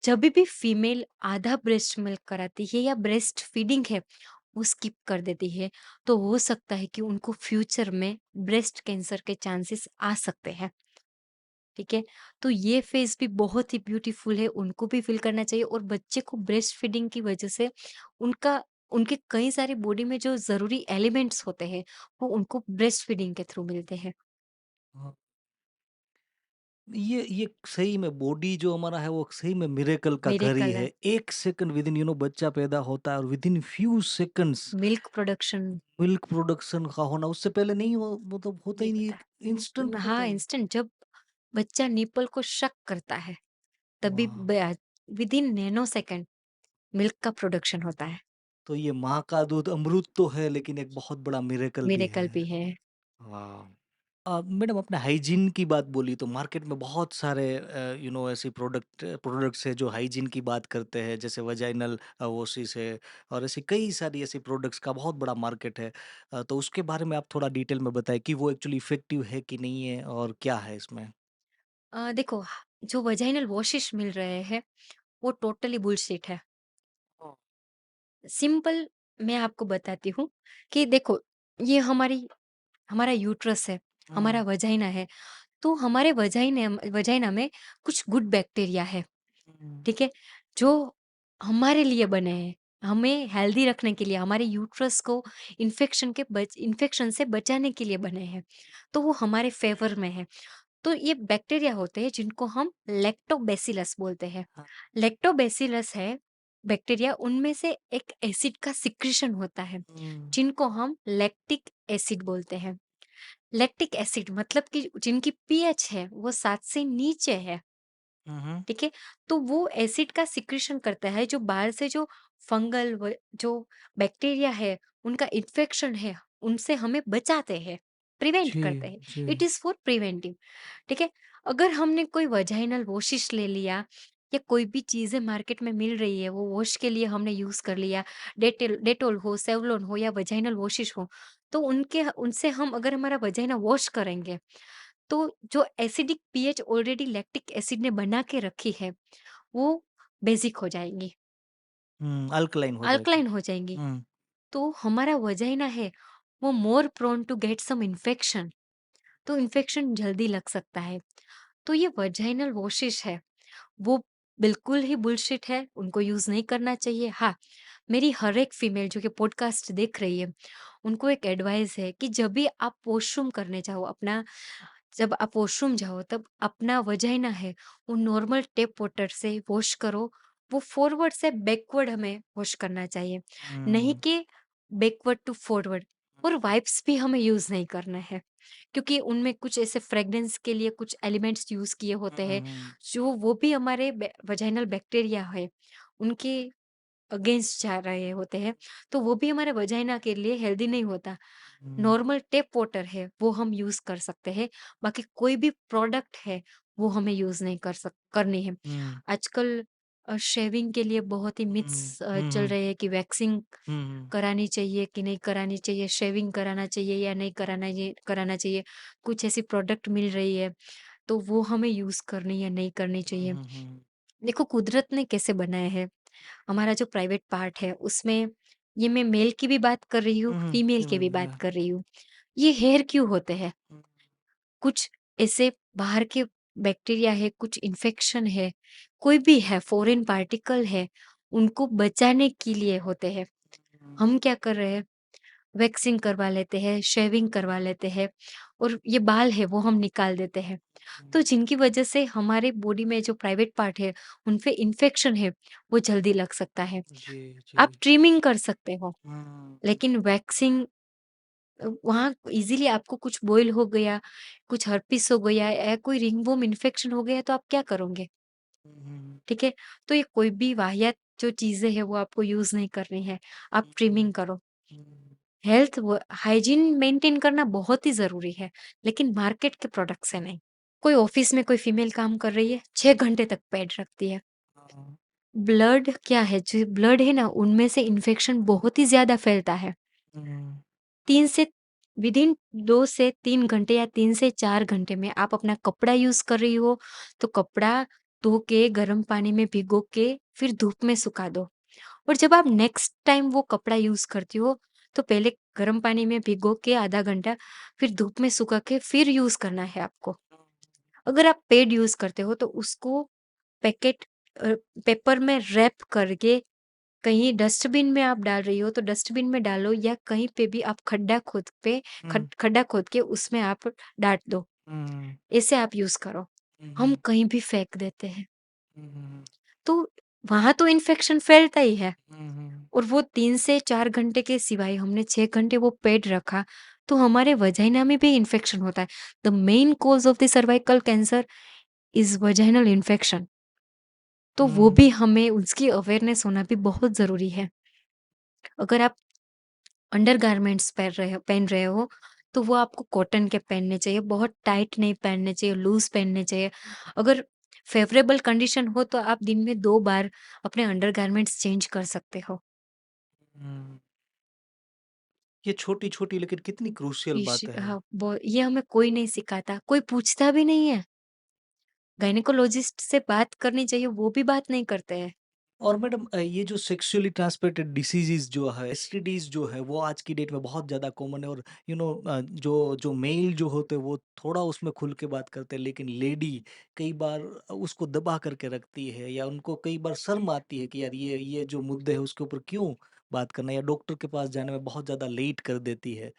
जब भी फीमेल आधा ब्रेस्ट मिल्क कराती है या ब्रेस्ट फीडिंग है, वो स्किप कर देती है, तो हो सकता है कि उनको फ्यूचर में ब्रेस्ट कैंसर के चांसेस आ सकते हैं, ठीक है? तो ये फेज़ भी बहुत ही ब्यूटीफुल है, उनको भी फ़ील करना चाहिए और बच्चे को ब्रेस्ट फीडिंग की वजह से उनका उनके कई सारे बॉडी में जो ज़रूरी एलिमेंट्स होते हैं, वो उनको ब्रेस्ट फीडिंग के थ्रू मिलते हैं। हाँ। ये सही में बॉडी जो हमारा है वो सही में मिरेकल का घर ही मिरेकल है, है। 1 सेकंड विदिन बच्चा पैदा होता है और within few seconds milk production milk production का होना उससे पहले नहीं हो मतलब होता नहीं ही नहीं होता है, है। इंस्टेंट होता हाँ, है। इंस्टेंट जब बच्चा निप्पल को शक करता है, तभी वाह! विदिन नैनो सेकंड मिल्क का प्रोडक्शन होता है। तो ये माँ का दूध अमृत तो है लेकिन एक बहुत बड़ा मिरेकल भी है। मिरेकल भी है। वाह! मैडम आपने हाइजीन की बात बोली तो मार्केट में बहुत सारे ऐसी प्रोडक्ट्स है जो हाइजीन की बात करते हैं जैसे वजाइनल वॉशिश है और ऐसी कई सारी ऐसी प्रोडक्ट्स का बहुत बड़ा मार्केट है। तो उसके बारे में आप थोड़ा डिटेल में बताएं कि वो एक्चुअली इफेक्टिव है कि नहीं है और क्या है इसमें? देखो, जो वजाइनल वॉशिश मिल रहे हैं, वो टोटली बुलशिट है। हाँ। सिंपल मैं आपको बताती हूँ कि देखो, ये हमारा यूट्रस है, हमारा हुँ, वजाइना है, तो हमारे वजाइना में कुछ गुड बैक्टीरिया है, हुँ, ठीक है? जो हमारे लिए बने हैं, हमें हेल्दी रखने के लिए, हमारे यूट्रस को इन्फेक्शन से बचाने के लिए बने हैं, तो वो हमारे फ़ेवर में है। तो ये बैक्टीरिया होते हैं जिनको हम लैक्टोबैसिलस बोलते हैं। हाँ, लैक्टोबैसिलस है बैक्टीरिया, उनमें से एक एसिड का सिक्रीशन होता है, हुँ, जिनको हम लैक्टिक एसिड बोलते हैं। लैक्टिक एसिड मतलब कि जिनकी पीएच है वो 7 से नीचे है, हुँ, हुँ, ठीक है? तो वो एसिड का सिक्रीशन करता है, जो बाहर से जो जो बैक्टीरिया है, उनका इन्फेक्शन है, उनसे हमें बचाते हैं, प्रिवेंट जी, करते हैं। जी, इट इज़ फॉर प्रिवेंटिव। ठीक है? अगर हमने कोई वजाइनल वॉशिश ले लिया या कोई भी चीज़ें मार्केट में मिल रही है, वो वॉश के लिए हमने यूज़ कर लिया, डेटॉल हो, सेवलॉन हो या वजाइनल वॉशिश हो, तो उनके उनसे हम अगर हमारा वजाइना वॉश करेंगे, तो जो acidic pH already lactic acid ने बना के रखी है, वो बेसिक हो जाएँगी, हुँ, अल्कलाइन हो जाएगी। अल्कलाइन हो जाएँगी। हुँ, तो हमारा वजाइना है, वो more prone to get some infection, तो इन्फेक्शन जल्दी लग सकता है। तो ये वजाइनल वॉशिश है, वो बिल्कुल ही बुलशिट है, उनको यूज़ नहीं करना चाहिए। हाँ, मेरी हर एक फीमेल जो कि पॉडकास्ट देख रही है, उनको एक एडवाइस है कि जब भी आप वॉशरूम करने जाओ, जब आप वॉशरूम जाओ तब अपना वजाइना है, वो नॉर्मल टैप वाटर से वॉश करो, वो फॉरवर्ड से बैकवर्ड हमें वॉश करना चाहिए, नहीं हुँ, कि बैकवर्ड टू फॉरवर्ड। और वाइप्स भी हमें यूज़ नहीं करना है, क्योंकि उनमें कुछ ऐसे फ्रेग्रेंस के लिए कुछ एलिमेंट्स यूज़ किए हुँ, होते हुँ, हैं, हुँ, जो वो भी हमारे वजाइनल बैक्टीरिया है, उनके अगेंस्ट जा रहे होते हैं, तो वो भी हमारे वजाइना के लिए हेल्दी नहीं होता। हुँ, नॉर्मल टैप वाटर है, वो हम यूज़ कर सकते हैं, बाकी कोई भी प्रोडक्ट है, वो हमें यूज़ नहीं करनी है। हुँ, आजकल शेविंग के लिए बहुत ही हुँ, मिथ्स हुँ, चल हुँ, रहे हैं कि वैक्सिंग हुँ, हुँ, करानी चाहिए कि नहीं करानी चाहिए, शेविंग कराना चाहिए या नहीं कराना चाहिए। कुछ ऐसी प्रोडक्ट मिल रही है, तो वो हमें यूज़ करनी या नहीं करनी हुँ, चाहिए। हुँ, हुँ, देखो कुदरत ने कैसे बनाया है, हमारा जो प्राइवेट पार्ट है उसमें ये मैं मेल की भी बात कर रही हूँ, हुँ, हुँ, फीमेल की फीमेल भी बात या कर रही हूँ। ये हेयर क्यों होते हैं? हुँ, कुछ ऐसे बाहर के बैक्टीरिया है, कुछ इन्फेक्शन है, कोई भी है, फॉरेन पार्टिकल है, उनको बचाने के लिए होते हैं। हुँ, हम क्या कर रहे हैं, वैक्सिंग करवा लेते हैं, शेविंग करवा लेते हैं और ये बाल है वो हम निकाल देते हैं। हुँ, तो जिनकी वजह से हमारे बॉडी में जो प्राइवेट पार्ट है, उन पे इन्फेक्शन है, वो जल्दी लग सकता है। जी, आप जी। ट्रिमिंग कर सकते हो, हुँ, लेकिन वैक्सिंग वहाँ ईज़िली आपको कुछ बॉयल हो गया, कुछ हर्पिस हो गया या कोई रिंगवर्म इन्फेक्शन हो गया तो आप क्या करोगे? हुँ, हुँ, ठीक है? तो ये कोई भी वाहियात जो चीज़ें हैं वो आपको यूज़ नहीं करनी है, आप हुँ, ट्रिमिंग हुँ, करो। हुँ, हेल्थ व हाइजीन मेंटेन करना बहुत ही ज़रूरी है, लेकिन मार्केट के प्रोडक्ट से नहीं। कोई ऑफ़िस में कोई फीमेल काम कर रही है, 6 घंटे तक पैड रखती है। हाँ, ब्लड क्या है, जो ब्लड है ना उनमें से इन्फेक्शन बहुत ही ज़्यादा फैलता है। हुँ, 3 से विदिन 2 से 3 घंटे या 3 से 4 घंटे में आप अपना कपड़ा यूज़ कर रही हो, तो कपड़ा धो के गर्म पानी में भिगो के फिर धूप में सुखा दो। और जब आप नेक्स्ट टाइम वो कपड़ा यूज़ करती हो, तो पहले गर्म पानी में भिगो के आधा घंटा, फिर धूप में सुखा के फिर यूज़ करना है आपको। अगर आप पैड यूज़ करते हो तो उसको पैकेट अ, पेपर में रैप करके कहीं डस्टबिन में आप डाल रही हो तो डस्टबिन में डालो या कहीं पे भी आप हुँ, खड्डा खोद के उसमें आप डाल दो। हुँ, ऐसे आप यूज़ करो। हुँ, हम हुँ, कहीं भी फेंक देते हैं, हुँ, हुँ, तो वहाँ तो इन्फेक्शन फैलता ही है। हुँ, हुँ, और वो 3 से 4 घंटे के सिवाय हमने 6 घंटे वो पेट रखा, तो हमारे वजाइना में भी इन्फेक्शन होता है। The main cause of the cervical cancer is vaginal infection. तो वो हुँ, भी हमें उसकी अवेयरनेस होना भी बहुत ज़रूरी है। अगर आप अंडरगारमेंट्स पहन रहे हो, तो वो आपको कॉटन के पहनने चाहिए, बहुत टाइट नहीं पहनने चाहिए, लूज़ पहनने चाहिए। अगर फ़ेवरेबल कंडीशन हो तो आप दिन में 2 बार अपने अंडरगारमेंट्स चेंज कर सकते हो। हुँ। ये छोटी-छोटी लेकिन कितनी क्रूशियल बातें हैं। हाँ, ये हमें कोई नहीं सिखाता, कोई पूछता भी नहीं है। गायनेकोलॉजिस्ट से बात करनी चाहिए, वो भी बात नहीं करते हैं। और मैडम ये जो सेक्सुअली ट्रांसमिटेड डिसीज़ेज़ जो है, एसटीडीज़ जो है, वो आज की डेट में बहुत ज़्यादा कॉमन है और जो जो मेल जो होते हैं, वो थोड़ा उसमें खुल के बात करते हैं, लेकिन लेडी कई बार उसको दबा करके रखती है या उनको कई बार शर्म आती है कि यार ये जो मुद्दे हैं, उसके ऊपर क्यों बात करना या डॉक्टर के पास जाने में बहुत ज़्यादा लेट कर देती है।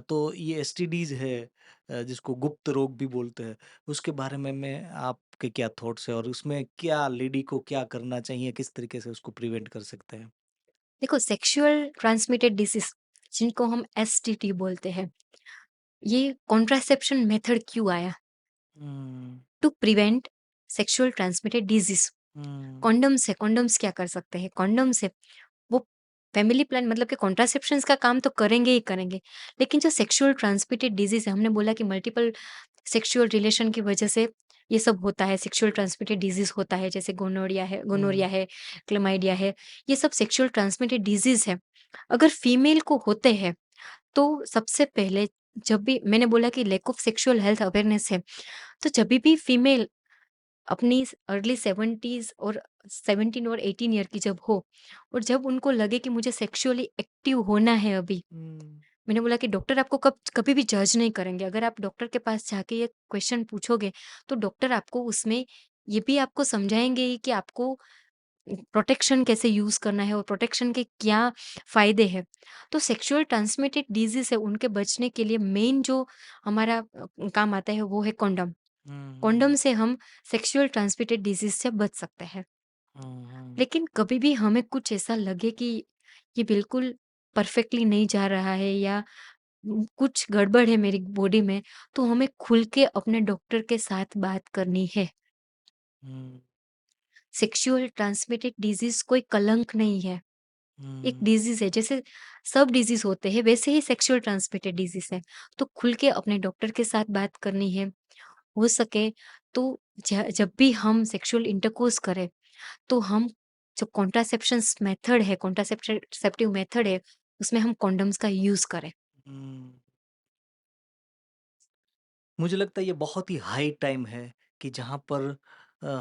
तो ये एसटीडीज़ है जिसको गुप्त रोग भी बोलते हैं, उसके बारे में आपके क्या थॉट्स हैं और उसमें क्या लेडी को क्या करना चाहिए, किस तरीके से उसको प्रिवेंट कर सकते हैं? देखो सेक्सुअल ट्रांसमिटेड डिसीज़ जिनको हम एसटीडी बोलते हैं, ये कॉन्ट्रासेप्शन मेथड क्यों आया? Hmm, to prevent sexual transmitted disease. Hmm, condoms है, कॉन्डम्स क्या कर सकते हैं? कॉन्डम्स है, वो फैमिली प्लान मतलब कि कॉन्ट्रासेप्शंस का काम तो करेंगे ही करेंगे। लेकिन जो सेक्सुअल ट्रांसमिटेड डिजीज़ है, हमने बोला कि मल्टीपल सेक्सुअल रिलेशन की वजह से ये सब होता है, सेक्सुअल ट्रांसमिटेड डिजीज़ होता है, जैसे हुँ, गोनोरिया है, क्लमाइडिया है, ये सब सेक्सुअल ट्रांसमिटेड डिजीज़ है। अगर फीमेल को होते हैं, तो सबसे पहले जब भी मैंने बोला कि lack of sexual health awareness है, तो जभी भी फीमेल अपनी अर्ली 70s और 17 और 18 ईयर की जब हो और जब उनको लगे कि मुझे सेक्सुअली एक्टिव होना है अभी, हुँ, मैंने बोला कि डॉक्टर आपको कभी भी जज नहीं करेंगे। अगर आप डॉक्टर के पास जाके ये क्वेश्चन पूछोगे, तो डॉक्टर आपको उसमें ये भी आपको समझाएँगे ही कि आपको प्रोटेक्शन कैसे यूज़ करना है और प्रोटेक्शन के क्या फ़ायदे हैं। तो सेक्सुअल ट्रांसमिटेड डिज़ीज़ है, उनके बचने के लिए मेन जो हमारा काम आता है, वो है कंडोम। हुँ, कंडोम हुँ, से हम सेक्सुअल ट्रांसमिटेड डिजीज़ से बच सकते हैं। हुँ, हुँ, लेकिन कभी भी हमें कुछ ऐसा लगे कि ये बिल्कुल परफेक्टली नहीं जा रहा है या कुछ गड़बड़ है मेरी बॉडी में, तो हमें खुल के अपने डॉक्टर के साथ बात करनी है। हुँ, सेक्सुअल ट्रांसमिटेड डिजीज़ कोई कलंक नहीं है, एक हुँ, डिजीज़ है। जैसे सब डिजीज़ होते हैं, वैसे ही सेक्सुअल ट्रांसमिटेड डिजीज़ है। तो खुल के अपने डॉक्टर के साथ बात करनी है। हो सके तो जब भी हम सेक्सुअल इंटरकोर्स करें, तो हम जो कॉन्ट्रासेप्शंस मेथड है, कॉन्ट्रासेप्टिव मेथड है, उसमें हम कॉन्डोम्स का यूज़ करें। हुँ। मुझे लगता है ये बहुत ही हाई टाइम है कि जहाँ पर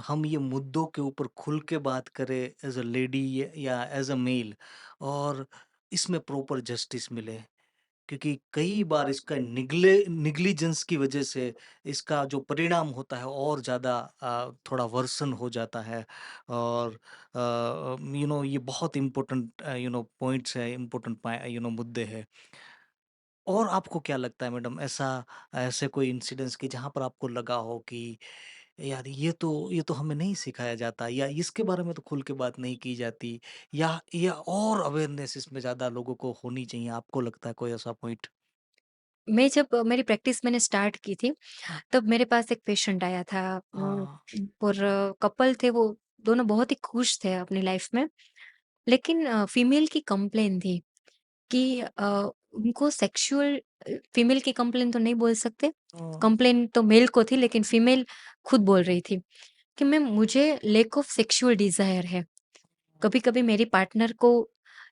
हम ये मुद्दों के ऊपर खुल के बात करें एज अ लेडी या एज अ मेल, और इसमें प्रॉपर जस्टिस मिले, क्योंकि कई बार इसका निग्लिजेंस की वजह से इसका जो परिणाम होता है और ज़्यादा थोड़ा वर्सन हो जाता है। और ये बहुत इम्पोर्टेंट पॉइंट्स है, इम्पोर्टेंट मुद्दे हैं। और आपको क्या लगता है मैडम, ऐसा ऐसे कोई इंसिडेंट्स कि जहाँ पर आपको लगा हो कि यार ये तो हमें नहीं सिखाया जाता, या इसके बारे में तो खुल के बात नहीं की जाती, या और अवेयरनेस इसमें ज़्यादा लोगों को होनी चाहिए, आपको लगता है कोई ऐसा पॉइंट? मैं जब मेरी प्रैक्टिस मैंने स्टार्ट की थी, तब मेरे पास एक पेशेंट आया था, हाँ। और कपल थे वो, दोनों बहुत ही खुश थे अपनी लाइफ में। लेकिन फीमेल की कंप्लेन थी कि उनको सेक्सुअल, फीमेल की कंप्लेन तो नहीं बोल सकते, हाँ। कंप्लेन तो मेल को थी, लेकिन फीमेल खुद बोल रही थी कि मैम मुझे लैक ऑफ सेक्सुअल डिज़ायर है। कभी-कभी मेरी पार्टनर को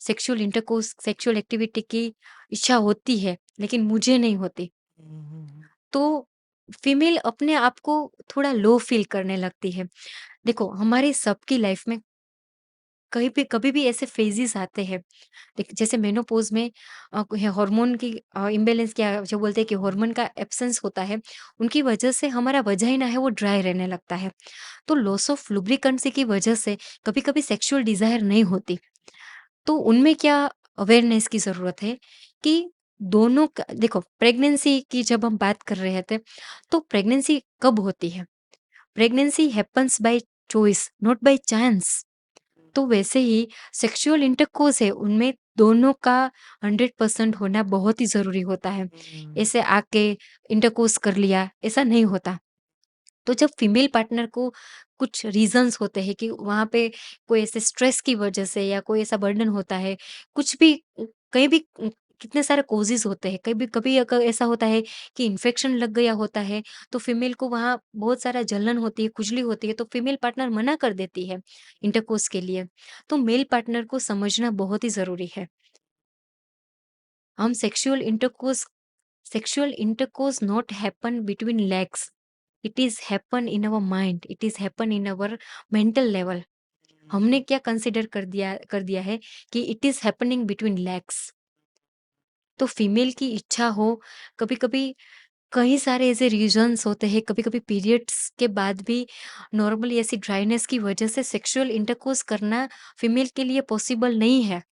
सेक्सुअल इंटरकोर्स, सेक्सुअल एक्टिविटी की इच्छा होती है, लेकिन मुझे नहीं होती। हुँ, हुँ, हुँ। तो फीमेल अपने आप को थोड़ा लो फ़ील करने लगती है। देखो, हमारी सबकी लाइफ में कभी भी ऐसे फ़ेजेज़ आते हैं, जैसे मेनोपॉज़ में हार्मोन की इम्बैलेंस, क्या जो बोलते हैं कि हार्मोन का एब्सेंस होता है, उनकी वजह से हमारा वजाइना है वो ड्राई रहने लगता है। तो लॉस ऑफ लुब्रिकेंसी की वजह से कभी-कभी सेक्सुअल डिज़ायर नहीं होती। तो उनमें क्या अवेयरनेस की ज़रूरत है कि दोनों क देखो, प्रेगनेंसी की जब हम बात कर रहे थे, तो प्रेगनेंसी कब होती है? Pregnancy happens by choice, not by chance. तो वैसे ही सेक्सुअल इंटरकोर्स है, उनमें दोनों का 100% होना बहुत ही ज़रूरी होता है। हुँ, ऐसे आके इंटरकोर्स कर लिया, ऐसा नहीं होता। तो जब फीमेल पार्टनर को कुछ रीज़न्स होते हैं कि वहाँ पे कोई ऐसे स्ट्रेस की वजह से या कोई ऐसा बर्डन होता है, कुछ भी कहीं भी कितने सारे कॉजेज़ होते हैं। कभी कभी अगर ऐसा होता है कि इन्फेक्शन लग गया होता है, तो फीमेल को वहाँ बहुत सारा जलन होती है, खुजली होती है, तो फीमेल पार्टनर मना कर देती है इंटरकोर्स के लिए। तो मेल पार्टनर को समझना बहुत ही ज़रूरी है। हम sexual intercourse not happen between legs, it is happen in our mind, it is happen in our mental level. हमने क्या कंसिडर कर दिया है कि it is happening between legs. तो फीमेल की इच्छा हो, कभी कभी कई सारे ऐसे रीजंस होते हैं, कभी कभी पीरियड्स के बाद भी नॉर्मली ऐसी ड्राइनेस की वजह से सेक्सुअल इंटरकोर्स करना फीमेल के लिए पॉसिबल नहीं है।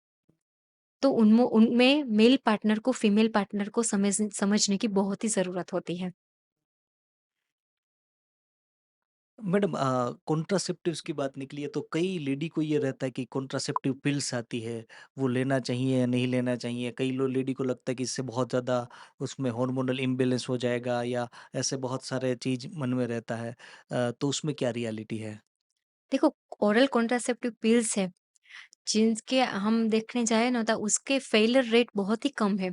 तो उनमें मेल पार्टनर को फीमेल पार्टनर को समझने की बहुत ही ज़रूरत होती है। मैडम, कॉन्ट्रासेप्टिव्स की बात निकली है तो कई लेडी को ये रहता है कि कॉन्ट्रासेप्टिव पिल्स आती है, वो लेना चाहिए या नहीं लेना चाहिए। कई लेडी को लगता है कि इससे बहुत ज़्यादा उसमें हार्मोनल इम्बैलेंस हो जाएगा, या ऐसे बहुत सारे चीज़ मन में रहता है। तो उसमें क्या रियलिटी है? देखो, ओरल कॉन्ट्रासेप्टिव पिल्स है, जिनके हम देखने जाए ना, तो उसके फेलियर रेट बहुत ही कम है।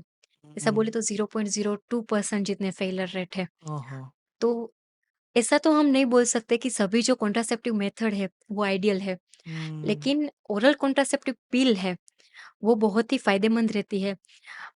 ऐसा हुँ। बोले तो 0.02% जितने फेलियर रेट है। हाँ, हाँ। तो ऐसा तो हम नहीं बोल सकते कि सभी जो कॉन्ट्रासेप्टिव मेथड है वो आइडियल है। हुँ, लेकिन ओरल कॉन्ट्रासेप्टिव पिल है, वो बहुत ही फ़ायदेमंद रहती है।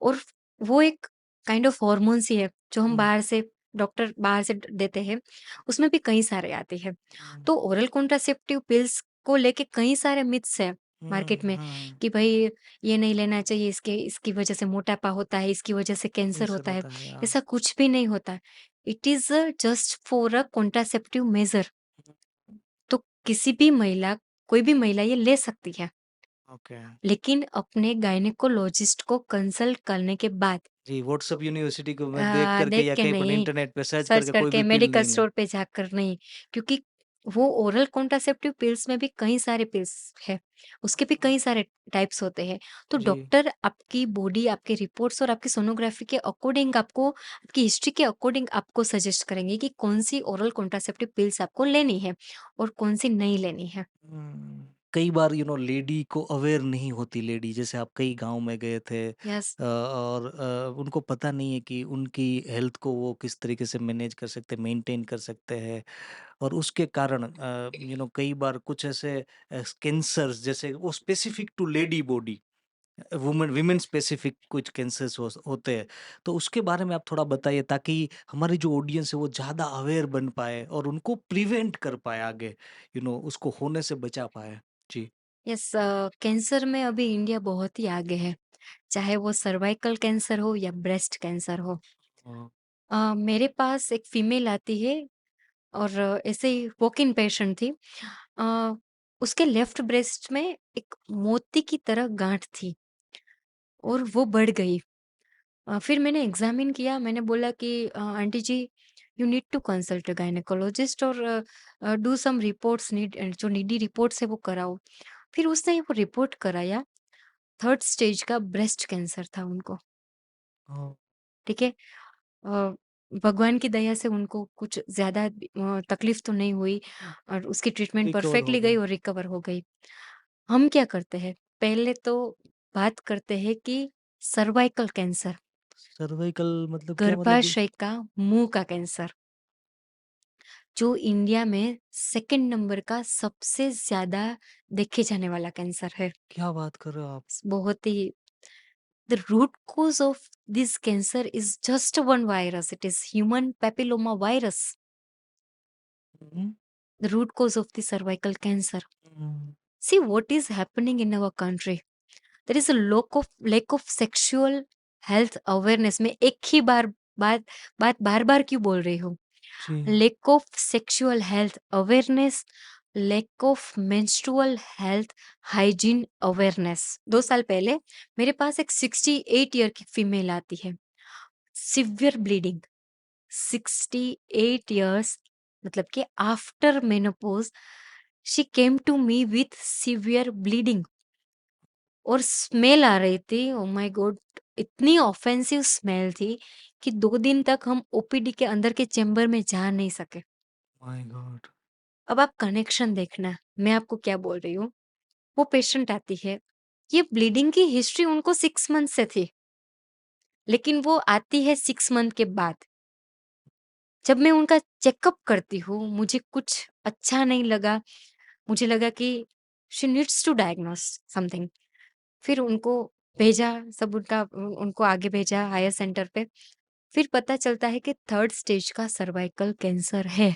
और वो एक काइंड ऑफ हॉर्मोन्स ही है, जो हम हुँ, बाहर से, डॉक्टर बाहर से देते हैं, उसमें भी कई सारे आते हैं। हुँ, तो ओरल कॉन्ट्रासेप्टिव पिल्स को लेके कई सारे मिथ्स हैं हुँ, मार्केट में हुँ। कि भाई ये नहीं लेना चाहिए, इसकी वजह से मोटापा होता है, इसकी वजह से कैंसर कैंसर होता है। होता है, ऐसा कुछ भी नहीं होता। It is just for a contraceptive measure. तो किसी भी महिला, कोई भी महिला ये ले सकती है, ओके। लेकिन अपने गायनेकोलॉजिस्ट को कंसल्ट करने के बाद। जी, व्हाट्सएप यूनिवर्सिटी को मैं देख कर के देख या के कहीं पर नहीं, इंटरनेट पे सर्च सर्च करके कोई करके भी पिल मेडिकल नहीं ले। स्टोर पे जाकर नहीं, क्योंकि वो ओरल कॉन्ट्रासेप्टिव पिल्स में भी कई सारे पिल्स हैं, उसके भी कई सारे टाइप्स होते हैं। तो जी। डॉक्टर आपकी बॉडी, आपके रिपोर्ट्स और आपकी सोनोग्राफी के अकॉर्डिंग आपको, आपकी हिस्ट्री के अकॉर्डिंग आपको सजेस्ट करेंगे कि कौन-सी ओरल कॉन्ट्रासेप्टिव पिल्स आपको लेनी है और कौन-सी नहीं लेनी है। हुँ। कई बार लेडी को अवेयर नहीं होती, लेडी जैसे आप कई गांव में गए थे यस, और उनको पता नहीं है कि उनकी हेल्थ को वो किस तरीके से मैनेज कर सकते हैं, मेंटेन कर सकते हैं। और उसके कारण कई बार कुछ ऐसे कैंसर्स जैसे वो specific to lady body, women women specific कुछ कैंसर्स होते हैं। तो उसके बारे में आप थोड़ा बताइए ताकि हमारी जो ऑडियंस है वो ज़्यादा अवेयर बन पाए और उनको प्रिवेंट कर पाए आगे, उसको होने से बचा पाए। जी। यस। कैंसर में अभी इंडिया बहुत ही आगे है, चाहे वो सर्वाइकल कैंसर हो या ब्रेस्ट कैंसर हो। हाँ। मेरे पास एक फीमेल आती है और ऐसे ही वॉक इन पेशेंट थी। अ, उसके लेफ्ट ब्रेस्ट में एक मोती की तरह गांठ थी और वो बढ़ गई। फिर मैंने एग्जामिन किया, मैंने बोला कि aunty ji, you need to consult a gynaecologist और डू सम रिपोर्ट्स, नीड जो नीडी रिपोर्ट्स है वो कराओ। फिर उसने वो रिपोर्ट कराया, थर्ड स्टेज का ब्रेस्ट कैंसर था उनको। हाँ, ठीक है। अ, भगवान की दया से उनको कुछ ज़्यादा तकलीफ तो नहीं हुई और उसकी ट्रीटमेंट रिकवर हो परफेक्टली गई गए। और रिकवर हो गई। हम क्या करते हैं, पहले तो बात करते हैं कि सर्वाइकल कैंसर, सर्वाइकल मतलब क्या मतलब? गर्भाशय का मुंह का कैंसर, जो इंडिया में सेकंड नंबर का सबसे ज़्यादा देखे जाने वाला कैंसर है। क्या बात कर रहे हो आप? बहुत ही, the root cause of this cancer is just one virus. It is human papilloma virus, hmm, the root cause of the cervical cancer. Hmm. See what is happening in our country. There is a lack of sexual health awareness. मैं एक ही बात बात बार-बार क्यों बोल रही हूँ? जी। Lack of sexual health awareness, lack of menstrual health hygiene awareness। 2 साल पहले मेरे पास एक 68 ईयर की फीमेल आती है। सिवियर ब्लीडिंग, 68 इयर्स, मतलब कि after menopause she came to me with severe bleeding और स्मेल आ रही थी। Oh my God! इतनी ऑफेंसिव स्मेल थी कि 2 दिन तक हम ओपीडी के अंदर के चैम्बर में जा नहीं सके। My God! अब आप कनेक्शन देखना, मैं आपको क्या बोल रही हूँ। वो पेशेंट आती है, ये ब्लीडिंग की हिस्ट्री उनको 6 मंथ से थी, लेकिन वो आती है 6 मंथ के बाद। जब मैं उनका चेकअप करती हूँ, मुझे कुछ अच्छा नहीं लगा। मुझे लगा कि she needs to diagnose something. फिर उनको भेजा, सब उनको आगे भेजा हायर सेंटर पे। फिर पता चलता है कि थर्ड स्टेज का सर्वाइकल कैंसर है।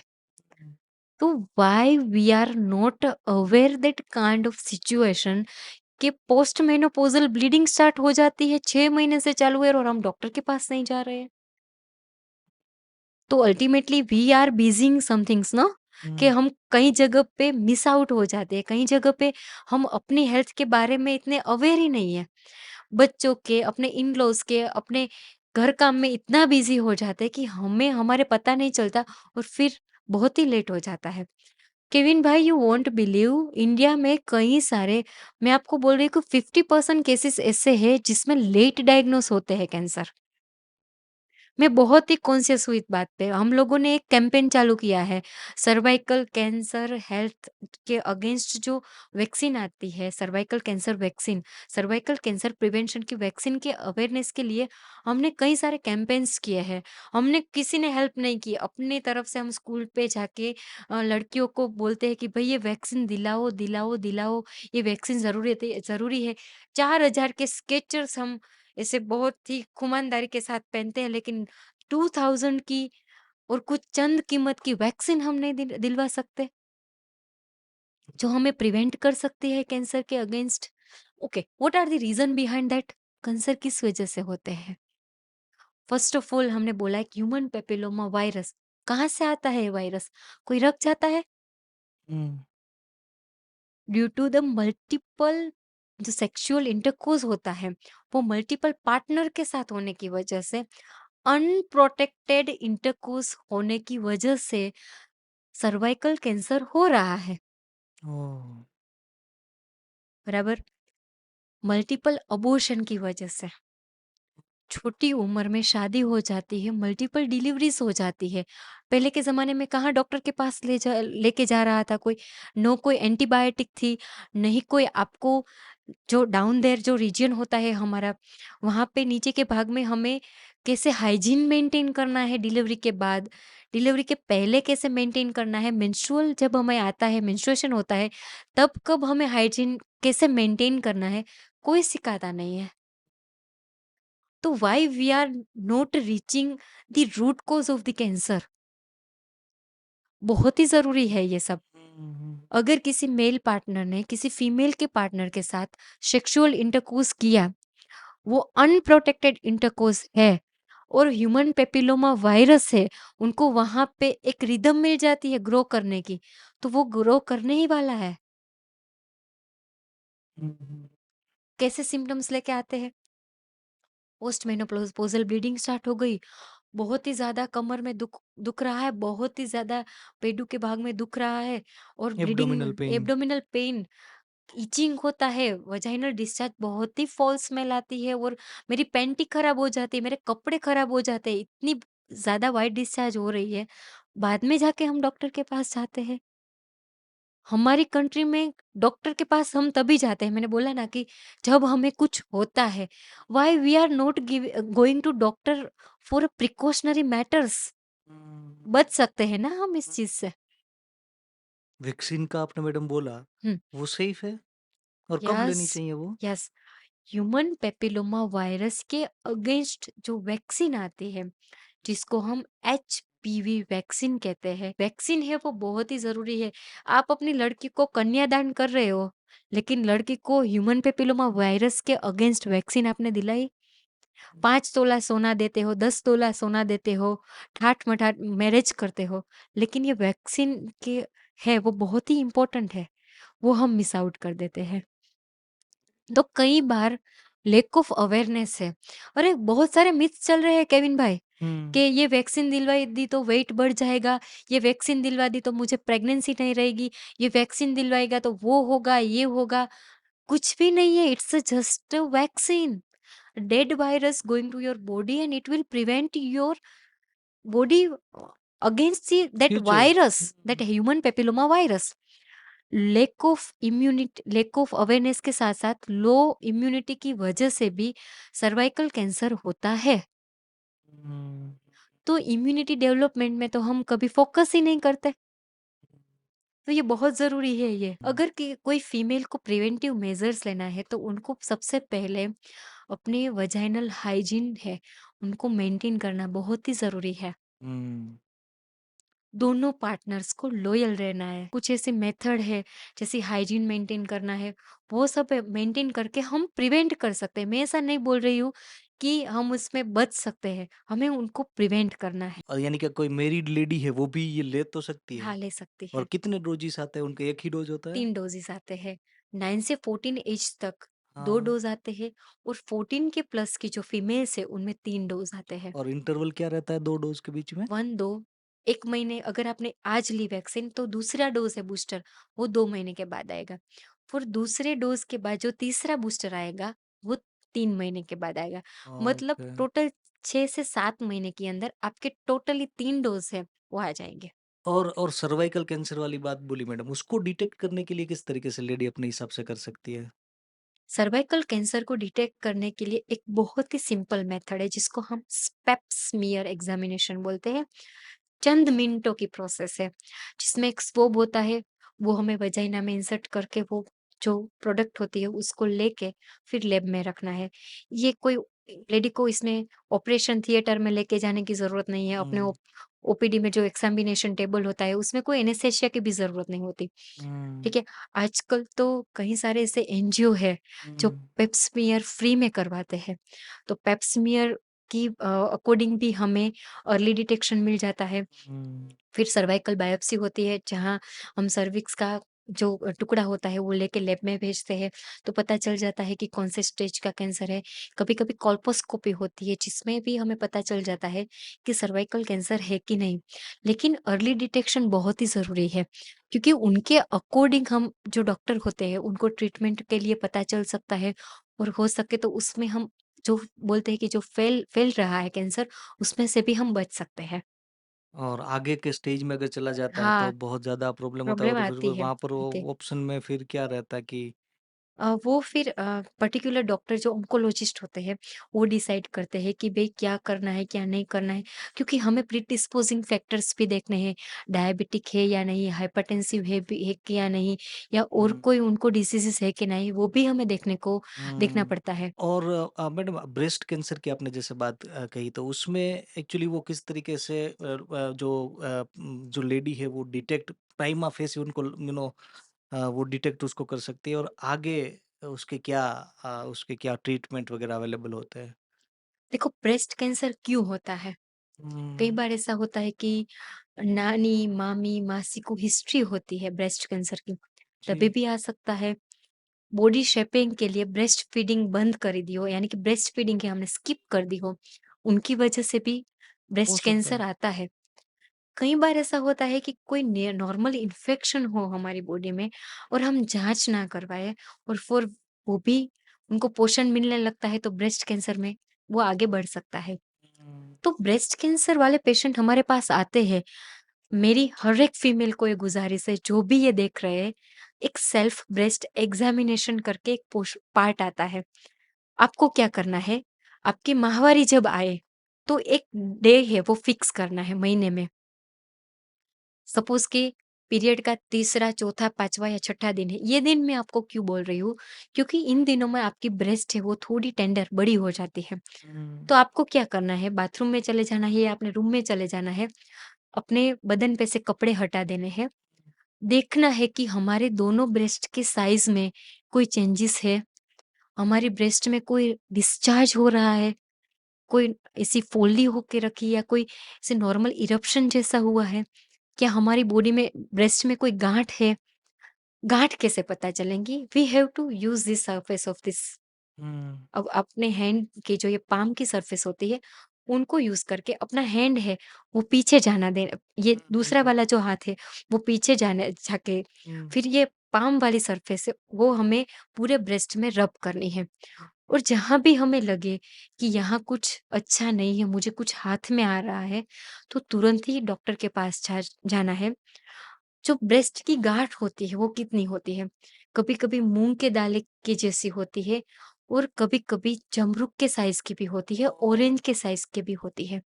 तो why we are not aware that kind of situation कि पोस्ट मेनोपॉज़ल ब्लीडिंग स्टार्ट हो जाती है, 6 महीने से चालू है और हम डॉक्टर के पास नहीं जा रहे हैं। तो ultimately we are missing some things ना, कि हुँ, हम कई जगह पे मिस आउट हो जाते हैं, कई जगह पे हम अपनी हेल्थ के बारे में इतने अवेयर ही नहीं है। बच्चों के, अपने इन-लॉज़ के, अपने घर काम में इतना बिज़ी हो जाते हैं कि हमें हमारे पता नहीं चलता और फिर बहुत ही लेट हो जाता है। केविन भाई, यू वोंट बिलीव, इंडिया में कई सारे, मैं आपको बोल रही हूँ कि 50% केसेस ऐसे हैं जिसमें लेट डायग्नोस होते हैं कैंसर। मैं बहुत ही कॉन्शियस हुई इस बात पे। हम लोगों ने एक कैंपेन चालू किया है, सर्वाइकल कैंसर हेल्थ के अगेंस्ट जो वैक्सीन आती है, cervical cancer vaccine, cervical cancer prevention की वैक्सीन के अवेयरनेस के लिए हमने कई सारे कैंपेन्स किए हैं। हमने किसी ने हेल्प नहीं की, अपनी तरफ से हम स्कूल पे जाके लड़कियों को बोलते हैं कि भई ये वैक्सीन दिलाओ, दिलाओ, दिलाओ, ये वैक्सीन ज़रूरी है। 4000 के स्केचर्स हम ऐसे बहुत ही खूमानदारी के साथ पहनते हैं, लेकिन 2000 की और कुछ चंद कीमत की वैक्सीन हम नहीं दिलवा सकते, जो हमें प्रिवेंट कर सकती है कैंसर के against. Okay, what are the reason behind that? Cancer किस वजह से होते हैं? फर्स्ट ऑफ ऑल हमने बोला है ह्यूमन पेपिलोमा वायरस। कहाँ से आता है ये वायरस? कोई रख जाता है हुँ। ड्यू टू द मल्टीपल, जो सेक्सुअल इंटरकोर्स होता है वो मल्टीपल पार्टनर के साथ होने की वजह से, अनप्रोटेक्टेड इंटरकोर्स होने की वजह से सर्वाइकल कैंसर हो रहा है। ओह! बराबर। मल्टीपल अबॉर्शन की वजह से, छोटी उम्र में शादी हो जाती है, मल्टीपल डिलीवरीज़ हो जाती है। पहले के ज़माने में कहाँ डॉक्टर के पास लेके जा रहा था कोई, नो कोई एंटीबायोटिक थी, नहीं कोई आपको जो डाउन देयर जो रीजन होता है हमारा, वहाँ पे नीचे के भाग में हमें कैसे हाइजीन मेंटेन करना है डिलीवरी के बाद, डिलीवरी के पहले कैसे मेंटेन करना है, मेंस्ट्रुअल जब हमें आता है, मेंस्ट्रुएशन होता है, तब कब हमें हाइजीन कैसे मेंटेन करना है, कोई सिखाता नहीं है। तो why we are not reaching the root cause of the cancer? बहुत ही ज़रूरी है ये सब। हुँ, हुँ। अगर किसी मेल पार्टनर ने किसी फीमेल के पार्टनर के साथ सेक्सुअल इंटरकोर्स किया, वो अनप्रोटेक्टेड इंटरकोर्स है और ह्यूमन पेपिलोमा वायरस है, उनको वहाँ पे एक रिदम मिल जाती है ग्रो करने की, तो वो ग्रो करने ही वाला है। हुँ, हुँ। कैसे सिम्पटम्स लेके आते हैं? पोस्ट मेनोपॉज़ल ब्लीडिंग स्टार्ट हो गई, बहुत ही ज़्यादा कमर में दुख दुख रहा है, बहुत ही ज़्यादा पेडू के भाग में दुख रहा है और abdominal bleeding, pain. Abdominal pain, itching होता है, वजाइनल डिस्चार्ज बहुत ही फॉल स्मेल आती है और मेरी पैंट ही खराब हो जाती है, मेरे कपड़े खराब हो जाते हैं, इतनी ज़्यादा व्हाइट डिस्चार्ज हो रही है। बाद में जाके हम डॉक्टर के पास जाते हैं। हमारी कंट्री में डॉक्टर के पास हम तभी जाते हैं, मैंने बोला ना कि जब हमें कुछ होता है। Why we are not going to doctor for precautionary matters? Hmm. बच सकते हैं ना हम इस चीज से। वैक्सीन का आपने मैडम बोला, हम्म। वो सेफ है? और कब यस। लेनी चाहिए वो? यस। ह्यूमन पेपिलोमा वायरस के अगेंस्ट जो वैक्सीन आती है, जिसको हम HPV वैक्सीन कहते हैं, वैक्सीन है वो बहुत ही ज़रूरी है। आप अपनी लड़की को कन्यादान कर रहे हो, लेकिन लड़की को ह्यूमन पेपिलोमा वायरस के अगेंस्ट वैक्सीन आपने दिलाई। 5 तोला सोना देते हो, 10 तोला सोना देते हो, ठाट-मठाट मैरिज करते हो, लेकिन ये वैक्सीन के है वो बहुत ही इम्पोर्टेंट है, वो हम मिस आउट कर देते हैं। तो कई बार लैक ऑफ अवेयरनेस है। अरे! बहुत सारे मिथ्स चल रहे हैं केविन भाई, कि हुँ। ये वैक्सीन दिलवाई दी तो वेट बढ़ जाएगा, ये वैक्सीन दिलवा दी तो मुझे प्रेगनेंसी नहीं रहेगी, ये वैक्सीन दिलवाएगा तो वो होगा, ये होगा। कुछ भी नहीं है, it's just a vaccine. Dead virus going to your body and it will prevent your body against that future. virus, that हुँ। human papilloma virus. Lack of immunity, lack of awareness के साथ साथ लो इम्यूनिटी की वजह से भी cervical cancer होता है। हुँ। तो इम्यूनिटी डेवलपमेंट में तो हम कभी फोकस ही नहीं करते। तो ये बहुत ज़रूरी है ये। हुँ। अगर कि कोई फीमेल को प्रिवेंटिव मेजर्स लेना है तो उनको सबसे पहले अपने वजाइनल हाइजीन है, उनको मेंटेन करना बहुत ही ज़रूरी है। हुँ। दोनों पार्टनर्स को लॉयल रहना है। कुछ ऐसे मेथड है, जैसे हाइजीन मेंटेन करना है, वो सब मेंटेन करके हम प्रिवेंट कर सकते हैं। मैं ऐसा नहीं बोल रही हूँ कि हम उसमें बच सकते हैं, हमें उनको प्रिवेंट करना है। और यानी कि कोई मैरिड लेडी है वो भी ये ले तो सकती हाँ, है? ले सकती और है। कितने डोज़िस आते हैं उनके, एक ही डोज़ होता है? 3 डोज़ेज़ आते हैं। 9 से 14 एज तक 2 हाँ। डोज़ आते हैं और 14 के प्लस की जो फीमेल्स है, उनमें 3 डोज़ आते हैं। और इंटरवल क्या रहता है 2 डोज़ के बीच में? 1, 2, 1 महीने अगर आपने आज ली वैक्सीन तो दूसरा डोज़ है बूस्टर, वो 2 महीने के बाद आएगा। फिर दूसरे डोज़ के बाद जो तीसरा बूस्टर आएगा, वो 3 महीने के बाद आएगा। मतलब ओके। टोटल 6 से 7 महीने के अंदर आपके टोटली 3 डोज़ है, वो आ जाएँगे। और सर्वाइकल कैंसर वाली बात बोली मैडम, उसको डिटेक्ट करने के लिए किस तरीके से लेडी अपने हिसाब से कर सकती है? सर्वाइकल कैंसर को डिटेक्ट करने के लिए एक बहुत ही सिंपल मेथड है जिसको हम स्पेप स्मीयर एग्जामिनेशन बोलते हैं। चंद मिनटों की प्रोसेस है जिसमें एक स्वब होता है, वो हमें वजाइना में इंसर्ट करके वो जो प्रोडक्ट होती है उसको लेके फिर लैब में रखना है। ये कोई लेडी को इसमें ऑपरेशन थिएटर में लेके जाने की ज़रूरत नहीं है। अपने हुँ। ओपीडी में जो एग्जामिनेशन टेबल होता है उसमें कोई एनेस्थेसिया की भी ज़रूरत नहीं होती। हुँ। ठीक है? आजकल तो कई सारे ऐसे एनजीओ है जो हुँ। पेप स्मीयर फ्री में करवाते हैं। तो पेप स्मीयर की अकॉर्डिंग भी हमें अर्ली डिटेक्शन मिल जाता है। हुँ। फिर सर्वाइकल बायोप्सी होती है जहाँ हम सर्विक्स का जो टुकड़ा होता है वो लेके लैब में भेजते हैं, तो पता चल जाता है कि कौन से स्टेज का कैंसर है। कभी-कभी कोल्पोस्कोपी होती है जिसमें भी हमें पता चल जाता है कि सर्वाइकल कैंसर है कि नहीं। लेकिन अर्ली डिटेक्शन बहुत ही ज़रूरी है क्योंकि उनके अकॉर्डिंग हम जो डॉक्टर होते हैं उनको ट्रीटमेंट के लिए पता चल सकता है और हो सके तो उसमें हम जो बोलते हैं कि जो फैल फैल रहा है कैंसर, उसमें से भी हम बच सकते हैं। और आगे के स्टेज में अगर चला जाता है तो हाँ, बहुत ज़्यादा प्रॉब्लम होता है प्रॉब्लम और फिर आती वो है। वहाँ पर आती वो ऑप्शन में फिर क्या रहता है कि वो फिर पर्टिकुलर डॉक्टर जो ऑन्कोलॉजिस्ट होते हैं, वो डिसाइड करते हैं कि भई क्या करना है, क्या नहीं करना है। क्योंकि हमें प्रीडिस्पोज़िंग फैक्टर्स भी देखने हैं, डायबिटिक है या नहीं, हाइपरटेंसिव है कि या नहीं, या और हुँ, कोई उनको डिसीज़ेज़ है कि नहीं, वो भी हमें देखना हुँ। पड़ता है। और मैडम ब्रेस्ट कैंसर की आपने जैसे बात कही तो उसमें एक्चुअली वो किस तरीके से जो लेडी है वो डिटेक्ट प्राइमा फेसी उनको वो डिटेक्ट उसको कर सकती है और आगे उसके क्या ट्रीटमेंट वगैरह अवेलेबल होते हैं? देखो, ब्रेस्ट कैंसर क्यों होता है? कई हुँ, बार ऐसा होता है कि नानी, मामी, मासी को हिस्ट्री होती है ब्रेस्ट कैंसर की, तभी जी, भी आ सकता है। बॉडी शेपिंग के लिए ब्रेस्ट फीडिंग बंद कर दी हो, यानी कि ब्रेस्ट फीडिंग की हमने स्किप कर दी हो, उनकी वजह से भी हो ब्रेस्ट सकता कैंसर है। आता है। कई बार ऐसा होता है कि कोई नॉर्मल इन्फेक्शन हो हमारी बॉडी में और हम जांच ना करवाए, और फिर वो भी उनको पोषण मिलने लगता है, तो ब्रेस्ट कैंसर में वो आगे बढ़ सकता है। हुँ, तो ब्रेस्ट कैंसर वाले पेशेंट हमारे पास आते हैं। मेरी हर एक फीमेल को ये गुज़ारिश है, जो भी ये देख रहे हैं, एक सेल्फ ब्रेस्ट एग्ज़ामिनेशन करके एक पार्ट आता है। आपको क्या करना है, आपकी माहवारी जब आए, तो एक डे है वो फिक्स करना है महीने में। सपोज़ कि पीरियड का तीसरा, चौथा, 5वाँ या छठा दिन है। ये दिन मैं आपको क्यों बोल रही हूँ, क्योंकि इन दिनों में आपकी ब्रेस्ट है वो थोड़ी टेंडर बड़ी हो जाती है। हुँ, तो आपको क्या करना है, बाथरूम में चले जाना है या अपने रूम में चले जाना है, अपने बदन पे से कपड़े हटा देने हैं। देखना है कि हमारे दोनों ब्रेस्ट के साइज़ में कोई चेंजेस है, हमारी ब्रेस्ट में कोई डिस्चार्ज हो रहा है, कोई ऐसी फोल्डी होके रखी है या कोई ऐसे नॉर्मल इरप्शन जैसा हुआ है, क्या हमारी बॉडी में ब्रेस्ट में कोई गाँठ है? गाँठ कैसे पता चलेंगी? We have to use this surface of this. Hmm, अब अपने हैंड की जो ये पाम की सरफेस होती है, उनको यूज़ करके अपना हैंड है, वो पीछे जाना देना, ये हुँ, दूसरा बिल्कुल। वाला जो हाथ है, वो पीछे जाने जाके हुँ, फिर ये पाम वाली सरफेस है, वो हमें पूरे ब्रेस्ट में रब करनी है। और जहाँ भी हमें लगे कि यहाँ कुछ अच्छा नहीं है, मुझे कुछ हाथ में आ रहा है, तो तुरंत ही डॉक्टर के पास जाना है। जो ब्रेस्ट की गाँठ होती है, वो कितनी होती है? कभी-कभी मूँग के दाने की जैसी होती है और कभी-कभी जमरूख के साइज़ की भी होती है, ऑरेंज के साइज़ की भी होती है।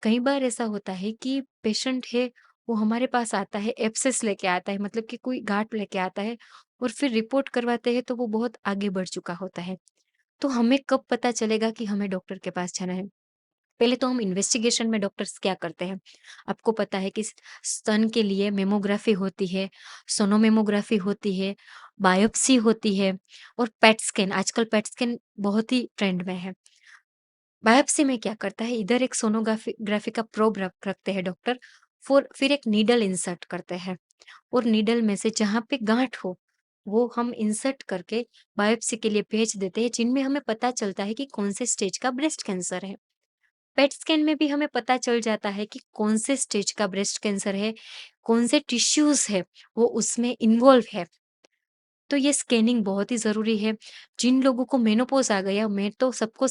कई बार ऐसा होता है कि पेशेंट है, वो हमारे पास आता है, एब्सेस लेके आता है, मतलब कि कोई गाँठ लेके आता है, और फिर रिपोर्ट करवाते हैं तो वो बहुत आगे बढ़ चुका होता है। तो हमें कब पता चलेगा कि हमें डॉक्टर के पास जाना है? पहले तो हम इन्वेस्टिगेशन में डॉक्टर्स क्या करते हैं, आपको पता है कि स्तन के लिए मेमोग्राफी होती है, सोनोमेमोग्राफी होती है, बायोप्सी होती है और पेट स्कैन, आजकल पेट स्कैन बहुत ही ट्रेंड में है। बायोप्सी में क्या करता है, इधर एक सोनोग्राफी ग्राफी का प्रोब रखते हैं डॉक्टर, फिर एक नीडल इंसर्ट करते हैं और नीडल में से जहाँ पे गांठ हो, वो हम इंसर्ट करके बायोप्सी के लिए भेज देते हैं, जिनमें हमें पता चलता है कि कौन से स्टेज का ब्रेस्ट कैंसर है। पेट स्कैन में भी हमें पता चल जाता है कि कौन से स्टेज का ब्रेस्ट कैंसर है, कौन से टिश्यूज़ है, वो उसमें इन्वॉल्व है। तो ये स्कैनिंग बहुत ही ज़रूरी है। जिन लोगों को मेनोपॉज़ आ गया, मैं तो सबको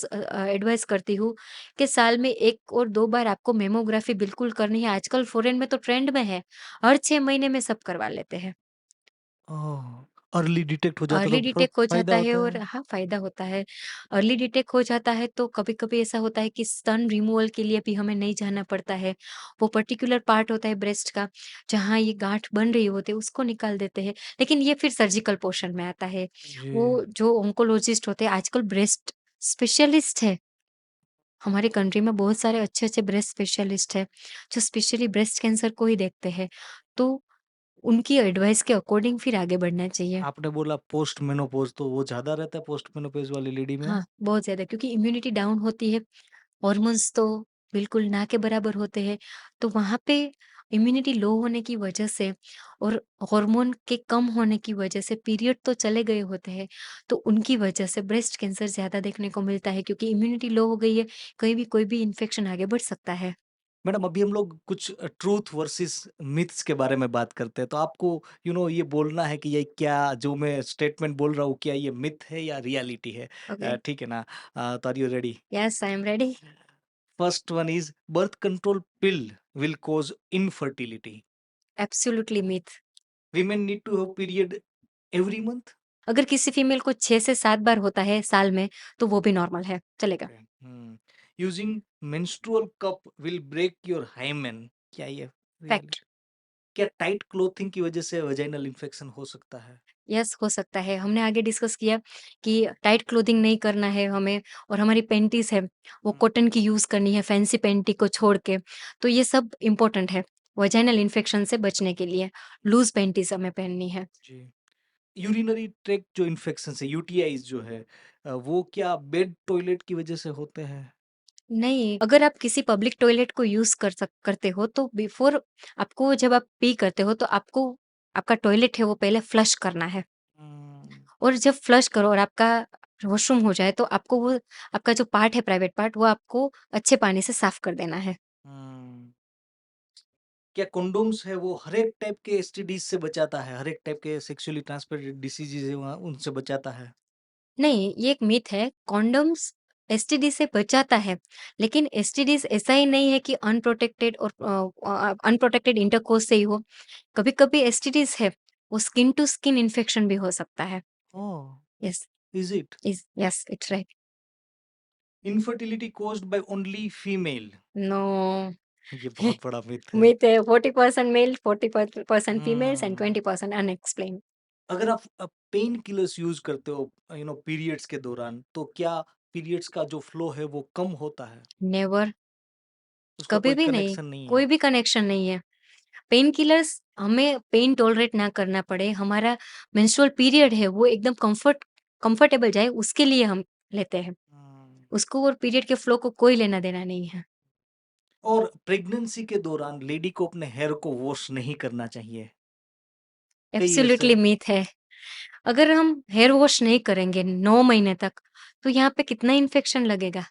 एडवाइस करती हूँ कि साल में 1 और 2 बार आपको मेमोग्राफी बिल्कुल करनी है। आजकल फ़ॉरेन में तो ट्रेंड में है, हर 6 महीने में सब करवा लेते हैं। ओह! अर्ली डिटेक्ट हो जाता अर्ली तो डिटेक्ट हो फ़ायदा जाता है होता और है। हाँ, फ़ायदा होता है। अर्ली डिटेक्ट हो जाता है तो कभी-कभी ऐसा होता है कि स्तन रिमूवल के लिए भी हमें नहीं जाना पड़ता है। वो पर्टिकुलर पार्ट होता है ब्रेस्ट का, जहाँ ये गाँठ बन रही होती है, उसको निकाल देते हैं। लेकिन ये फिर सर्जिकल पोर्शन में आता है। जी। वो जो ऑन्कोलॉजिस्ट होते हैं, आजकल ब्रेस्ट स्पेशलिस्ट है। हमारे कंट्री में बहुत सारे अच्छे-अच्छे ब्रेस्ट स्पेशलिस्ट हैं, जो स्पेशली ब्रेस्ट कैंसर को ही देखते हैं। तो उनकी एडवाइस के अकॉर्डिंग फिर आगे बढ़ना चाहिए। आपने बोला पोस्ट मेनोपॉज़ तो वो ज़्यादा रहता है पोस्ट मेनोपॉज़ वाली लेडी में? हाँ, बहुत ज़्यादा, क्योंकि इम्यूनिटी डाउन होती है, हॉर्मोन्स तो बिल्कुल ना के बराबर होते हैं, तो वहाँ पे इम्यूनिटी लो होने की वजह से और हार्मोन के कम होने की वजह से पीरियड तो चले गए होते हैं, तो उनकी वजह से ब्रेस्ट कैंसर ज़्यादा देखने को मिलता है, क्योंकि इम्यूनिटी लो हो गई है, कहीं भी कोई भी इन्फेक्शन आगे बढ़ सकता है। मैडम अभी हम लोग कुछ ट्रूथ वर्सेस मिथ्स के बारे में बात करते हैं, तो आपको ये बोलना है कि ये क्या जो मैं स्टेटमेंट बोल रहा हूँ, क्या ये मिथ है या रियलिटी है? ओके, ठीक है ना? तो are you ready? Yes I am ready. First one is birth control pill will cause infertility. Absolutely myth. Women need to have period every month. अगर किसी फीमेल को 6 से 7 बार होता है साल में, तो वो भी नॉर्मल है, चलेगा। Using menstrual cup will break your hymen. क्या ये रियलिटी? फैक्ट। क्या टाइट क्लोथिंग की वजह से वजाइनल इन्फेक्शन हो सकता है? यस, हो सकता है। हमने आगे डिस्कस किया कि टाइट क्लोथिंग नहीं करना है हमें, और हमारी पैंटीज़ है, वो हम्म, कॉटन की यूज़ करनी है, फैंसी पैंटी को छोड़ के। तो ये सब इम्पोर्टेंट है, वजाइनल इन्फेक्शन से बचने के लिए। लूज़ पैंटीज़ हमें पहननी है। जी। यूरिनरी ट्रैक्ट जो इन्फेक्शन है, यूटीआईज जो है, वो क्या बेड टॉयलेट की वजह से होते हैं? नहीं, अगर आप किसी पब्लिक टॉयलेट को यूज़ करते हो, तो बिफ़ोर आपको, जब आप पी करते हो, तो आपको आपका टॉयलेट है वो पहले फ्लश करना है। हम्म, और जब फ्लश करो और आपका वॉशरूम हो जाए, तो आपको वो, आपका जो पार्ट है, प्राइवेट पार्ट, वो आपको अच्छे पानी से साफ कर देना है। हम्म। क्या कंडोम्स है वो हर एक टाइप के एसटीडीज से बचाता है, हर एक टाइप के सेक्सुअली ट्रांसमिटेड डिसीजेज है वहाँ उनसे बचाता है? नहीं, ये एक मिथ है, कॉन्डोम्स एसटीडी से बचाता है, लेकिन एसटीडीज़ ऐसा ही नहीं है कि अनप्रोटेक्टेड और अनप्रोटेक्टेड इंटरकोर्स से ही हो। कभी-कभी एसटीडीज़ है, वो स्किन टू स्किन इन्फेक्शन भी हो सकता है। Oh, yes, is it? Yes, it's right. Infertility caused by only female. No. ये बहुत बड़ा मिथ है। मिथ है, 40% male, 40% females and hmm. 20% unexplained. अगर आप पेन किलर्स यूज करते हो पीरियड्स के दौरान, तो क्या पीरियड्स का जो फ्लो है वो कम होता है? नेवर, उसका कभी कोई भी नहीं, कनेक्शन नहीं है? कोई भी कनेक्शन नहीं है। पेन किलर्स, हमें पेन टॉलरेट ना करना पड़े, हमारा मेंस्ट्रुअल पीरियड है वो एकदम कंफर्टेबल जाए, उसके लिए हम लेते हैं। हम्म। उसको और पीरियड के फ्लो को कोई लेना-देना नहीं है। और प्रेगनेंसी के दौरान लेडी को अपने हेयर को वॉश नहीं करना चाहिए। कई ऐसे एब्सोल्युटली मिथ है। अगर हम हेयर वॉश नहीं करेंगे 9 महीने तक, तो यहाँ पे कितना इन्फेक्शन लगेगा।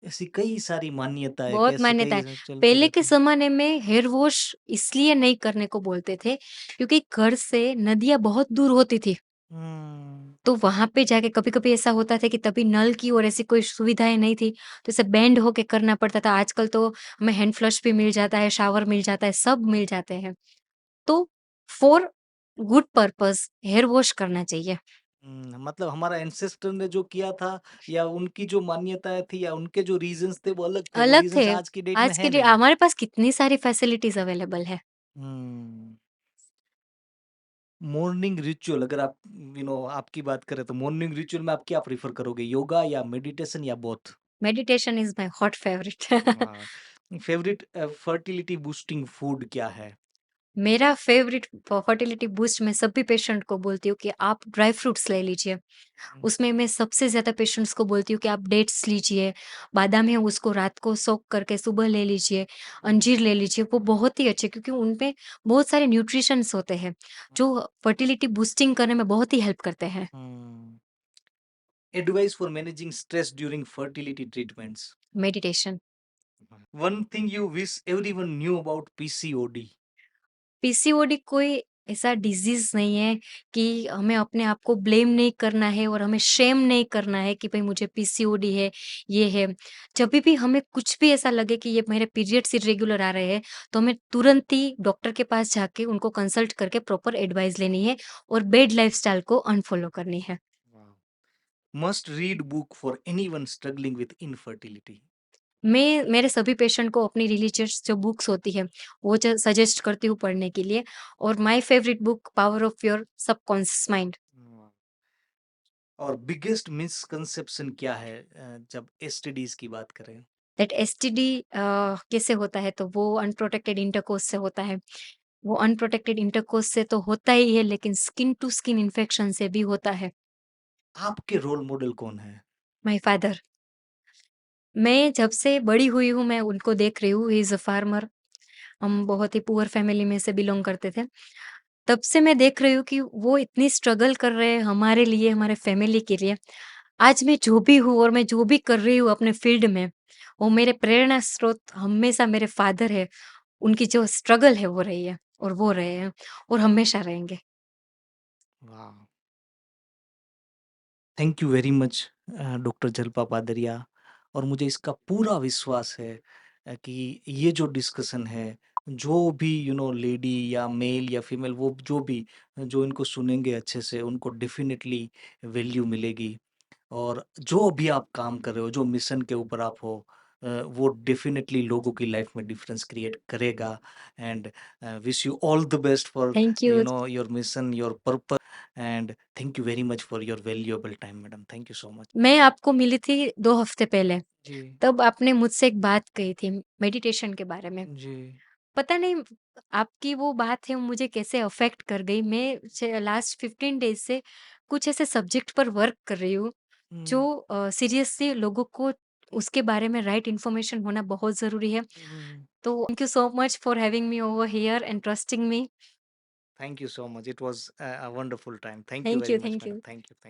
ऐसी कई सारी मान्यताएं बहुत कैसे मान्यता कई है। ऐसे चलती पहले के रहती है। ज़माने में हेयर वॉश इसलिए नहीं करने को बोलते थे, क्योंकि घर से नदियाँ बहुत दूर होती थी। हम्म। तो वहाँ पे जाके कभी-कभी ऐसा होता था कि तभी नल की और ऐसी कोई सुविधाएँ नहीं थी, तो इसे बेंड होके करना पड़ता था। आजकल तो हमें हैंड फ्लश भी मिल जाता है, शावर मिल जाता है, सब मिल जाते हैं। तो for good purpose hair wash करना चाहिए। मतलब हमारा एंसेस्टर ने जो किया था, या उनकी जो मान्यताएं थी, या उनके जो रीजंस थे वो अलग थे, वो अलग थे, रीजंस आज की डेट में आज है की डे नहीं। हमारे पास कितनी सारी फैसिलिटीज़ अवेलेबल है। हम्म। मॉर्निंग रिचुअल, अगर आप आपकी बात करें तो मॉर्निंग रिचुअल में आप क्या प्रीफर करोगे, योगा या मेडिटेशन या both? Meditation is my hot favourite. Favourite fertility boosting food क्या है? मेरा फेवरेट फर्टिलिटी बूस्ट, मैं सभी पेशेंट को बोलती हूँ कि आप ड्राई फ्रूट्स ले लीजिए। हम्म, उसमें मैं सबसे ज़्यादा पेशेंट्स को बोलती हूँ कि आप डेट्स लीजिए, बादाम है उसको रात को सोक करके सुबह ले लीजिए, हम्म, अंजीर ले लीजिए, वो बहुत ही अच्छे, क्योंकि उनमें बहुत सारे न्यूट्रिशंस होते हैं, जो फर्टिलिटी बूस्टिंग करने में बहुत ही हेल्प करते हैं। Hmm. Advice for managing stress during fertility treatments. Meditation. One thing you wish everyone knew about PCOD. PCOD कोई ऐसा डिज़ीज़ नहीं है कि हमें अपने आप को ब्लेम नहीं करना है और हमें शेम नहीं करना है कि भई मुझे पीसीओडी है, ये है। जभी भी हमें कुछ भी ऐसा लगे कि ये मेरे पीरियड्स इर्रेगुलर आ रहे हैं, तो हमें तुरंत ही डॉक्टर के पास जाके उनको कंसल्ट करके प्रॉपर एडवाइस लेनी है और बैड लाइफ़स्टाइल को अनफ़ॉलो करनी है। Must read book for anyone struggling with infertility. मैं मेरे सभी पेशेंट को अपनी रिलीजियस जो बुक्स होती है, वो सजेस्ट करती हूँ पढ़ने के लिए, और my favourite book power of your subconscious mind. और बिगेस्ट मिसकंसेप्शन क्या है जब एसटीडीज की बात करें? दैट एसटीडी कैसे होता है, तो वो अनप्रोटेक्टेड इंटरकोर्स से होता है। वो अनप्रोटेक्टेड इंटरकोर्स से तो होता ही है, लेकिन स्किन टू स्किन इन्फेक्शन से भी होता है। आपके रोल मॉडल कौन है? माय फादर, मैं जब से बड़ी हुई हूँ मैं उनको देख रही हूँ, ही इज़ अ फार्मर। हम बहुत ही पुअर फैमिली में से बिलॉन्ग करते थे। तब से मैं देख रही हूँ कि वो इतनी स्ट्रगल कर रहे हैं हमारे लिए, हमारे फैमिली के लिए। आज मैं जो भी हूँ और मैं जो भी कर रही हूँ अपने फील्ड में, वो मेरे प्रेरणा स्रोत हमेशा मेरे फादर है, उनकी जो स्ट्रगल है वो रही है और वो रहे हैं और हमेशा रहेंगे। वाह! Thank you very much doctor Jalpa Padaria. और मुझे इसका पूरा विश्वास है कि ये जो डिस्कशन है, जो भी लेडी या मेल या फीमेल, वो जो भी जो इनको सुनेंगे अच्छे से, उनको डेफ़िनेटली वैल्यू मिलेगी। और जो भी आप काम कर रहे हो, जो मिशन के ऊपर आप हो, वो डेफ़िनेटली लोगों की लाइफ़ में डिफ़रेंस क्रिएट करेगा। And wish you all the best for thank you. Your mission, your purpose. And thank you very much for your valuable time madam. Thank you so much. मैं आपको मिली थी 2 हफ्ते पहले, जी, तब आपने मुझसे एक बात कही थी मेडिटेशन के बारे में। जी। पता नहीं आपकी वो बात है मुझे कैसे अफ़ेक्ट कर गई। मैं लास्ट 15 डेज़ से कुछ ऐसे सब्जेक्ट पर वर्क कर रही हूँ, जो हुँ, सीरियसली लोगों को उसके बारे में राइट इन्फॉर्मेशन होना बहुत ज़रूरी है। हुँ। तो thank you so much for having me over here and trusting me. Thank you so much. It was a wonderful time. Thank you thank very you, much, thank madam. You. Thank you. Thank you.